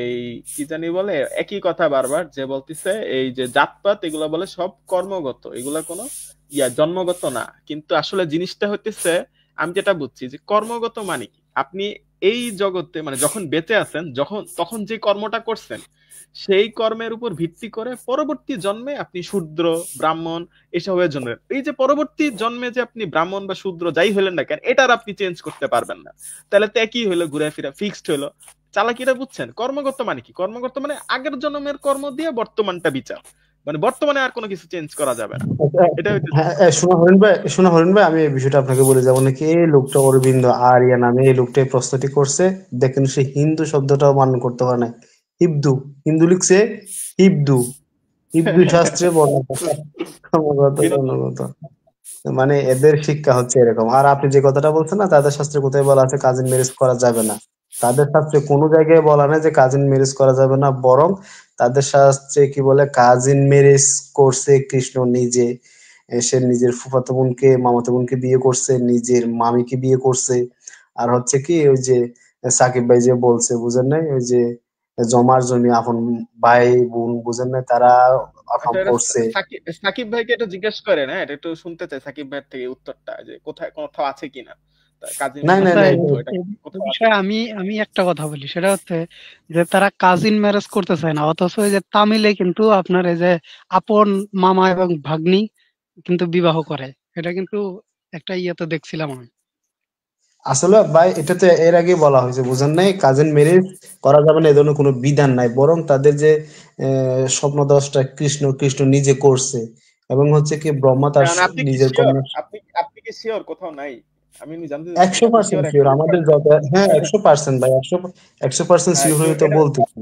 এই কি জানি বলে একই কথা বারবার, যে বলতিছে এই যে জাতপাত এগুলা বলে সব কর্মগত, এগুলা কোনো জন্মগত না। কিন্তু আসলে জিনিসটা হইতেছে, আমি যেটা বুঝছি যে কর্মগত মানে কি, আপনি এই জগতে মানে যখন বেঁচে আছেন, তখন যে কর্মটা করছেন, সেই কর্মের উপর ভিত্তি করে পরবর্তী জন্মে আপনি শূদ্র, ব্রাহ্মণ এসবের জন্য, এই যে পরবর্তী জন্মে যে আপনি ব্রাহ্মণ বা শূদ্র যাই হলেন না কেন, এটার আপনি চেঞ্জ করতে পারবেন না। তাহলে তো একই হইলো, ঘুরে ফিরে ফিক্সড হইলো। চালাকিটা বুঝছেন? কর্মগত মানে কি? কর্মগত মানে আগের জন্মের কর্ম দিয়ে বর্তমানটা বিচার, মানে বর্তমানে আর কোনো কিছু চেঞ্জ করা যাবে না। এটা শোনা হরিণ ভাই, আমি এই বিষয়টা আপনাকে বলে যাবো নাকি। এই লোকটা অরবিন্দ আরিয়া নামে এই লোকটা এই প্রশ্নটি করছে। দেখেন সে হিন্দু শব্দটাও মান করতে পারে না, হিন্দু হিন্দু লিখছে হিন্দু, হিন্দু শাস্ত্রে বর্ণগত। মানে এদের শিক্ষা হচ্ছে এরকম। আর আপনি যে কথাটা বলছেন না, তাদের শাস্ত্রে কোথায় বলা আছে কাজিন ম্যারেজ করা যাবে না? তাদের শাস্ত্রে কোনো জায়গায় বলা নেই যে কাজিন ম্যারেজ করা যাবে না, বরং তাদের শাস্ত্রে কি বলে, কাজিন ম্যারেজ করছে কৃষ্ণ নিজে। সে নিজের ফুফাতো বোনকে, মামাতো বোনকে বিয়ে করছে, নিজের মামিকে বিয়ে করছে। আর হচ্ছে কি, ওই যে সাকিব ভাই যে বলছে, বুঝেন নাই, ওই যে জমার জমি আপন ভাই বোন, বুঝেন নাই, তারা আকাম করছে। সাকিব ভাইকে এটা জিজ্ঞেস করে না, এটা একটু শুনতে চাই সাকিব ভাইয়ের থেকে উত্তরটা, যে কোথায় কোথাও আছে কিনা বিষয়ে আমি একটা কথা বলি, সেটা হচ্ছে যে তারা কাজিন ম্যারেজ করতে চায় না, অথচ এই যে তামিলে কিন্তু আপনার এই যে আপন মামা এবং ভাগ্নি কিন্তু বিবাহ করে, এটা কিন্তু একটা ইয়েতে দেখছিলাম আমি। আসলে ভাই এটা তো এর আগে বলা হয়েছে, বুঝেন নাই, কাজিন ম্যারেজ করা যাবে না এ ধরনের কোনো বিধান নাই, বরং তাদের যে স্বপ্নদ্রষ্টা কৃষ্ণ, কৃষ্ণ নিজে করছে। এবং হচ্ছে কি ব্রহ্মা তার আপনি কি নিজের শিওর? কন্যা। আপনি কি শিওর কোথাও নাই? আমি জানতে 100% শিওর আমাদের যত, হ্যাঁ 100% ভাই, 100% শিওর হয়ে তো বলতেছি।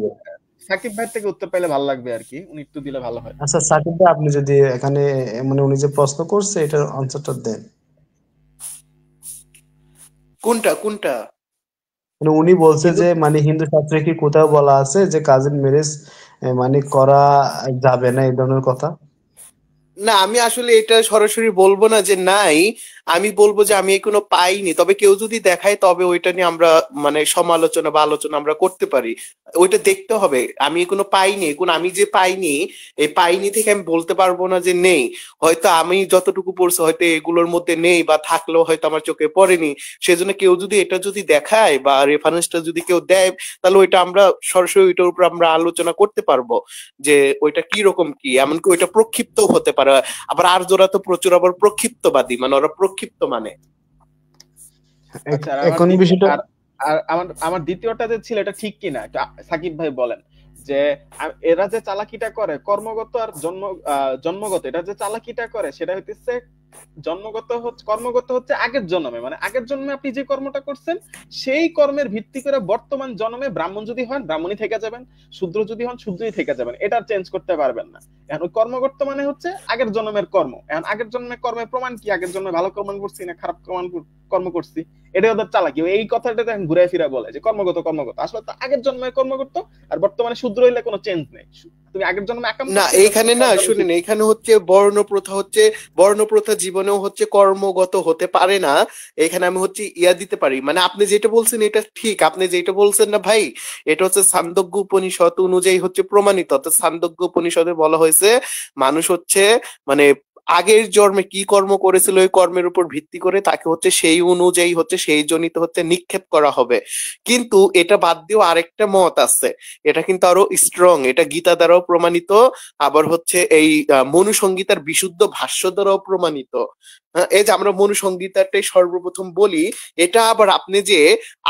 সাকিব ভাই থেকে উত্তর পেলে ভালো লাগবে আর কি, উনি একটু দিলে ভালো হয়। আচ্ছা সাকিব ভাই, আপনি যদি এখানে মানে উনি যে প্রশ্ন করছে এটার আনসারটা দেন। কোনটা? মানে উনি বলছে যে মানে হিন্দু শাস্ত্রে কি কোথাও বলা আছে যে কাজিন ম্যারেজ মানে করা যাবে না, এই ধরনের কথা? না, আমি আসলে এটা সরাসরি বলবো না যে নাই, আমি বলবো যে আমি এখনো পাইনি। তবে কেউ যদি দেখায় তবে ওইটা নিয়ে আমরা মানে সমালোচনা বা আলোচনা আমরা করতে পারি, ওইটা দেখতে হবে। আমি এখনো পাইনি, এখন আমি যে পাইনি, এই পাইনি থেকে আমি বলতে পারবো না যে নেই। হয়তো আমি যতটুকু পড়ছি হয়তো এগুলোর মধ্যে নেই, বা থাকলেও হয়তো আমার চোখে পড়েনি। সেজন্য কেউ যদি এটা যদি দেখায় বা রেফারেন্সটা যদি কেউ দেয়, তাহলে ওইটা আমরা সরাসরি ওইটার উপর আমরা আলোচনা করতে পারবো যে ওইটা কি রকম, কি এমনকি ওইটা প্রক্ষিপ্ত হতে পারে। আবার আর্যরা তো প্রচুর আবার প্রক্ষিপ্তবাদী, মানে ওরা প্রক্ষিপ্ত মানে। এখন বিষয়টা আর আমার দ্বিতীয়টা যে ছিল এটা ঠিক কিনা সাকিব ভাই বলেন, যে এরা যে চালাকিটা করে কর্মগত আর জন্মগত, এটা যে চালাকিটা করে সেটা হইতেছে কর্মগত হচ্ছে আগের জন্মে, মানে আগের জন্মে আপনি যে কর্মটা করছেন সেই কর্মের ভিত্তি করে বর্তমান জন্মে ব্রাহ্মণ যদি হন ব্রাহ্মণই থেকে যাবেন, শূদ্র যদি হন শূদ্রই থেকে যাবেন, এটা চেঞ্জ করতে পারবেন না। এখন কর্মগত মানে হচ্ছে আগের জন্মের কর্ম। এখন আগের জন্মের কর্মের প্রমাণ কি? আগের জন্মে ভালো কর্ম করছি না খারাপ কর্ম করছি, এটা ওদের চালাকি। এই কথাটা এখন ঘুরে ফিরে বলে যে কর্মগত, আসলে তো আগের জন্মে কর্ম করতো, আর বর্তমানে শূদ্র হইলে কোনো চেঞ্জ নেই। তুমি আগের জন্মে না, এইখানে না শুনেন, এখানে হচ্ছে বর্ণপ্রথা জীবনেও হচ্ছে কর্মগত হতে পারে না। এখানে আমি হচ্ছে দিতে পারি, মানে আপনি যেটা বলছেন এটা ঠিক। আপনি যেটা বলছেন না ভাই, এটা হচ্ছে ছান্দোগ্য উপনিষদ অনুযায়ী হচ্ছে প্রমাণিত। অর্থাৎ ছান্দোগ্য উপনিষদে বলা হয়েছে মানুষ হচ্ছে মানে আগের জন্মে কি কর্ম করেছিল ওই কর্মের উপর ভিত্তি করে তাকে হচ্ছে সেই অনুযায়ী হচ্ছে সেই জনিত হচ্ছে নিক্ষেপ করা হবে। কিন্তু এটা বাদ দিয়েও আরেকটা মত আছে, এটা কিন্তু আরো স্ট্রং, এটা গীতা দ্বারাও প্রমাণিত, আবার হচ্ছে এই মনুসংহিতার বিশুদ্ধ ভাষ্য দ্বারাও প্রমাণিত। এই যে আমরা মনুসংহিতাটাই সর্বপ্রথম বলি, এটা আবার আপনি যে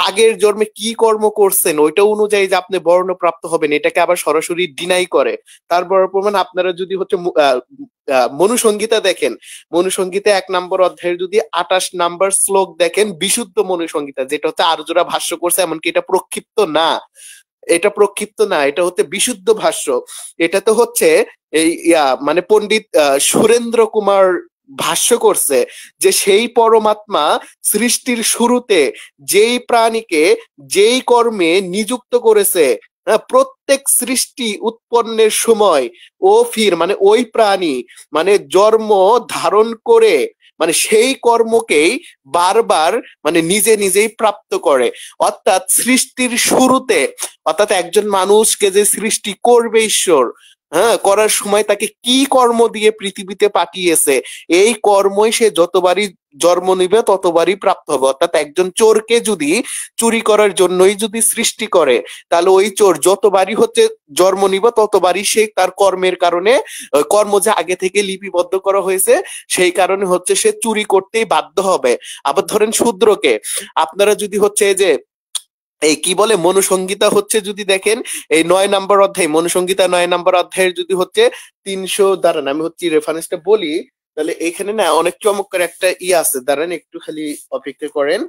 আগের জন্মে কি কর্ম করছেন ওইটা অনুযায়ী যে আপনি বর্ণপ্রাপ্ত হবেন, এটাকে আবার সরাসরি ডিনাই করে। তারপর প্রমাণ আপনারা যদি হচ্ছে মনুসংহিতা দেখেন, মনুসংহিতা 1 নম্বর অধ্যায়ের যদি 28 নম্বর শ্লোক দেখেন, বিশুদ্ধ মনুসংহিতা, যেটা হচ্ছে আর্যরা ভাষ্য করছে, এমনকি এটা প্রক্ষিপ্ত না, এটা হচ্ছে বিশুদ্ধ ভাষ্য। এটা তো হচ্ছে এই মানে পণ্ডিত সুরেন্দ্র কুমার ভাষ্য করছে যে সেই পরমাত্মা সৃষ্টির শুরুতে যেই প্রাণীকে যেই কর্মে নিযুক্ত করেছে, প্রত্যেক সৃষ্টি উৎপন্নের সময় ও ফির মানে ওই প্রাণী মানে জন্ম ধারণ করে মানে সেই কর্মকেই বারবার মানে নিজে নিজেই প্রাপ্ত করে। অর্থাৎ সৃষ্টির শুরুতে অর্থাৎ একজন মানুষকে যে সৃষ্টি করবে ঈশ্বর, করার সময় তাকে কি কর্ম দিয়ে পৃথিবীতে পাঠিয়েছে, এই কর্মই সে যতবারই জন্ম নিবে ততবারই প্রাপ্ত হবে। অর্থাৎ একজন চোরকে যদি চুরি করার জন্যই যদি সৃষ্টি করে, তাহলে ওই চোর যতবারই হচ্ছে জন্ম নিবে ততবারই সে তার কর্মের কারণে, কর্ম যে আগে থেকে লিপিবদ্ধ করা হয়েছে সেই কারণে হচ্ছে সে চুরি করতেই বাধ্য হবে। আবার ধরেন শূদ্রকে আপনারা যদি হচ্ছে যে এই কি বলে মনুসংহিতা হচ্ছে যদি দেখেন এই 9 নম্বর অধ্যায়, মনুসংহিতা 9 নম্বর অধ্যায়ের যদি হচ্ছে 300 দাঁড়ান আমি হচ্ছে রেফারেন্সটা বলি, তাহলে এখানে না অনেক চমৎকার একটা আছে, দাঁড়ান একটু খালি অপেক্ষা করেন,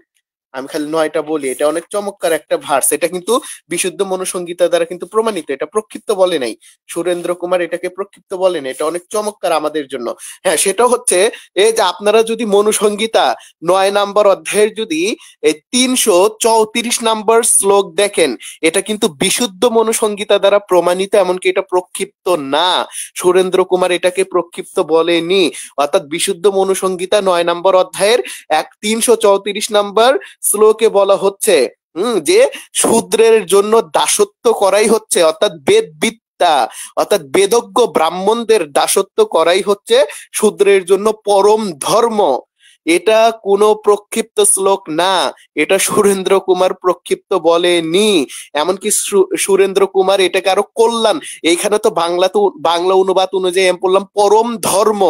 আমি খালি 9টা বলি। এটা অনেক চমৎকার একটা ভার্স, এটা কিন্তু বিশুদ্ধ মনুসংহিতা দ্বারা কিন্তু প্রমাণিত, এটা প্রক্ষিপ্ত বলে নাই সুরেন্দ্র কুমার, এটাকে প্রক্ষিপ্ত বলে না, এটা অনেক চমৎকার আমাদের জন্য। হ্যাঁ, সেটা হচ্ছে এই যে আপনারা যদি মনুসংহিতা 9 নম্বর অধ্যায়ের যদি 334 নম্বর শ্লোক দেখেন, এটা কিন্তু বিশুদ্ধ মনুসংহিতা দ্বারা প্রমাণিত, এমনকি এটা প্রক্ষিপ্ত না। সুরেন্দ্র কুমার এটাকে প্রক্ষিপ্ত বলেনি। অর্থাৎ বিশুদ্ধ মনুসংহিতা 9 নম্বর অধ্যায়ের 334 নম্বর শ্লোকে বলা হচ্ছে যে শূদ্রের জন্য দাসত্ব করাই হচ্ছে, অর্থাৎ বেদবিদ্যা অর্থাৎ বেদজ্ঞ ব্রাহ্মণদের দাসত্ব করাই হচ্ছে শূদ্রের জন্য পরম ধর্ম। এটা কোনো প্রক্ষিপ্ত শ্লোক না, এটা সুরেন্দ্র কুমার প্রক্ষিপ্ত বলেনি। এমনকি সুরেন্দ্র কুমার এটাকে আরো কল্যাণ, এইখানে তো বাংলা অনুবাদ অনুযায়ী আমি বললাম পরম ধর্ম,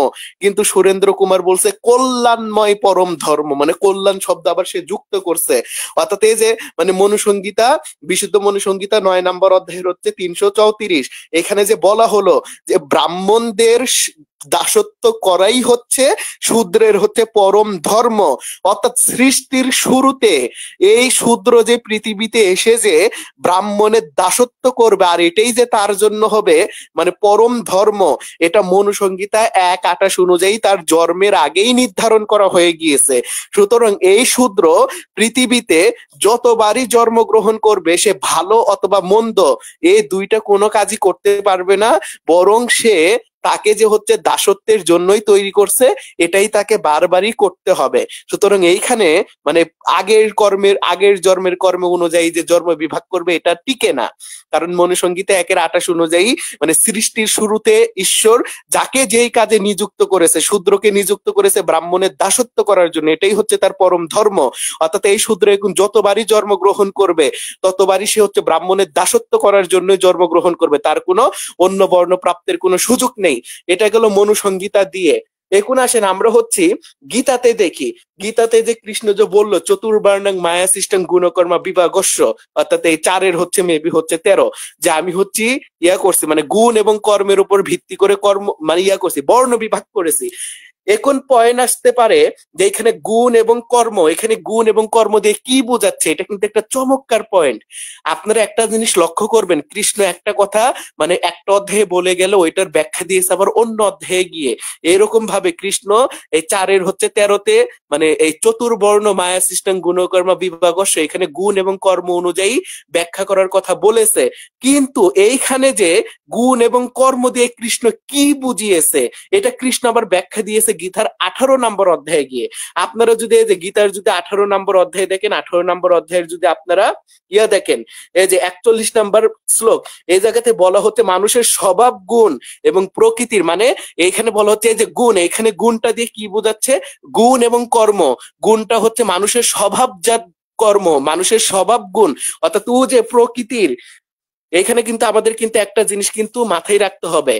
কিন্তু সুরেন্দ্র কুমার বলছে কল্যাণময় পরম ধর্ম, মানে কল্যাণ শব্দ আবার সে যুক্ত করছে। অর্থাৎ এই যে মানে মনুসংহিতা বিশুদ্ধ মনুসংহিতা 9 নম্বর অধ্যায়ের হচ্ছে 334, এখানে যে বলা হলো যে ব্রাহ্মণদের দাসত্ব করাই হচ্ছে শূদ্রের হচ্ছে পরম ধর্ম। অর্থাৎ সৃষ্টির শুরুতে এই শূদ্র যে পৃথিবীতে এসে যে ব্রাহ্মণের দাসত্ব করবে আর এটাই যে তার জন্য হবে মানে পরম ধর্ম, এটা মনুসংহিতা 1:28 অনুযায়ী তার জন্মের আগেই নির্ধারণ করা হয়ে গিয়েছে। সুতরাং এই শূদ্র পৃথিবীতে যতবারই জন্মগ্রহণ করবে সে ভালো অথবা মন্দ এই দুইটা কোনো কাজই করতে পারবে না, বরং সে তাকে যে হচ্ছে দাসত্বের জন্যই তৈরি করছে এটাই তাকে বারবারই করতে হবে। সুতরাং এইখানে মানে আগের জন্মের কর্ম অনুযায়ী যে জন্ম বিভাগ করবে এটা টিকে না, কারণ মনুসংহিতা 1:28 অনুযায়ী মানে সৃষ্টির শুরুতে ঈশ্বর যাকে যেই কাজে নিযুক্ত করেছে, শূদ্রকে নিযুক্ত করেছে ব্রাহ্মণের দাসত্ব করার জন্য, এটাই হচ্ছে তার পরম ধর্ম। অর্থাৎ এই শূদ্র এখন যতবারই জন্মগ্রহণ করবে ততবারই সে হচ্ছে ব্রাহ্মণের দাসত্ব করার জন্য জন্মগ্রহণ করবে, তার কোনো অন্য বর্ণ প্রাপ্তের কোনো সুযোগ নেই। এটা গেল মনুসংহিতা দিয়ে। এখন আসেন আমরা হচ্ছে গীতাতে দেখি, গীতাতে যে কৃষ্ণ যে বললো চতুর্বর্ণং মায়া সৃষ্টং গুণকর্মা বিভাগস্য, অর্থাৎ এই 4 হচ্ছে মেবি হচ্ছে 13, যে আমি হচ্ছি করছি মানে গুণ এবং কর্মের উপর ভিত্তি করে কর্ম মানে করছি, বর্ণ বিভাগ করেছি। এখন পয়েন্ট আসতে পারে যে এখানে গুণ এবং কর্ম, এখানে গুণ এবং কর্ম দিয়ে কি বোঝাচ্ছে, এটা কিন্তু একটা চমৎকার পয়েন্ট। আপনারা একটা জিনিস লক্ষ্য করবেন, কৃষ্ণ একটা কথা মানে একটা অধ্যায়ে বলে গেল ওইটার ব্যাখ্যা দিয়েছে আবার অন্য অধ্যায়ে গিয়ে, এরকম ভাবে কৃষ্ণ এই 4 হচ্ছে 13তে মানে এই চতুর্বর্ণ মায়া সৃষ্টং গুণকর্ম বিভাগস্য এখানে গুণ এবং কর্ম অনুযায়ী ব্যাখ্যা করার কথা বলেছে। কিন্তু এইখানে যে গুণ এবং কর্ম দিয়ে কৃষ্ণ কি বুঝিয়েছে এটা কৃষ্ণ আবার ব্যাখ্যা দিয়েছে গীতার 18 নম্বর অধ্যায়ে গিয়ে। আপনারা যদি এই যে গীতার যদি 18 নম্বর অধ্যায় দেখেন, 18 নম্বর অধ্যায়ের যদি আপনারা দেখেন এই যে 41 নম্বর শ্লোক, এই জায়গাতে বলা হচ্ছে মানুষের স্বভাব গুণ এবং প্রকৃতির, মানে এইখানে বলা হচ্ছে যে গুণ, এখানে গুণটা দিয়ে কি বোঝাচ্ছে, গুণ এবং কর্ম, গুণটা হচ্ছে মানুষের স্বভাবজাত কর্ম, মানুষের স্বভাব গুণ, অর্থাৎ ও যে প্রকৃতির। এখানে কিন্তু আমাদের কিন্তু একটা জিনিস কিন্তু মাথায় রাখতে হবে,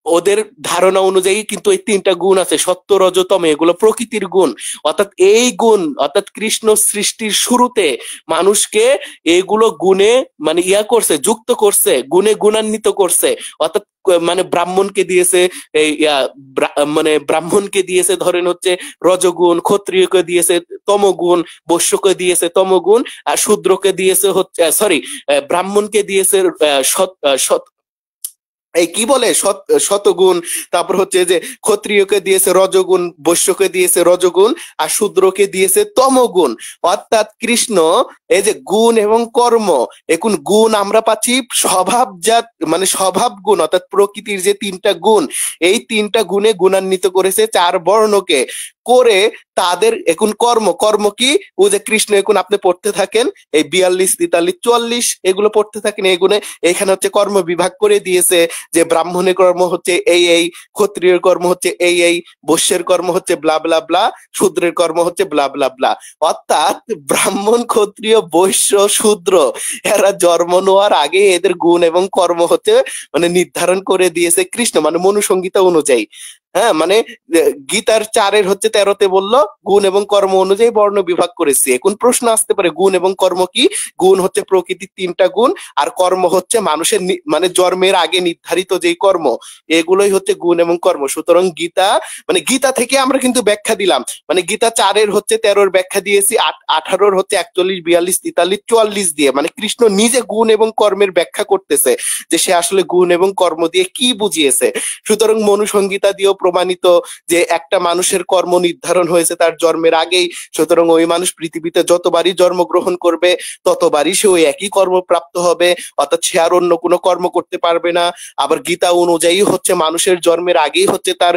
ওদের ধারণা অনুযায়ী কিন্তু এই 3টা গুণ আছে, সত্য রজতম, এগুলো প্রকৃতির গুণ। অর্থাৎ এই গুণ অর্থাৎ কৃষ্ণ সৃষ্টির শুরুতে মানুষকে এগুলো গুণে মানে করছে, যুক্ত করছে, গুণে গুণান্বিত করছে। অর্থাৎ মানে ব্রাহ্মণকে দিয়েছে মানে ব্রাহ্মণকে দিয়েছে ধরেন হচ্ছে রজগুণ, ক্ষত্রিয়কে দিয়েছে তমগুণ, বৈশ্যকে দিয়েছে তমগুণ, আর শূদ্রকে দিয়েছে হচ্ছে ব্রাহ্মণকে দিয়েছে এই কি বলে শতগুণ, তারপর হচ্ছে যে ক্ষত্রিয়কে দিয়েছে রজগুণ, বৈশ্যকে দিয়েছে রজগুণ, আর শূদ্রকে দিয়েছে তমগুণ। অর্থাৎ কৃষ্ণ এই যে গুণ এবং কর্ম, এখন গুণ আমরা পাচ্ছি স্বভাবজাত মানে স্বভাব গুণ, অর্থাৎ প্রকৃতির যে তিনটা গুণ, এই তিনটা গুণে গুণান্বিত করেছে চার বর্ণকে করে তাদের এখন কর্ম কি ও যে কৃষ্ণ এখন আপনি পড়তে থাকেন এই 42, 43, 44 এগুলো পড়তে থাকেন, এগুলো এখানে হচ্ছে কর্ম বিভাগ করে দিয়েছে যে ব্রাহ্মণের কর্ম হচ্ছে এই, ক্ষত্রিয়ের কর্ম হচ্ছে এই, বৈশ্যের কর্ম হচ্ছে ব্লা ব্লা ব্লা, শূদ্রের কর্ম হচ্ছে ব্লা ব্লা ব্লা। অর্থাৎ ব্রাহ্মণ, ক্ষত্রিয়, বৈশ্য, শূদ্র এরা জন্ম নেওয়ার আগে এদের গুণ এবং কর্ম হচ্ছে মানে নির্ধারণ করে দিয়েছে কৃষ্ণ, মানে মনুসংহিতা অনুযায়ী। হ্যাঁ, মানে গীতার 4 হচ্ছে 13তে বললো গুণ এবং কর্ম অনুযায়ী বর্ণ বিভাগ করেছি। এখন প্রশ্ন আসতে পারে গুণ এবং কর্ম কি? গুণ হচ্ছে প্রকৃতির 3টা গুণ, আর কর্ম হচ্ছে মানুষের মানে জন্মের আগে নির্ধারিত যেই কর্ম, এগুলোই হচ্ছে গুণ এবং কর্ম। সুতরাং গীতা থেকে আমরা কিন্তু ব্যাখ্যা দিলাম, মানে গীতা 4 হচ্ছে 13 ব্যাখ্যা দিয়েছি, 18 হচ্ছে 41, 42, 43, 44 দিয়ে, মানে কৃষ্ণ নিজে গুণ এবং কর্মের ব্যাখ্যা করতেছে যে সে আসলে গুণ এবং কর্ম দিয়ে কি বুঝিয়েছে। সুতরাং মনুসংহিতা দিয়েও প্রমাণিত যে একটা মানুষের কর্ম নির্ধারণ হয়েছে তার জন্মের আগেই, সুতরাং ওই মানুষ পৃথিবীতে যতবারই জন্মগ্রহণ করবে ততবারই সে ওই একই কর্ম প্রাপ্ত হবে, অর্থাৎ সে আর অন্য কোনো কর্ম করতে পারবে না। আবার গীতা অনুযায়ী হচ্ছে মানুষের জন্মের আগেই হচ্ছে তার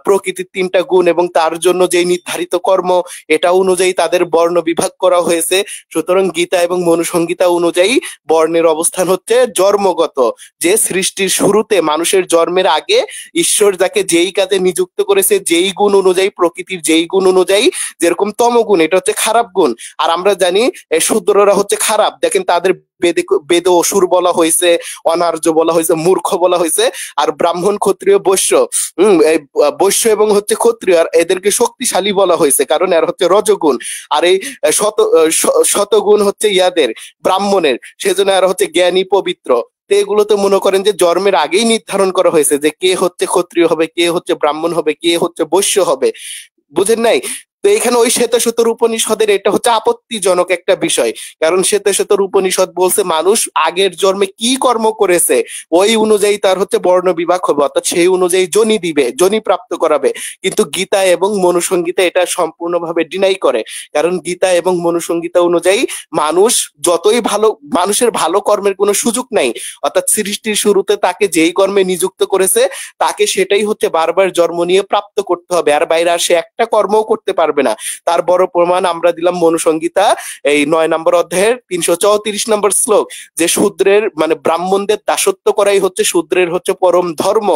প্রকৃতির 3টা গুণ এবং তার জন্য যে নির্ধারিত কর্ম, এটা অনুযায়ী তাদের বর্ণ বিভাগ করা হয়েছে। সুতরাং গীতা এবং মনুসংহিতা অনুযায়ী বর্ণের অবস্থান হচ্ছে জন্মগত, যে সৃষ্টির শুরুতে মানুষের জন্মের আগে ঈশ্বর যাকে যেই কাজে নিযুক্ত করেছে, যেই গুণ অনুযায়ী, প্রকৃতির যেই গুণ অনুযায়ী, যেরকম তমগুণ এটা হচ্ছে খারাপ গুণ, আর আমরা জানি শূদ্ররা হচ্ছে খারাপ। দেখেন তাদের বেদে অসুর বলা হয়েছে, অনার্য বলা হয়েছে, মূর্খ বলা হয়েছে। আর ব্রাহ্মণ, ক্ষত্রিয়, বৈশ্য, বৈশ্য এবং হচ্ছে ক্ষত্রিয় আর এদেরকে শক্তিশালী বলা হয়েছে, কারণ এর হচ্ছে রজগুণ। আর এই শতগুণ হচ্ছে ইয়াদের ব্রাহ্মণের, সেজন্য এরা হচ্ছে জ্ঞানী, পবিত্র। এগুলো তো মনে করেন যে জন্মের আগেই নির্ধারণ করা হয়েছে যে কে হচ্ছে ক্ষত্রিয় হবে, কে হচ্ছে ব্রাহ্মণ হবে, কে হচ্ছে বৈশ্য হবে, বুঝেন নাই? তো এখানে ওই শ্বেতশতর উপনিষদের এটা হচ্ছে আপত্তিজনক একটা বিষয়, কারণ শ্বেতশতর উপনিষদ বলছে মানুষ আগের জন্মে কি কর্ম করেছে ওই অনুযায়ী তার হচ্ছে বর্ণ বিভাগ হবে, অর্থাৎ সেই অনুযায়ী যোনি দিবে, যোনি প্রাপ্ত করাবে। কিন্তু গীতা এবং মনুসংহিতা এটা সম্পূর্ণভাবে ডিনাই করে, কারণ গীতা এবং মনুসংহিতা অনুযায়ী মানুষ যতই ভালো, মানুষের ভালো কর্মের কোনো সুযোগ নাই, অর্থাৎ সৃষ্টির শুরুতে তাকে যেই কর্মে নিযুক্ত করেছে তাকে সেটাই হচ্ছে বারবার জন্ম নিয়ে প্রাপ্ত করতে হবে, আর বাইরে আর সে একটা কর্মও করতে পারবে না। তার বড় প্রমাণ আমরা দিলাম মনুসংহিতা এই 9 নম্বর অধ্যায়ের 334 নম্বর শ্লোক, যে শূদ্রের মানে ব্রাহ্মণদের দাসত্ব করাই হচ্ছে শূদ্রের হচ্ছে পরম ধর্ম,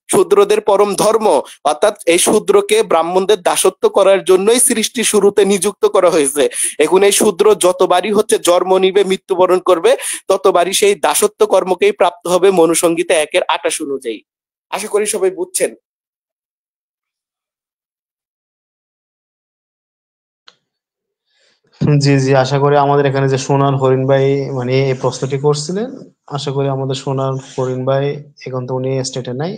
শূদ্রদের পরম ধর্ম। অর্থাৎ এই শূদ্রকে ব্রাহ্মণদের দাসত্ব করার জন্যই সৃষ্টি শুরুতে নিযুক্ত করা হয়েছে। এখন এই শূদ্র যতবারই হচ্ছে জন্ম নিবে, মৃত্যুবরণ করবে, ততবারই সেই দাসত্ব কর্মকেই প্রাপ্ত হবে মনুসংহিতা 1:28 অনুযায়ী। আশা করি সবাই বুঝছেন। জি জি, আশা করি আমাদের এখানে যে সোনার হরিণ ভাই মানে এই প্রশ্নটি করছিলেন, আশা করি আমাদের সোনার হরিণ ভাই এখন তো উনি স্টেটে নাই,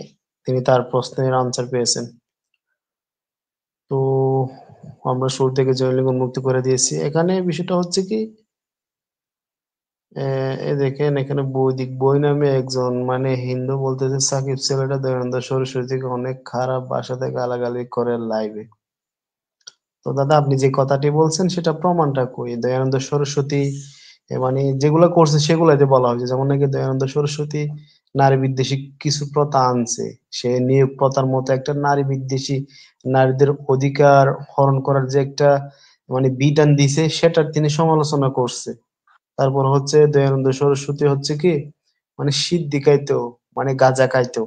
তিনি তার প্রশ্নের আনসার পেয়েছেন। তো আমরা শুরু থেকে জয়লিঙ্গ উন্মুক্ত করে দিয়েছি। এখানে বিষয়টা হচ্ছে কি, এই দেখেন এখানে বৈদিক বই নামে একজন মানে হিন্দু বলতেছে সাকিব ছেলেটা দয়ানন্দ সরস্বতীকে অনেক খারাপ ভাষা থেকে গালাগালি করে লাইভে। তো দাদা আপনি যে কথাটি বলছেন সেটা প্রমাণটা কই? দয়ানন্দ সরস্বতী মানে যেগুলো করছে সেগুলোতে বলা হয়েছে, যেমন নাকি দয়ানন্দ সরস্বতী নারী বিদ্বেষী কিছু প্রথা আনছে, সে নিয়োগ প্রথার মতো একটা নারী বিদ্বেষী, নারীদের অধিকার হরণ করার যে একটা মানে বিধান দিছে সেটার তিনি সমালোচনা করছে। তারপর হচ্ছে দয়ানন্দ সরস্বতী হচ্ছে কি মানে সিদ্ধি খাইতো, মানে গাঁজা খাইতো,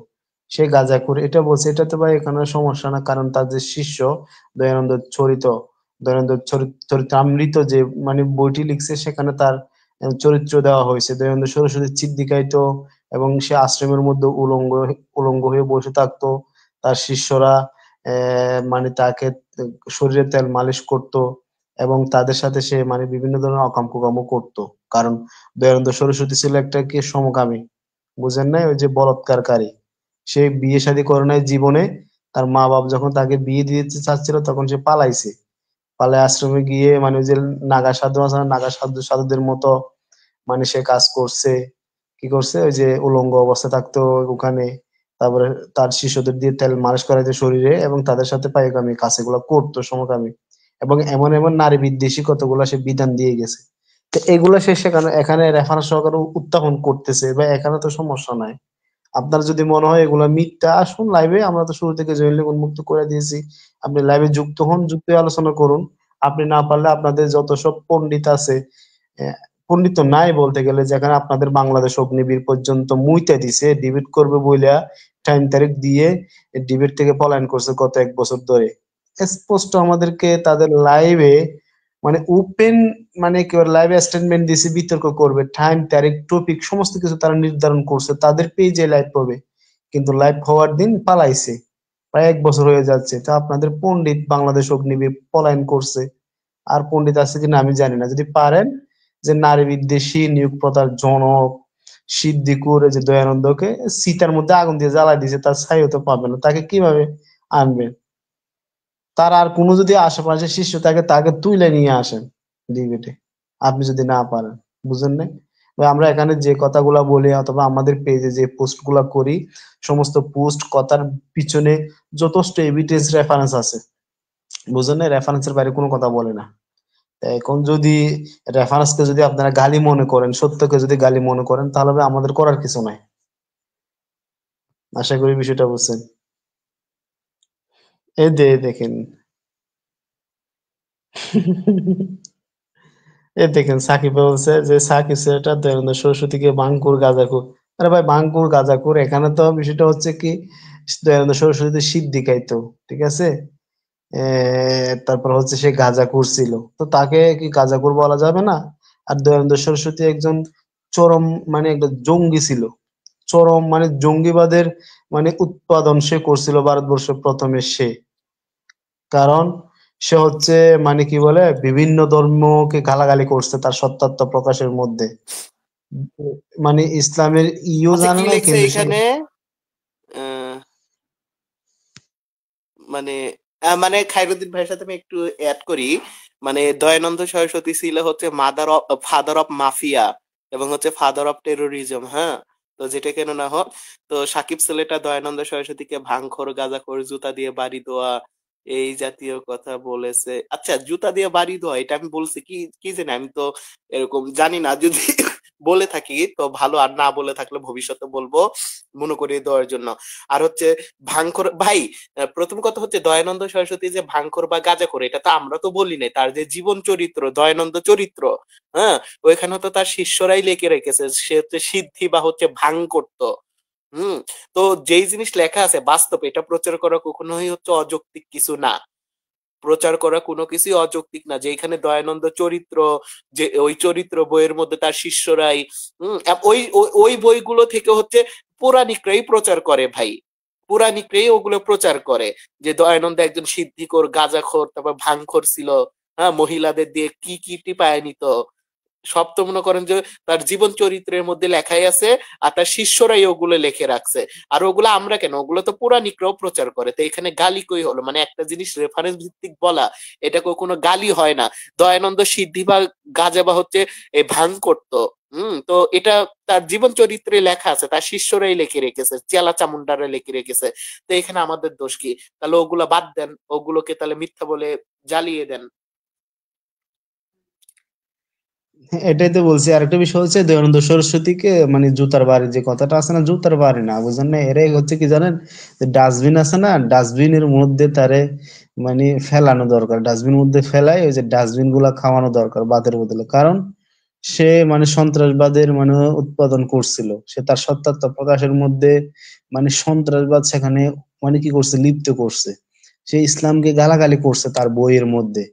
সে গাঁজা করে এটা বলছে, এটা তো ভাই এখানে সমস্যা না, কারণ তার যে শিষ্য দয়ানন্দ দয়ানন্দ চরিতামৃত যে মানে বইটি লিখছে সেখানে তার চরিত্র দেওয়া হয়েছে। দয়ানন্দ সরস্বতী সিদ্ধি খাইতো এবং সে আশ্রমের মধ্যে উলঙ্গ হয়ে বসে থাকতো, তার শিষ্যরা মানে তাকে শরীরে তেল মালিশ করতো এবং তাদের সাথে সে মানে বিভিন্ন ধরনের অকাম কুকামও করতো, কারণ দয়ানন্দ সরস্বতী ছিল একটা কি সমকামী, বুঝেন নাই, ওই যে বলাৎকারী। সে বিয়ে শাদী করে নাই জীবনে, তার মা বাপ যখন তাকে বিয়ে দিতে চাচ্ছিল তখন সে পালাইছে, পালায় আশ্রমে গিয়ে মানে ওই যে নাগা সাধু আছে না, নাগা সাধুদের মতো মানে সে কাজ করছে, কি করছে, ওই যে উলঙ্গ অবস্থা থাকতো ওখানে, তারপরে তার শিশুদের দিয়ে তেল মালিশ করাইতো শরীরে, এবং তাদের সাথে পায়গামি কাজগুলো করতো সমকামী, এবং এমন এমন নারী বিদ্বেষী কতগুলো সে বিধান দিয়ে গেছে। তো এগুলো সে সেখানে এখানে রেফারেন্স সহকারে উত্থাপন করতেছে, বা এখানে তো সমস্যা নাই। আপনার যদি মনে হয় এগুলো মিথ্যা, আসুন লাইভে, আমরা তো শুরু থেকে জয়েন লিঙ্ক উন্মুক্ত করে দিয়েছি, আপনি লাইভে যুক্ত হন, যুক্ত হয়ে আলোচনা করুন। আপনি না পারলে আপনাদের যত সব পণ্ডিত আছে, পণ্ডিত তো নাই বলতে গেলে, যেখানে আপনাদের বাংলাদেশ অগ্নিবীর পর্যন্ত মুইতে দিছে ডিবেট করবে বইলা, টাইম তারিখ দিয়ে ডিবেট থেকে পলায়ন করছে গত 1 বছর ধরে। স্পষ্ট আমাদেরকে তাদের লাইভে মানে ওপেন, মানে একেবারে লাইভে স্টেটমেন্ট দিছে বিতর্ক করবে, টাইম তারিখ টপিক সমস্ত কিছু তারা নির্ধারণ করছে, তাদের পেজে লাইভ পাবে, কিন্তু লাইভ হওয়ার দিন পালাইছে। প্রায় 1 বছর হয়ে যাচ্ছে। তা আপনাদের পণ্ডিত বাংলাদেশ অগ্নিবীর পলায়ন করছে, আর পণ্ডিত আছে কিনা আমি জানি না। যদি পারেন যে নারী বিদ্বেষী নিয়োগ প্রথার জনক সিদ্দিকুর, যে দয়ানন্দকে সীতার মধ্যে আগুন দিয়ে জ্বালাই দিয়েছে, তার ছাইও তো পাবে না, তাকে কিভাবে আনবেন? তার আর কোনো যদি আশেপাশে শিষ্য থাকে, তাকে তুলে নিয়ে আসেন ডিবেটে, আপনি যদি না পারেন। বুঝেন নাই? আমরা এখানে যে কথাগুলা বলি অথবা আমাদের পেজে যে পোস্ট গুলা করি, সমস্ত পোস্ট কথার পিছনে যথেষ্ট এভিডেন্স রেফারেন্স আছে। বুঝেন নাই? রেফারেন্সের বাইরে কোনো কথা বলে না। এখন যদি রেফারেন্সকে যদি আপনারা গালি মনে করেন, সত্যকে যদি গালি মনে করেন, তাহলে আমাদের করার কিছু নাই। আশা করি বিষয়টা বুঝছেন। এই দেখেন এই দেখেন সাকিব বলছে যে সাকিব ছেলেটা দয়ানন্দ সরস্বতীকে বাঙ্কুর গাঁজাখুর। আরে ভাই, বাঙ্কুর গাঁজাখুর, এখানে তো বিষয়টা হচ্ছে কি, দয়ানন্দ সরস্বতী সিদ্ধি খাইতো, ঠিক আছে, তারপর হচ্ছে সে গাঁজাখুর ছিল, তো তাকে কি গাঁজাখুর বলা যাবে না? আর দয়ানন্দ সরস্বতী একজন চরম মানে একটা জঙ্গি ছিল, চরম মানে জঙ্গিবাদের মানে উৎপাদন সে করছিল ভারতবর্ষে প্রথমে সে। কারণ সে হচ্ছে মানে কি বলে, বিভিন্ন ধর্মকে গালাগালি করছে তার সত্যাত্ম প্রকাশের মধ্যে, মানে ইসলামের ইও আচ্ছা, জানে কি না, লেখছে কিন্তু সে এখানে? মানে মানে খায়রুদ্দিন ভাইয়ের সাথে আমি একটু অ্যাড করি, মানে দয়ানন্দ সরস্বতী ছিল হচ্ছে ফাদার অফ মাফিয়া এবং হচ্ছে ফাদার অফ টেরোরিজম। হ্যাঁ, তো যেটা কেন না হোক, তো সাকিব ছেলেটা দয়ানন্দ সরস্বতীকে ভাঙখোর গাঁজাখোর জুতা দিয়ে বাড়ি দেওয়া এই জাতীয় কথা বলেছে। আচ্ছা, জুতা দিয়ে বাড়ি দেওয়া এটা আমি বলছি কি কি জানি, আমি তো এরকম জানি না, যদি বলে থাকি তো ভালো, আর না বলে থাকলে ভবিষ্যতে বলবো মনে করিয়ে দেওয়ার জন্য। আর হচ্ছে ভাঙখোর ভাই, প্রথম কথা হচ্ছে দয়ানন্দ সরস্বতী যে ভাঙখোর বা গাঁজাখোর এটা তো আমরা তো বলি নাই, তার যে জীবন চরিত্র, দয়ানন্দ চরিত্র, হ্যাঁ, ওইখানে তো তার শিষ্যরাই লিখে রেখেছে সে হচ্ছে সিদ্ধি বা হচ্ছে ভাঙ করতো। তো যেই জিনিস লেখা আছে বাস্তবে এটা প্রচার করা কখনোই হচ্ছে অযৌক্তিক কিছু না, প্রচার করা কোনো কিছুই অযৌক্তিক না। যেখানে দয়ানন্দ চরিত্র, যে ওই চরিত্র বইয়ের মধ্যে তার শিষ্যরাই ওই ওই বইগুলো থেকে হচ্ছে পৌরাণিকরাই প্রচার করে ভাই, পুরাণিকরাই ওগুলো প্রচার করে যে দয়ানন্দ একজন সিদ্ধিকর গাঁজাখোর, তারপর ভাঙখোর ছিল, হ্যাঁ, মহিলাদের দিয়ে কি কি টিপায় নিত, সব তো মনে করেন যে তার জীবন চরিত্রের মধ্যে লেখাই আছে, আর তার শিষ্যরাই ওগুলো লিখে রাখছে। আর ওগুলো আমরা কেন, ওগুলো তো পুরাণিকরাও প্রচার করে, তো এখানে গালি কই হলো? মানে একটা জিনিস রেফারেন্স ভিত্তিক বলা, এটা কোনো গালি হয় না। দয়ানন্দ সিদ্ধি বা গাঁজা বা হচ্ছে এই ভাঙ করতো, তো এটা তার জীবন চরিত্রে লেখা আছে, তার শিষ্যরাই লিখে রেখেছে, চেলা চামুন্ডারা লিখে রেখেছে। তো এখানে আমাদের দোষ কি? তাহলে ওগুলো বাদ দেন, ওগুলোকে তাহলে মিথ্যা বলে জ্বালিয়ে দেন। এটাই তো বলছি। আরেকটা বিষয় হচ্ছে দয়ানন্দ সরস্বতীকে মানে জুতার বাড়ি, যে কথাটা আছে না, জুতার বাড়ি না, বুঝলেন না, এরাই হচ্ছে কি জানেন, ডাস্টবিন আছে না, ডাস্টবিনের মধ্যে তারে মানে ফেলানো দরকার, ডাস্টবিনের মধ্যে ফেলাই ওই যে ডাস্টবিন গুলা খাওয়ানো দরকার বাদের বদলে। কারণ সে মানে সন্ত্রাসবাদের মানে উৎপাদন করছিল, সে তার সত্যাত্ম প্রকাশের মধ্যে মানে সন্ত্রাসবাদ সেখানে মানে কি করছে, লিপ্ত করছে। সে ইসলামকে গালাগালি করছে তার বইয়ের মধ্যে,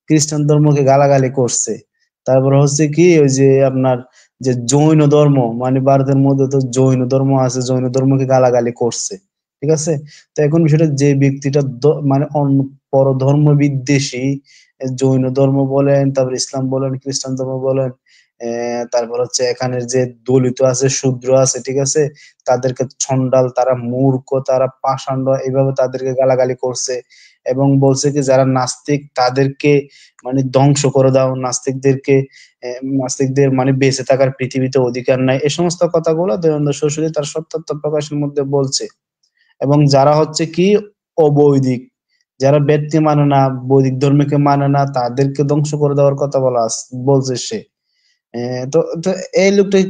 খ্রিস্টান ধর্মকে গালাগালি করছে। তারপর হচ্ছে কি ওই যে আপনার যে জৈন ধর্ম, মানে ভারতের মধ্যে তো জৈন ধর্ম আছে, জৈন ধর্মকে গালাগালি করছে, ঠিক আছে। তো এখন বিষয়টা যে ব্যক্তিটা মানে পরধর্ম বিদ্বেষী, জৈন ধর্ম বলেন, তারপর ইসলাম বলেন, খ্রিস্টান ধর্ম বলেন, তারপর হচ্ছে এখানের যে দলিত আছে, শূদ্র আছে, ঠিক আছে, তাদেরকে ছন্ডাল, তারা মূর্খ, তারা পাষাণ্ড, এইভাবে তাদেরকে গালাগালি করছে এবং বলছে কি যারা নাস্তিক তাদেরকে মানে ধ্বংস করে দাও, নাস্তিকদের মানে বেঁচে থাকার পৃথিবীতে অধিকার নাই। এই সমস্ত কথাগুলো দয়ানন্দ সরস্বতী তার সত্যার্থ প্রকাশের মধ্যে বলছে। এবং যারা হচ্ছে কি অবৈদিক, যারা বেদকে মানে না, বৈদিক ধর্মকে মানে না, তাদেরকে ধ্বংস করে দেওয়ার কথা বলছে সে। তো তো এই লোকটাকে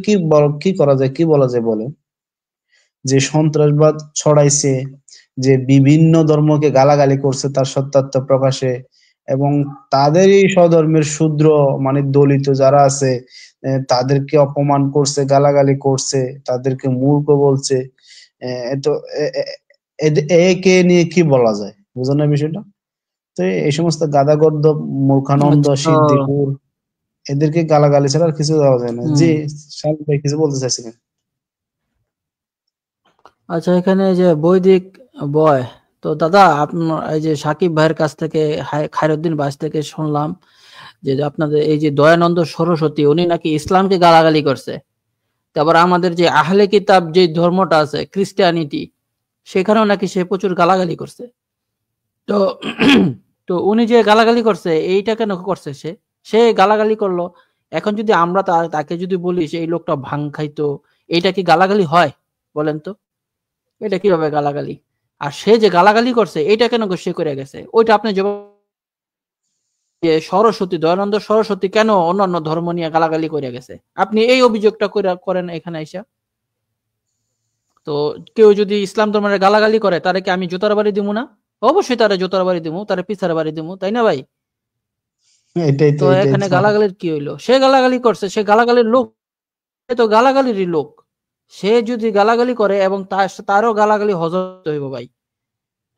কি করা যায়, কি বলা যায় বলে? যে সন্ত্রাসবাদ ছড়াইছে, যে বিভিন্ন ধর্মকে গালাগালি করছে তার সত্যার্থ প্রকাশে, এবং তাদেরই স্বধর্মের শূদ্র মানে দলিত যারা আছে তাদেরকে অপমান করছে, গালাগালি করছে, তাদেরকে মূর্খ বলছে। তো একে নিয়ে কি বলা যায়, বুঝো না বিষয়টা? তো এই সমস্ত গাদাগর্দ, মূর্খানন্দ, সিদ্দিকুর, এদেরকে গালাগালি ছাড়া আর কিছু দেওয়া যায় না। জি শামিম ভাই কিছু বলতে চাইছিলেন? আচ্ছা, এখানে যে বৈদিক বয়, তো দাদা আপনার এই যে সাকিব ভাইয়ের কাছ থেকে, খায়রুদ্দিন বাস থেকে শুনলাম যে আপনাদের এই যে দয়ানন্দ সরস্বতী উনি নাকি ইসলামকে গালাগালি করছে। তারপর আমাদের যে আহলে কিতাব যে ধর্মটা আছে খ্রিস্টানিটি, সেখানেও নাকি সে প্রচুর গালাগালি করছে। তো তো উনি যে গালাগালি করছে এইটা কেন করছে? সে গালাগালি করলো, এখন যদি আমরা তাকে যদি বলি এই লোকটা ভাং খাইতো, এইটা কি গালাগালি হয় বলেন তো? এটা কিভাবে গালাগালি? আর সে যে গালাগালি করছে এইটা কেন সে করে গেছে, ওইটা আপনি যে সরস্বতী, দয়ানন্দ সরস্বতী কেন অন্যান্য ধর্ম নিয়ে গালাগালি করে গেছে, আপনি এই অভিযোগটা করেন এখানে আইসা। তো কেউ যদি ইসলাম ধর্মের গালাগালি করে তারে কি আমি জুতার বাড়ি দিব না? অবশ্যই তারে জুতার বাড়ি দিব, তারে পিছার বাড়ি দিব, তাই না ভাই? তো এখানে গালাগালির কি হইলো? সে গালাগালি করছে, সে গালাগালির লোক, তো গালাগালিরই লোক। সে যদি গালাগালি করে এবং তারও গালাগালি হজম হইব ভাই।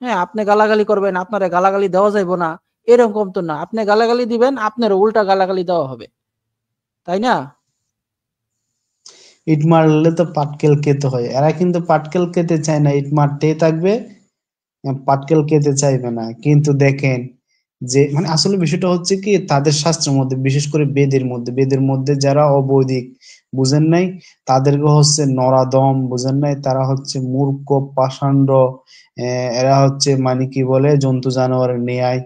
হ্যাঁ, আপনি গালাগালি করবেন, আপনারে গালাগালি দেওয়া যাইব না এরকম তো না। আপনি গালাগালি দিবেন, আপনার উল্টা গালাগালি দেওয়া হবে, তাই না? ইট মারলে তো পাটকেল খেতে হয়, এরা কিন্তু পাটকেল খেতে চায় না, ইট মারতেই থাকবে, পাটকেল খেতে চাইবে না। কিন্তু দেখেন যে মানে আসলে বিষয়টা হচ্ছে কি, তাদের শাস্ত্রের মধ্যে, বিশেষ করে বেদের মধ্যে যারা অবৈদিক, বুঝেন নাই, তাদেরকে হচ্ছে নরাদম, বুঝেন নাই, তারা হচ্ছে মূর্খ, পাষাণ্ড, এরা হচ্ছে মানে কি বলে জন্তু জানোয়ারের ন্যায়,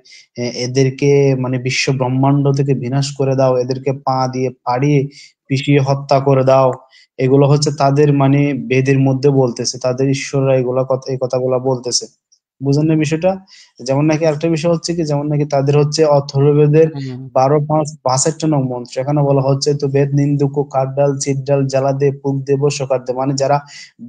এদেরকে মানে বিশ্ব ব্রহ্মাণ্ড থেকে বিনাশ করে দাও, এদেরকে পা দিয়ে পাড়িয়ে পিষিয়ে হত্যা করে দাও। এগুলো হচ্ছে তাদের মানে বেদের মধ্যে বলতেছে, তাদের ঈশ্বররা এই কথাগুলা বলতেছে, বুঝেন না বিষয়টা? যেমন নাকি আরেকটা বিষয় হচ্ছে কি, যেমন নাকি তাদের হচ্ছে অথর্ববেদের 12-5-62 নং মন্ত্র, এখানে বলা হচ্ছে তো বেদ নিন্দুক কাঠ ডাল চিট ডাল জ্বালা দে ফুক দে বর্ষকার দে, মানে যারা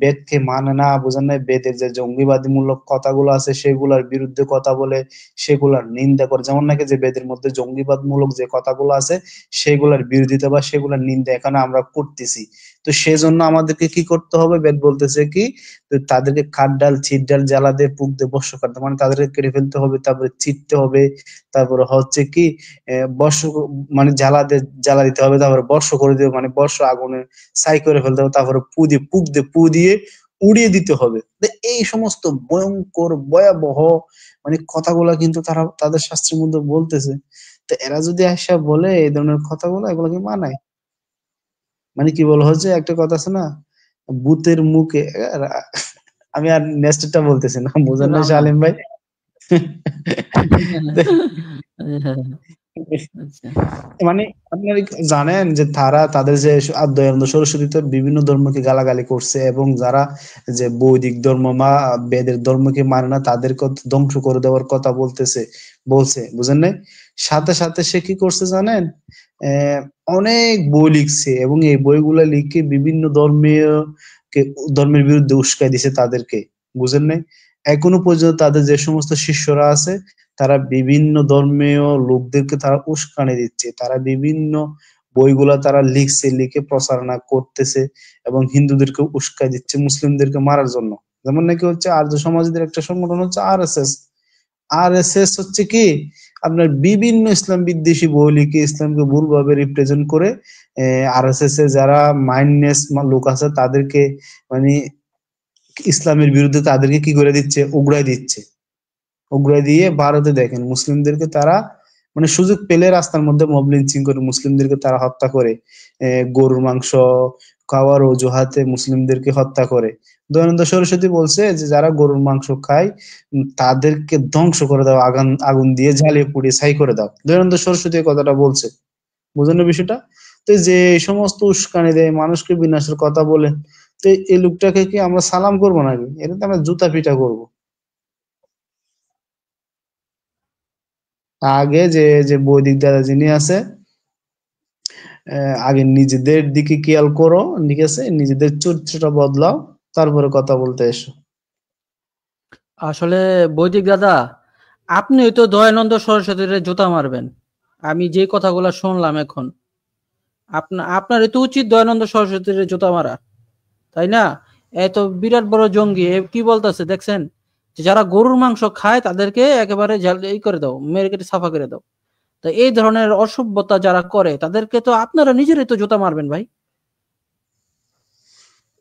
বেদকে মানে না, বুঝেন না, বেদের যে জঙ্গিবাদী মূলক কথাগুলো আছে সেগুলার বিরুদ্ধে কথা বলে, সেগুলার নিন্দা করে, যেমন নাকি যে বেদের মধ্যে জঙ্গিবাদ মূলক যে কথাগুলো আছে সেগুলার বিরোধিতা বা সেগুলার নিন্দা এখানে আমরা করতেছি। তো সেজন্য আমাদেরকে কি করতে হবে? বেদ বলতেছে কি, তাদেরকে কাঠ ডাল ছিট ডাল জ্বালা দে পুক দে বর্ষ কাটতে, মানে তাদেরকে কেটে ফেলতে হবে, তারপরে চিটতে হবে, তারপরে হচ্ছে কি বর্ষ মানে জ্বালা দিতে হবে, তারপরে বর্ষ করে দিতে, মানে বর্ষ আগুনে ছাই করে ফেলতে হবে, তারপরে পু দিয়ে উড়িয়ে দিতে হবে। এই সমস্ত ভয়ঙ্কর ভয়াবহ মানে কথাগুলা কিন্তু তারা তাদের শাস্ত্রের মধ্যে বলতেছে। তো এরা যদি আসা বলে এই ধরনের কথাগুলো, এগুলো কি মানায়? মানে কি বলা হচ্ছে, একটা কথা আছে না, ভূতের মুখে, আমি আর নেক্সটটা বলতেছি না, বুঝেন না শালিম ভাই? মানে আপনারা জানেন যে তাদের যে দয়ানন্দ সরস্বতী তো বিভিন্ন ধর্মকে গালাগালি করছে, এবং যারা যে বৈদিক ধর্ম বা বেদের ধর্মকে মানে না তাদেরকে ধ্বংস করে দেওয়ার কথা বলছে, বুঝেন নাই? সাথে সাথে সে কি করছে জানেন, অনেক বই লিখছে, এবং এই বইগুলা লিখে বিভিন্ন ধর্মের বিরুদ্ধে উস্কাই দিছে তাদেরকে, বুঝেন নাই? এখনো পর্যন্ত তাদের যে সমস্ত শিষ্যরা আছে তারা বিভিন্ন ধর্মীয় লোকদেরকে তারা উস্কানি দিচ্ছে, তারা বিভিন্ন বইগুলা তারা লিখে প্রচারণা করতেছে এবং হিন্দুদেরকে উস্কাই দিচ্ছে মুসলিমদেরকে মারার জন্য। যেমন নাকি হচ্ছে আর্য সমাজদের একটা সংগঠন হচ্ছে আরএসএস হচ্ছে কি আপনার বিভিন্ন ইসলাম বিদ্বেষী বই লিখে ইসলামকে ভুলভাবে রিপ্রেজেন্ট করে আরএসএস এ যারা মাইন্ডনেস লোক আছে তাদেরকে মানে ইসলামের বিরুদ্ধে তাদেরকে কি করে দিচ্ছে, উগড়াই দিয়ে ভারতে দেখেন মুসলিমদেরকে তারা মানে সুযোগ পেলে রাস্তার মধ্যে মব লিঞ্চিং করে মুসলিমদেরকে তারা হত্যা করে, গরুর মাংস খাওয়ার অজুহাতে মুসলিমদেরকে হত্যা করে। দয়ানন্দ সরস্বতী বলছে যে যারা গরুর মাংস খায় তাদেরকে ধ্বংস করে দাও, আগুন দিয়ে জ্বালিয়ে পুড়িয়ে ছাই করে দাও। দয়ানন্দ সরস্বতী এই কথাটা বলছে, বুঝলেন বিষয়টা? তো যে এই সমস্ত উস্কানি দেয়, মানুষকে বিনাশের কথা বলে, তো এই লোকটাকে কি আমরা সালাম করবো নাকি? এটা তো আমরা জুতা পিটা করবো। আগে যে যে বৈদিক দাদা যিনি আছে, আগে নিজেদের দিকে খেয়াল করো, ঠিক আছে? নিজেদের চরিত্রটা বদলাও, তারপরে কথা বলতে এসো। আসলে বৈদিক দাদা, আপনি তো দয়ানন্দ সরস্বতীর জুতা মারবেন। আমি যে কথাগুলো শুনলাম এখন, আপনার তো উচিত দয়ানন্দ সরস্বতীর জুতা মারা, তাই না? এত বিরাট বড় জঙ্গি কি বলতেছে দেখছেন, যে যারা গরুর মাংস খায় তাদেরকে একেবারে এই করে দাও, মেরে কেটে সাফা করে দাও। তো এই ধরনের অসভ্যতা যারা করে তাদেরকে তো আপনারা নিজেরাই তো জুতা মারবেন ভাই।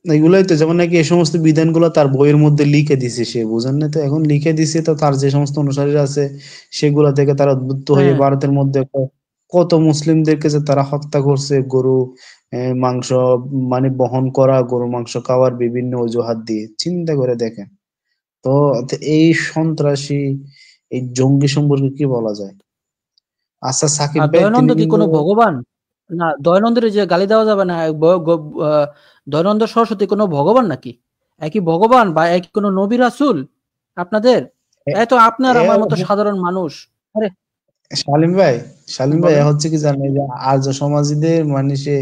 এগুলাই তো, যেমন নাকি এই সমস্ত বিধানগুলো তার বইয়ের মধ্যে লিখে দিছে সে, বুঝেন না? তো এখন লিখে দিছে, তো তার যে সমস্ত অনুসারীরা আছে সেগুলা থেকে তারা উদ্বুদ্ধ হয়ে ভারতের মধ্যে কত মুসলিমদেরকে যে তারা হত্যা করছে, গরু মাংস মানে বহন করা, গরু মাংস খাওয়ার বিভিন্ন অজুহাত দিয়ে। চিন্তা করে দেখেন তো, এই সন্ত্রাসী, এই জঙ্গি সম্পর্কে কি বলা যায়? আচ্ছা সাকিব ভাই, দয়ানন্দ কি কোনো ভগবান না? দয়ানন্দের যে গালি দেওয়া যাবে না, দয়ানন্দ সরস্বতী কোনো ভগবান নাকি? একই ভগবান বা একই কোনো নবী রাসূল আপনাদের? এত আপনার আমার মতো সাধারণ মানুষ। আরে শালিম ভাই হচ্ছে কি জানেন, যে আর্য সমাজীদের মানে সে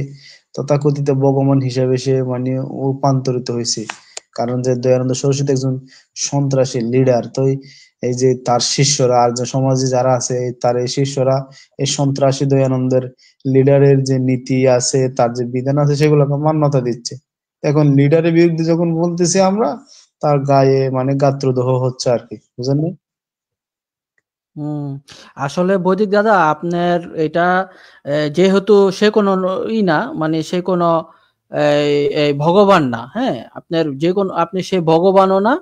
তথাকথিত ভগবান হিসেবে সে মানে রূপান্তরিত হয়েছে। কারণ যে দয়ানন্দ সরস্বতী একজন সন্ত্রাসী লিডার, তো এই যে তার শিষ্যরা, আর্য সমাজে যারা আছে, তার এই শিষ্যরা এই সন্ত্রাসী দয়ানন্দের লিডারের যে নীতি আছে, তার যে বিধান আছে, সেগুলোকে মান্যতা দিচ্ছে। এখন লিডারের বিরুদ্ধে যখন বলতেছি আমরা, তার গায়ে মানে গাত্রদাহ হচ্ছে আর কি, বুঝলেন না? আসলে বৈদিক দাদা, আপনার এটা যেহেতু সে কোনো না, মানে সে কোনো ভগবান না, হ্যাঁ, আপনার যে কোনো, আপনি সে ভগবানও না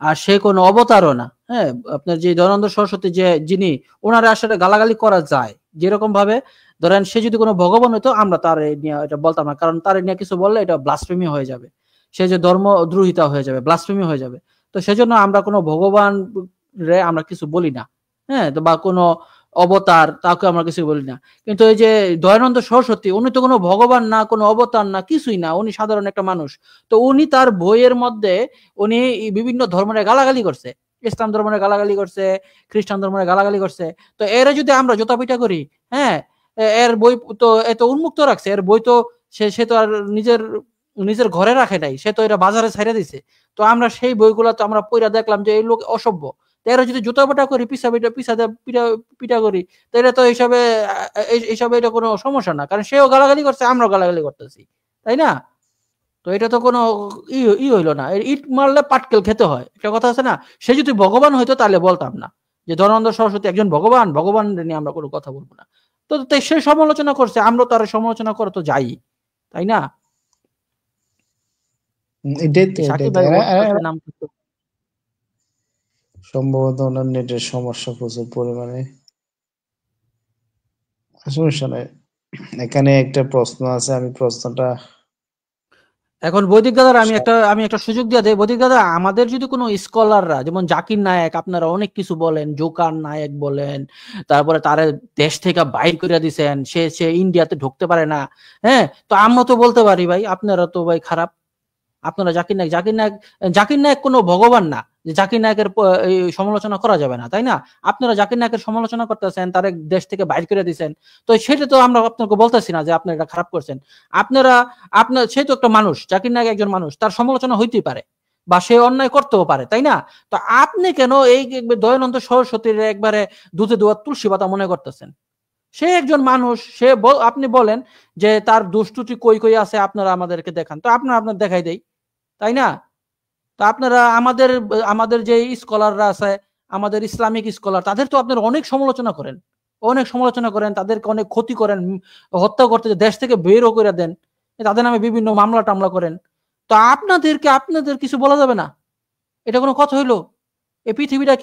আর সে কোনো অবতারও না, হ্যাঁ। আপনার যে দয়ানন্দ সরস্বতী যে যিনি, ওনারা আসলে গালাগালি করা যায়, যেরকম ভাবে ধরেন সে যদি কোনো ভগবান হতো আমরা তার নিয়ে এটা বলতাম না, কারণ তার নিয়ে কিছু বললে এটা ব্লাসফেমি হয়ে যাবে, সে যে ধর্মদ্রোহিতা হয়ে যাবে, ব্লাসফেমি হয়ে যাবে। তো সেজন্য আমরা কোনো ভগবান রে আমরা কিছু বলি না, হ্যাঁ, বা কোনো অবতার তাকে আমরা কিছু বলি না। কিন্তু এই যে দয়ানন্দ সরস্বতী, উনি তো কোনো ভগবান না, কোনো অবতার না, কিছুই না, উনি সাধারণ একটা মানুষ। তো উনি তার বইয়ের মধ্যে উনি বিভিন্ন ধর্মের গালাগালি করছে, ইসলাম ধর্মের গালাগালি করছে, খ্রিস্টান ধর্মের গালাগালি করছে। তো এরা যদি আমরা জোতাপিটা করি, হ্যাঁ, এর বই তো এত উন্মুক্ত রাখছে, এর বই তো সে তো আর নিজের ঘরে রাখে নাই, সে তো এটা বাজারে ছাইড়া দিছে। তো আমরা সেই বইগুলা তো আমরা পড়া দেখলাম যে এই লোক অসভ্য। এরা যদি জুতা পাটা করি, পিটা করি, তো এটা তো এইসবে এটা কোনো সমস্যা না, কারণ সেও গালাগালি করছে, আমরাও গালাগালি করতেছি, তাই না? তো এটা তো কোনো হইলো না, ইট মারলে পাটকেল খেতে হয়, একটা কথা আছে না? সে যদি ভগবান হইতো তাহলে বলতাম না যে দয়ানন্দ সরস্বতী একজন ভগবান, ভগবান নিয়ে আমরা কোনো কথা বলবো না। তো সে সমালোচনা করছে, আমরা তার সমালোচনা করে তো যাই, তাই না? সম্ভবত ওনার নেটের সমস্যা প্রচুর পরিমাণে। সমস্যা নাই, এখানে একটা প্রশ্ন আছে, আমি প্রশ্নটা এখন বৈদিক দাদার আমি একটা সুযোগ দিয়ে দেই। বৈদিক দাদা, আমাদের যদি কোনো স্কলাররা, যেমন জাকির নায়েক, আপনারা অনেক কিছু বলেন, জোকার নায়েক বলেন, তারপরে তারা দেশ থেকে বাইর করে দিছেন, সে ইন্ডিয়াতে ঢুকতে পারে না, হ্যাঁ, তো আমরা তো বলতে পারি ভাই আপনারা তো ভাই খারাপ। আপনারা জাকির নায়েক কোনো ভগবান না যে জাকির নায়েকের সমালোচনা করা যাবে না, তাই না? আপনারা জাকির নায়েকের সমালোচনা করতেছেন, তার দেশ থেকে বাইর করে দিচ্ছেন, তো সেটা তো আমরা আপনাকে বলতেছি না যে আপনি এটা খারাপ করছেন। আপনার সে তো একটা মানুষ, জাকির নায়েক একজন মানুষ, তার সমালোচনা হইতেই পারে বা সে অন্যায় করতেও পারে, তাই না? তো আপনি কেন এই দয়ানন্দ সরস্বতীর একবারে দুধে দোয়া তুলসী পাতা মনে করতেছেন? সে একজন মানুষ, আপনি বলেন যে তার দুষ্টুটি কই কই আছে, আপনারা আমাদেরকে দেখান, তো আপনার দেখাই দেই, তাই না? তো আপনারা আমাদের যে স্কলাররা আছে, আমাদের ইসলামিক স্কলার, তাদের তো আপনারা অনেক সমালোচনা করেন, তাদেরকে অনেক ক্ষতি করেন, হত্যা করতে দেশ থেকে বেরও করে দেন, তাদের নামে বিভিন্ন মামলা করেন। তো আপনাদের কিছু বলা যাবে না? এটা কোনো কথা হইলো? এই পৃথিবীটা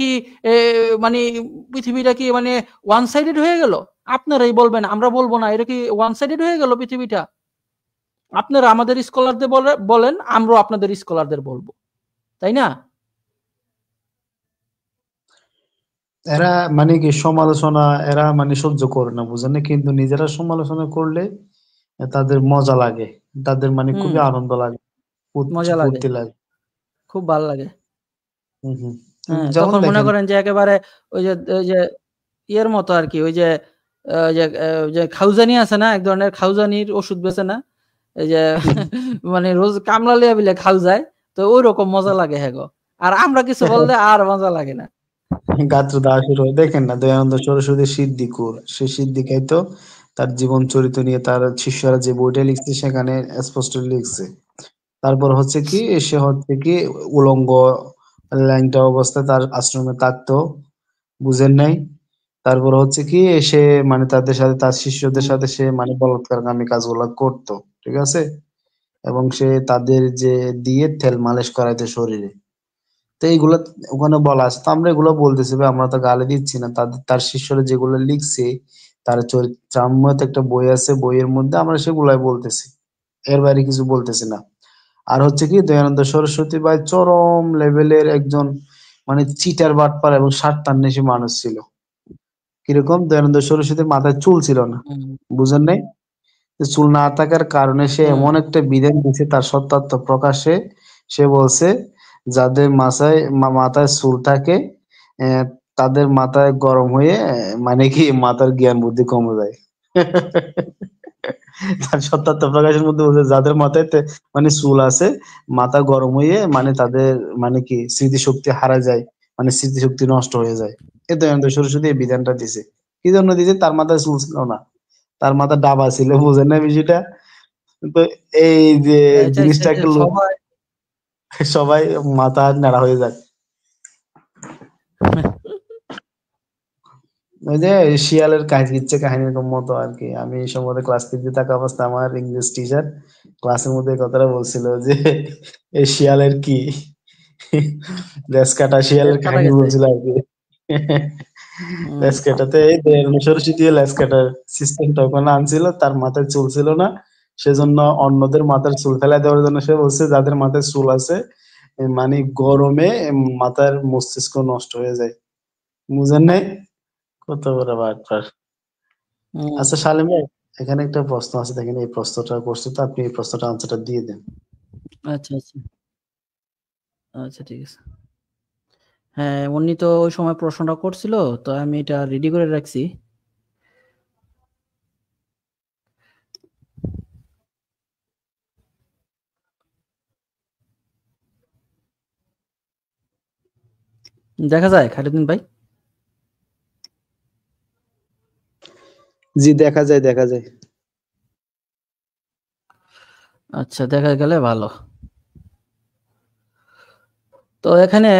কি মানে ওয়ান সাইডেড হয়ে গেল? আপনারাই বলবেন, আমরা বলবো না। এটা কি ওয়ান সাইডেড হয়ে গেল পৃথিবীটা? আপনারা আমাদের স্কলারদের বলেন, আমরাও আপনাদের স্কলারদের বলবো, তাই না? এরা মানে কি সমালোচনা এরা মানে সহ্য করে না, বুঝেন না, কিন্তু নিজেরা সমালোচনা করলে তাদের মজা লাগে, তাদের মানে খুবই আনন্দ লাগে, মজা লাগে, ফুর্তি লাগে, খুব ভালো লাগে। যেমন তখন মনে দেখেন করেন যে একেবারে ওই যে ইয়ের মতো আর কি, ওই যে খাউজানি আছে না, এক ধরনের খাউজানির ওষুধ বেছে না, এই যে মানে রোজ কামলা লিয়া বিলে খাও যায়, তো ওই রকম মজা লাগে হ্যাঁ গো। আর আমরা কিছু বললে আর মজা লাগে না। গাত্র দেওয়া শুরু হয়। দেখেন না দয়ানন্দ সরস্বতী সিদ্দিকুর, সে সিদ্দিকাই তো তার জীবন চরিত্র নিয়ে তার শিষ্যরা যে বইটা লিখছে সেখানে স্পষ্ট লিখছে। তারপর হচ্ছে কি সে হচ্ছে কি উলঙ্গ ল্যাংটা অবস্থায় তার আশ্রমে থাকতো, বুঝেন নাই? তারপর হচ্ছে কি সে মানে তাদের সাথে তার শিষ্যদের সাথে সে মানে বলাৎকারকামী কাজগুলো করতো, ঠিক আছে? এবং সে তাদের যে দিয়ে তেল মালিশ করাইতো শরীরে। তো এইগুলো ওখানে বলা আছে, তো আমরা এগুলো বলতেছি ভাই, আমরা তো গালি দিচ্ছি না। তার শিষ্যরা যেগুলো লিখছে, তার চরিত্রামৃত একটা বই আছে, বইয়ের মধ্যে আমরা সেগুলাই বলতেছি, এর বাইরে কিছু বলতেছি না। আর হচ্ছে কি দয়ানন্দ সরস্বতী ভাই চরম লেভেলের একজন মানে চিটার বাটপার এবং স্বার্থান্বেষী মানুষ ছিল। কিরকম? দয়ানন্দ সরস্বতীর মাথায় চুল ছিল না, বুঝেন নাই? চুল না থাকার কারণে সে এমন একটা বিধান দিয়েছে তার সত্যার্থ প্রকাশে। সে বলছে যাদের মাথায় চুল থাকে তাদের মাথায় গরম হয়ে মানে কি মাথার জ্ঞান বুদ্ধি কমে যায়। তার সত্যার্থ প্রকাশের মধ্যে বলছে যাদের মাথায় মানে চুল আছে, মাথা গরম হয়ে মানে তাদের মানে কি স্মৃতিশক্তি হারা যায়, মানে স্মৃতিশক্তি নষ্ট হয়ে যায়। এই দয়ানন্দ সরস্বতী এই বিধানটা দিছে। কি জন্য দিছে? তার মাথায় চুল ছিল না, তার মাথা ডাবা ছিল, বুঝেন না বিষয়টা? তো এই যে জিনিসটাকে সবাই মাথা নাড়া হয়ে যায়। ওই যে শিয়ালের কাহিনীর মতো আর কি। আমি সম্ভবত ক্লাস 3 থাকা অবস্থা আমার ইংলিশ টিচার ক্লাসের মধ্যে কথাটা বলছিল যে এই শিয়ালের কি লেজ কাটা শিয়ালের কাহিনী বলছিল আর কি। লেজ কাটাতে সরস্বতী লেজ কাটার সিস্টেমটা ওখানে আনছিল, তার মাথায় চুল ছিল না, সেজন্য অন্যদের মাথার চুল ফেলা দেওয়ার জন্য সে বলছে যাদের মাথায় চুল আছে মানে গরমে মাথার মস্তিষ্ক নষ্ট হয়ে যায়, বুঝেন নাই? কত বড় বাটপার। আচ্ছা শালিম ভাই, এখানে একটা প্রশ্ন আছে, দেখেন এই প্রশ্নটা করছে, তো আপনি এই প্রশ্নটা আনসারটা দিয়ে দেন। আচ্ছা আচ্ছা আচ্ছা ঠিক আছে। হ্যাঁ, উনি তো ওই সময় প্রশ্নটা করছিল, তো আমি এটা রেডি করে রাখছি। দেখা যায় খালিদুন ভাই? জি দেখা যায়, দেখা যায়। আচ্ছা, দেখা গেলে ভালো। তো এখানে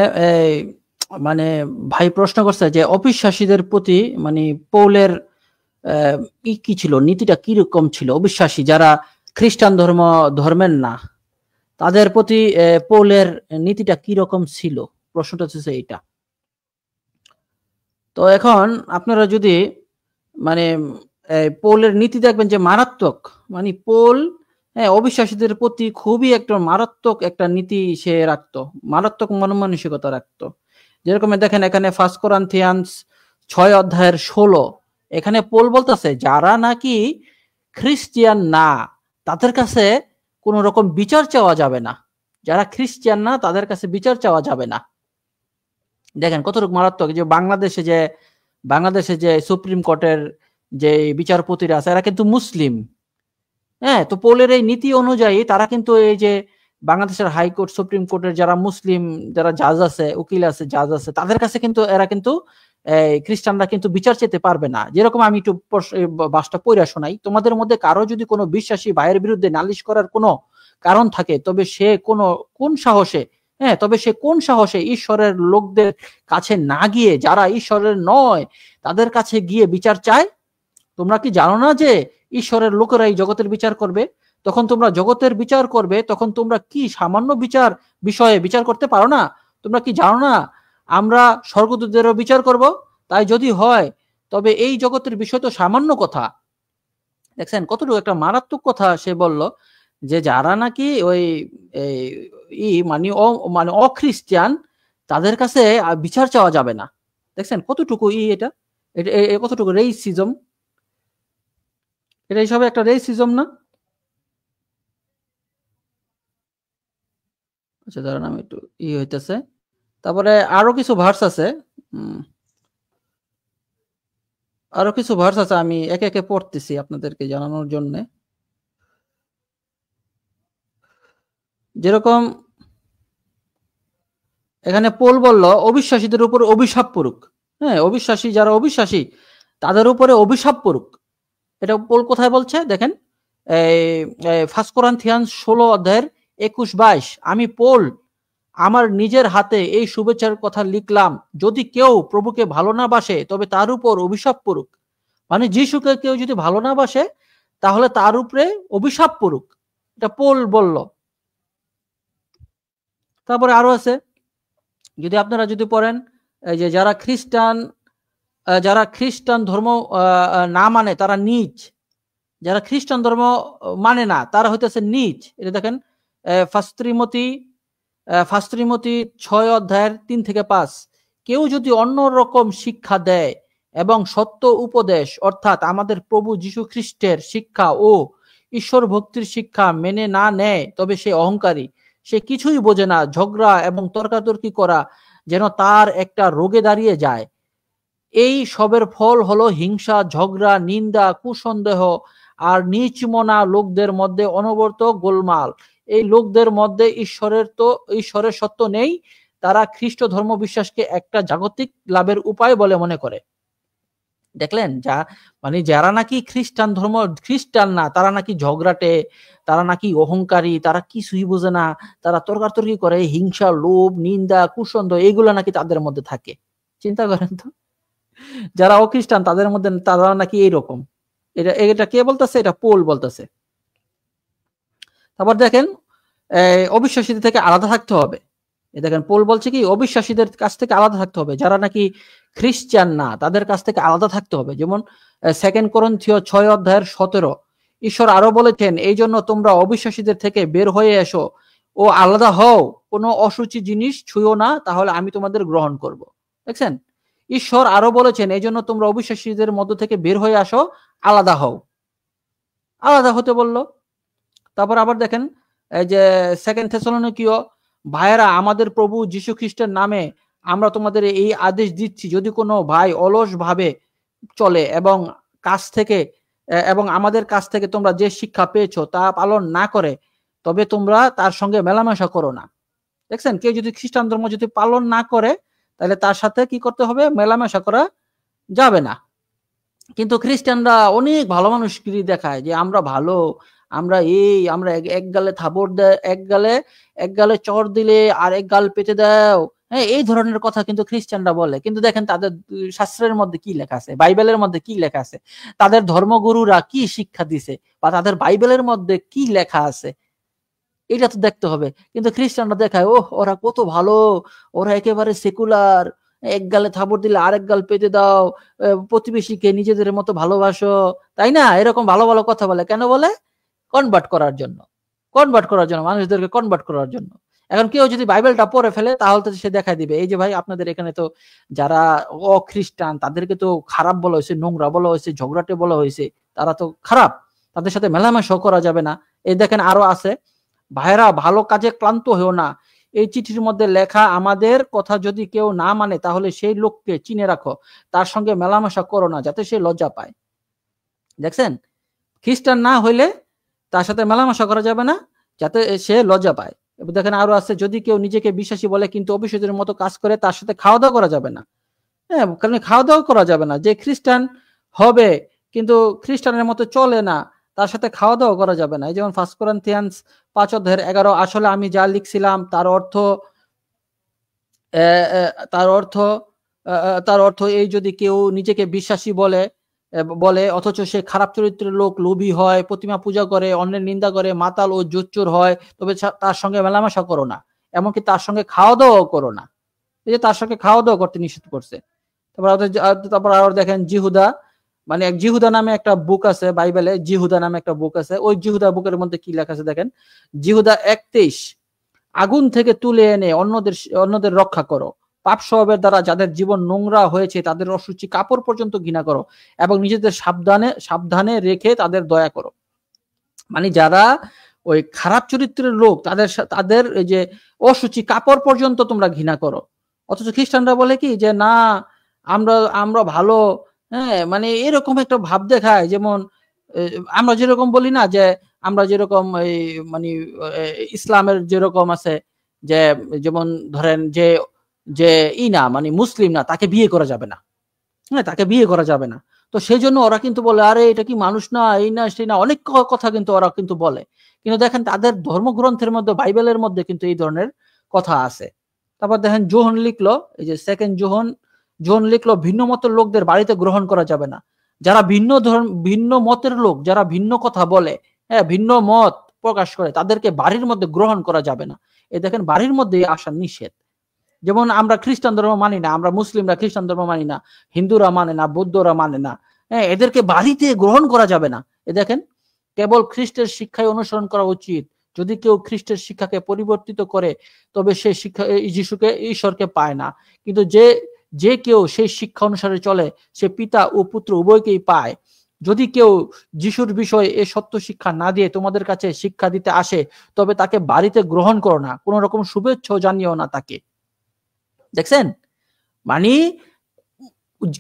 মানে ভাই প্রশ্ন করছে যে অবিশ্বাসীদের প্রতি মানে পৌলের কি ছিল, নীতিটা কিরকম ছিল? অবিশ্বাসী যারা খ্রিস্টান ধর্মের না, তাদের প্রতি পৌলের নীতিটা কিরকম ছিল? প্রশ্নটা হচ্ছে এইটা। তো এখন আপনারা যদি মানে পৌলের নীতি দেখবেন যে মারাত্মক, মানে পৌল অবিশ্বাসীদের প্রতি খুবই একটা মারাত্মক একটা নীতি সে রাখতো, মারাত্মক মনমানসিকতা রাখতো। যেরকম দেখেন এখানে 1 কোরিন্থিয়ান্স 6:16 এখানে পৌল বলতেছে যারা নাকি খ্রিস্টিয়ান না তাদের কাছে কোন রকম বিচার চাওয়া যাবে না, যারা খ্রিস্টিয়ান না তাদের কাছে বিচার চাওয়া যাবে না। দেখেন কতটুকু মারাত্মক। যে বাংলাদেশে যে সুপ্রিম কোর্টের যে বিচারপতিরা আছে এরা কিন্তু মুসলিম। হ্যাঁ, তো পৌলের এই নীতি অনুযায়ী তারা কিন্তু এই যে বাংলাদেশের হাইকোর্ট সুপ্রিম কোর্টের যারা মুসলিম যারা জাজ আছে, উকিল আছে, জাজ আছে, তাদের কাছে কিন্তু এরা কিন্তু খ্রিস্টানরা কিন্তু বিচার চেতে পারবে না। যেরকম আমি একটু বাসটা পড়া শোনাই, তোমাদের মধ্যে কারো যদি কোনো বিশ্বাসী ভাইয়ের বিরুদ্ধে নালিশ করার কোনো কারণ থাকে তবে সে কোন সাহসে ঈশ্বরের লোকদের কাছে না গিয়ে যারা ঈশ্বরের নয় তাদের কাছে গিয়ে বিচার চায়? তোমরা কি জানো না যে ঈশ্বরের লোকেরাই জগতের বিচার করবে? তখন তোমরা জগতের বিচার করবে, তখন তোমরা কি সামান্য বিষয়ে বিচার করতে পারো না? তোমরা কি জানো না আমরা স্বর্গদূতদেরও বিচার করব। তাই যদি হয় তবে এই জগতের বিষয় তো সামান্য কথা। দেখছেন কতটুকু একটা মারাত্মক কথা সে বলল, যে যারা নাকি ওই মানে অখ্রিস্টান তাদের কাছে বিচার চাওয়া যাবে না। দেখছেন কতটুকু এটা কতটুকু রেইসিজম, এটা এইসব একটা রেইসিজম না? আচ্ছা দাঁড়ান আমি একটু হইতেছে। তারপরে আরো কিছু ভার্স আছে, আমি একে একে পড়তেছি আপনাদেরকে জানানোর জন্য। যেরকম এখানে পোল বলল অবিশ্বাসীদের উপর অভিশাপ পড়ুক। হ্যাঁ, অবিশ্বাসী যারা অবিশ্বাসী তাদের উপরে অভিশাপ পড়ুক। এটা পোল কোথায় বলছে দেখেন, ফার্স্ট কোরিন্থিয়ান্স 16 অধ্যায়ের 21-22। আমি পোল আমার নিজের হাতে এই শুভেচ্ছার কথা লিখলাম, যদি কেউ প্রভুকে ভালো না বাসে তবে তার উপর অভিশাপ পড়ুক। মানে যিশুকে কেউ যদি ভালো না বাসে তাহলে তার উপরে অভিশাপ পড়ুক, এটা পোল বলল। তারপরে আরো আছে, যদি আপনারা যদি পড়েন এই যে যারা খ্রিস্টান ধর্ম না মানে তারা নীচ, যারা খ্রিস্টান ধর্ম মানে না তারা হইতেছে নীচ। এটা দেখেন ফার্স্ট তিমোথী 6 অধ্যায়ের 3-5। কেউ যদি অন্য রকম শিক্ষা দেয় এবং সত্য উপদেশ অর্থাৎ আমাদের প্রভু যীশু খ্রিস্টের শিক্ষা ও ঈশ্বর ভক্তির শিক্ষা মেনে না নেয় তবে সে অহংকারী, সে কিছুই বোঝে না, ঝগড়া এবং তর্কাতর্কি করা যেন তার একটা রোগে দাঁড়িয়ে যায়। এই সবের ফল হলো হিংসা, ঝগড়া, নিন্দা, কুসন্দেহ আর নীচমনা লোকদের মধ্যে অনবরত গোলমাল। এই লোকদের মধ্যে ঈশ্বরের সত্য নেই। তারা খ্রিস্ট ধর্ম বিশ্বাসকে একটা জাগতিক লাভের উপায় বলে মনে করে। দেখলেন, মানে যারা নাকি খ্রিস্টান না তারা নাকি ঝগড়াটে, তারা নাকি অহংকারী, তারা কিছুই বোঝে না, তারা তর্কাতর্কি করে, হিংসা, লোভ, নিন্দা, কুসন্দেহ এগুলো নাকি তাদের মধ্যে থাকে। চিন্তা করেন তো, যারা অখ্রিস্টান তাদের মধ্যে তারা নাকি এইরকম। এটা কে বলতেছে? এটা পোল বলতেছে। তারপর দেখেন অবিশ্বাসীদের থেকে আলাদা থাকতে হবে। দেখেন পোল বলছে কি অবিশ্বাসীদের কাছ থেকে আলাদা থাকতে হবে, যারা নাকি খ্রিস্টান না তাদের কাছ থেকে আলাদা থাকতে হবে। যেমন 2 কোরিন্থীয় 6 অধ্যায়ের 17। ঈশ্বর আরো বলেছেন, এই জন্য তোমরা অবিশ্বাসীদের থেকে বের হয়ে এসো ও আলাদা হও, কোনো অসুচি জিনিস ছুঁয়ো না, তাহলে আমি তোমাদের গ্রহণ করব। দেখছেন, ঈশ্বর আরো বলেছেন, এই জন্য তোমরা অবিশ্বাসীদের মধ্য থেকে বের হয়ে আসো, আলাদা হও, আলাদা হতে বললো। তারপর আবার দেখেন এই যে 2 থেসসলোনিকীয় ভাইয়েরা, আমাদের প্রভু যীশু খ্রিস্টের নামে আমরা তোমাদের এই আদেশ দিচ্ছি, যদি কোনো ভাই অলস ভাবে চলে এবং আমাদের কাছ থেকে তোমরা যে শিক্ষা পেয়েছো তা পালন না করে তবে তোমরা তার সঙ্গে মেলামেশা করো না। দেখছেন, কেউ যদি খ্রিস্টান ধর্ম যদি পালন না করে তাহলে তার সাথে কি করতে হবে? মেলামেশা করা যাবে না। কিন্তু খ্রিস্টানরা অনেক ভালো মানুষগিরি দেখায় যে আমরা ভালো, আমরা এক গালে থাপড় দেয়, এক গালে চর দিলে আর এক গাল পেতে দাও, হ্যাঁ, এই ধরনের কথা কিন্তু খ্রিস্টানরা বলে। কিন্তু দেখেন তাদের শাস্ত্রের মধ্যে কি লেখা আছে, বাইবেলের মধ্যে কি লেখা আছে, তাদের ধর্মগুরুরা কি শিক্ষা দিছে বা তাদের বাইবেলের মধ্যে কি লেখা আছে, এটা তো দেখতে হবে। কিন্তু খ্রিস্টানরা দেখায় ওরা কত ভালো, ওরা একেবারে সেকুলার, এক গালে থাপড় দিলে আরেক গাল পেতে দাও, প্রতিবেশীকে নিজেদের মতো ভালোবাসো, তাই না? এরকম ভালো ভালো কথা বলে। কেন বলে? কনভার্ট করার জন্য, মানুষদেরকে কনভার্ট করার জন্য। এখন কেউ যদি বাইবেলটা পড়ে ফেলে তাহলে তো সে দেখাই দিবে, এই যে ভাই আপনাদের এখানে তো যারা অখ্রিস্টান তাদেরকে তো খারাপ বলা হয়েছে, নোংরা বলা হয়েছে, ঝগড়াটে বলা হয়েছে, তারা তো খারাপ, তাদের সাথে মেলামেশা করা যাবে না। এই দেখেন আরো আছে, ভাইরা ভালো কাজে ক্লান্ত হয়েও না, এই চিঠির মধ্যে লেখা আমাদের কথা যদি কেউ না মানে তাহলে সেই লোককে চিনে রাখো, তার সঙ্গে মেলামেশা করো না, যাতে সে লজ্জা পায়। দেখছেন, খ্রিস্টান না হইলে তার সাথে মেলামেশা করা যাবে না, যাতে সে লজ্জা পায়। দেখেন আরো আছে, যদি কেউ নিজেকে বিশ্বাসী বলে কিন্তু অবিশ্বাসীদের মতো কাজ করে তার সাথে খাওয়া দাওয়া করা যাবে না। হ্যাঁ, কারণ খাওয়া দাওয়া করা যাবে না। যে খ্রিস্টান হবে কিন্তু খ্রিস্টানের মতো চলে না তার সাথে খাওয়া দাওয়া করা যাবে না। এই যেমন 1 কোরিন্থিয়ান্স 5 অধ্যায়ের 11। আসলে আমি যা লিখছিলাম তার অর্থ এই, যদি কেউ নিজেকে বিশ্বাসী বলে অথচ সে খারাপ চরিত্রের লোক, লোভী হয়, প্রতিমা পূজা করে, অন্যের নিন্দা করে, মাতাল ও জোচ্চোর হয়, তবে তার সঙ্গে মেলামেশা করো না, এমনকি তার সঙ্গে খাওয়া দাওয়াও করো না। এই যে তার সঙ্গে খাওয়া দাওয়া করতে নিষেধ করছে। তারপর আর দেখেন জিহুদা, মানে জিহুদা নামে একটা বুক আছে বাইবেলে, জিহুদা নামে একটা বুক আছে। ওই জিহুদা বুকের মধ্যে কি লেখা আছে দেখেন, জিহুদা 31, আগুন থেকে তুলে এনে অন্যদের রক্ষা করো, পাপ স্বভাবের দ্বারা যাদের জীবন নোংরা হয়েছে তাদের অসুচি কাপড় পর্যন্ত ঘৃণা করো এবং নিজেদের সাবধানে রেখে তাদের দয়া করো। মানে যারা ওই খারাপ চরিত্রের লোক তাদের এই যে অসুচি কাপড় পর্যন্ত তোমরা ঘৃণা করো। অথচ খ্রিস্টানরা বলে কি যে না আমরা ভালো, হ্যাঁ, মানে এরকম একটা ভাব দেখায়। যেমন আমরা যেরকম বলি না যে আমরা যেরকম এই মানে ইসলামের যেরকম আছে যে যেমন ধরেন যে না মানে মুসলিম না তাকে বিয়ে করা যাবে না, হ্যাঁ, তাকে বিয়ে করা যাবে না। তো সেই জন্য ওরা কিন্তু বলে আরে এটা কি মানুষ না, এই না সেই না, অনেক কথা কিন্তু ওরা কিন্তু বলে। কিন্তু দেখেন তাদের ধর্মগ্রন্থের মধ্যে বাইবেলের মধ্যে কিন্তু এই ধরনের কথা আছে। তারপর দেখেন যোহন লিখলো, এই যে সেকেন্ড যোহন লিখলো ভিন্ন মতের লোকদের বাড়িতে গ্রহণ করা যাবে না। যারা ভিন্ন মতের লোক, যারা ভিন্ন কথা বলে, হ্যাঁ, ভিন্ন মত প্রকাশ করে, তাদেরকে বাড়ির মধ্যে গ্রহণ করা যাবে না। এই দেখেন বাড়ির মধ্যে আসা নিষেধ। যেমন আমরা খ্রিস্টান ধর্ম মানি না, আমরা মুসলিমরা খ্রিস্টান ধর্ম মানি না, হিন্দুরা মানে না, বৌদ্ধরা মানে না, হ্যাঁ, এদেরকে বাড়িতে গ্রহণ করা যাবে না। এ দেখেন কেবল খ্রিস্টের শিক্ষায় অনুসরণ করা উচিত। যদি কেউ খ্রিস্টের শিক্ষাকে পরিবর্তিত করে তবে সে শিক্ষা যিশুকে ঈশ্বরকে পায় না। কিন্তু যে কেউ সেই শিক্ষা অনুসারে চলে সে পিতা ও পুত্র উভয়কেই পায়। যদি কেউ যিশুর বিষয়ে এই সত্য শিক্ষা না দিয়ে তোমাদের কাছে শিক্ষা দিতে আসে তবে তাকে বাড়িতে গ্রহণ করো না, কোন রকম শুভেচ্ছাও জানিও না তাকে। দেখছেন, মানে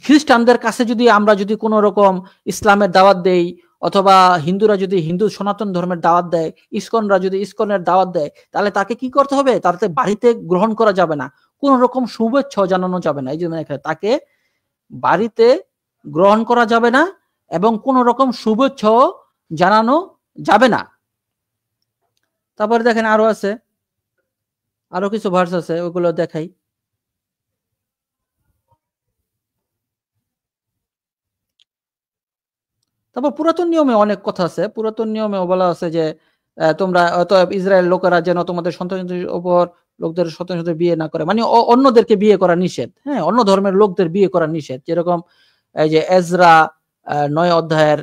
খ্রিস্টানদের কাছে যদি আমরা যদি কোন রকম ইসলামের দাওয়াত দেই, অথবা হিন্দুরা যদি হিন্দু সনাতন ধর্মের দাওয়াত দেয়, ইসকনরা যদি ইসকনের দাওয়াত দেয়, তাহলে তাকে কি করতে হবে? তাতে বাড়িতে গ্রহণ করা যাবে না, কোন রকম শুভেচ্ছা জানানো যাবে না। এই জন্য তাকে বাড়িতে গ্রহণ করা যাবে না এবং কোন রকম শুভেচ্ছা জানানো যাবে না। তারপরে দেখেন আরো আছে, আরো কিছু ভার্স আছে, ওগুলো দেখাই। তারপর পুরাতন নিয়মে অনেক কথা আছে। পুরাতন নিয়মে বলা আছে যে তোমরা অতএব ইসরায়েল লোকেরা যেন তোমাদের সন্তানদের উপর লোকদের সন্তানদের বিয়ে না করে, মানে অন্যদেরকে বিয়ে করা নিষেধ, হ্যাঁ, অন্য ধর্মের লোকদের বিয়ে করা নিষেধ। যেরকম এই যে এজরা 9 অধ্যায়ের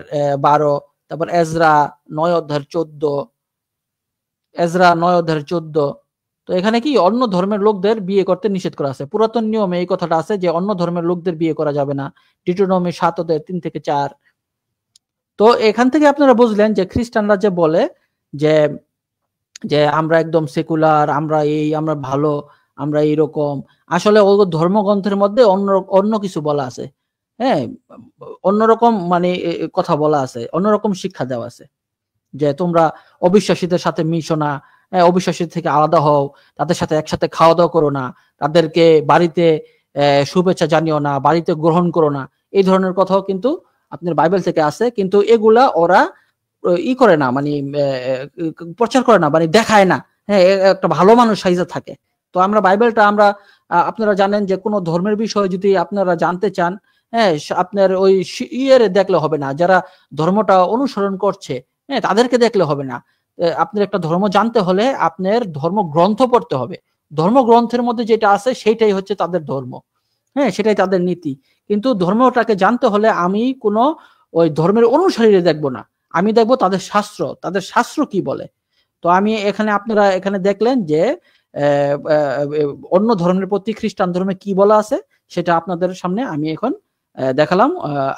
12, তারপর এজরা 9 অধ্যায়ের 14, এজরা 9 অধ্যায়ের 14। তো এখানে কি অন্য ধর্মের লোকদের বিয়ে করতে নিষেধ করা আছে। পুরাতন নিয়মে এই কথাটা আছে যে অন্য ধর্মের লোকদের বিয়ে করা যাবে না, ডিউটেরোনমি 7 অধ্যায়ের 3 থেকে 4। তো এখান থেকে আপনারা বুঝলেন যে খ্রিস্টানরা যে বলে যে আমরা একদম সেকুলার, আমরা আমরা ভালো, আমরা এইরকম, আসলে ওই ধর্মগ্রন্থের মধ্যে অন্য কিছু বলা আছে, হ্যাঁ, অন্যরকম মানে কথা বলা আছে, অন্যরকম শিক্ষা দেওয়া আছে যে তোমরা অবিশ্বাসীদের সাথে মিশো না, অবিশ্বাসী থেকে আলাদা হও, তাদের সাথে একসাথে খাওয়া দাওয়া করো না, তাদেরকে বাড়িতে শুভেচ্ছা জানিও না, বাড়িতে গ্রহণ করো না। এই ধরনের কথাও কিন্তু আপনার বাইবেল থেকে আছে, কিন্তু এগুলা ওরা করে না, মানে প্রচার করে না, মানে দেখায় না, হ্যাঁ, একটা ভালো মানুষ সাইজে থাকে। তো আমরা বাইবেলটা আপনারা জানেন যে কোনো ধর্মের বিষয়ে যদি আপনারা জানতে চান, হ্যাঁ, আপনার ওই দেখলে হবে না, যারা ধর্মটা অনুসরণ করছে, হ্যাঁ, তাদেরকে দেখলে হবে না। আপনার একটা ধর্ম জানতে হলে আপনার ধর্মগ্রন্থ পড়তে হবে। ধর্মগ্রন্থের মধ্যে যেটা আছে সেইটাই হচ্ছে তাদের ধর্ম, হ্যাঁ, সেটাই তাদের নীতি। কিন্তু ধর্মটাকে জানতে হলে আমি কোনো ওই ধর্মের অনুসারীরা দেখবো না, আমি দেখবো তাদের শাস্ত্র কি বলে। তো আমি আপনারা এখানে দেখলেন যে অন্য ধর্মের প্রতি খ্রিস্টান ধর্মে কি বলা আছে সেটা আপনাদের সামনে আমি এখন দেখালাম।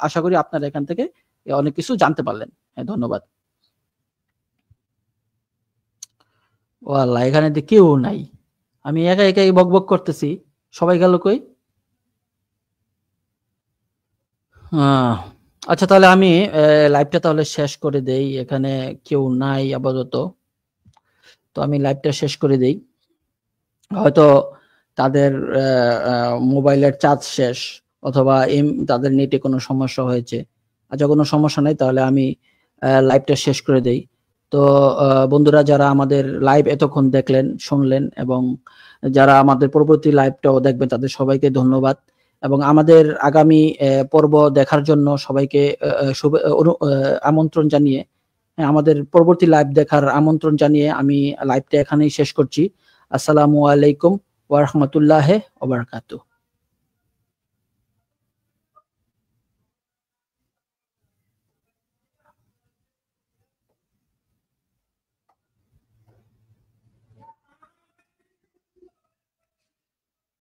আশা করি আপনারা এখান থেকে অনেক কিছু জানতে পারলেন। হ্যাঁ, ধন্যবাদ। ওয়াল্লাহ, এখানে কেউ নাই, আমি একাই বকবক করতেছি, সবাই গেল কই? আচ্ছা, তাহলে আমি লাইভটা তাহলে শেষ করে দেই। এখানে কেউ নাই আপাতত, তো আমি লাইভটা শেষ করে দেই। হয়তো তাদের মোবাইলের চার্জ শেষ, অথবা তাদের নেটে কোনো সমস্যা হয়েছে। আচ্ছা, কোনো সমস্যা নাই, তাহলে আমি লাইভটা শেষ করে দেই। তো বন্ধুরা, যারা আমাদের লাইভ এতক্ষণ দেখলেন, শুনলেন, এবং যারা আমাদের পরবর্তী লাইভটাও দেখবেন, তাদের সবাইকে ধন্যবাদ। এবং আমাদের আগামী পর্ব দেখার জন্য সবাইকে আমন্ত্রণ জানিয়ে, আমাদের পরবর্তী লাইভ দেখার আমন্ত্রণ জানিয়ে আমি লাইভটা এখানেই শেষ করছি। আসসালামু আলাইকুম ওয়া রাহমাতুল্লাহি ওয়া বারাকাতুহু।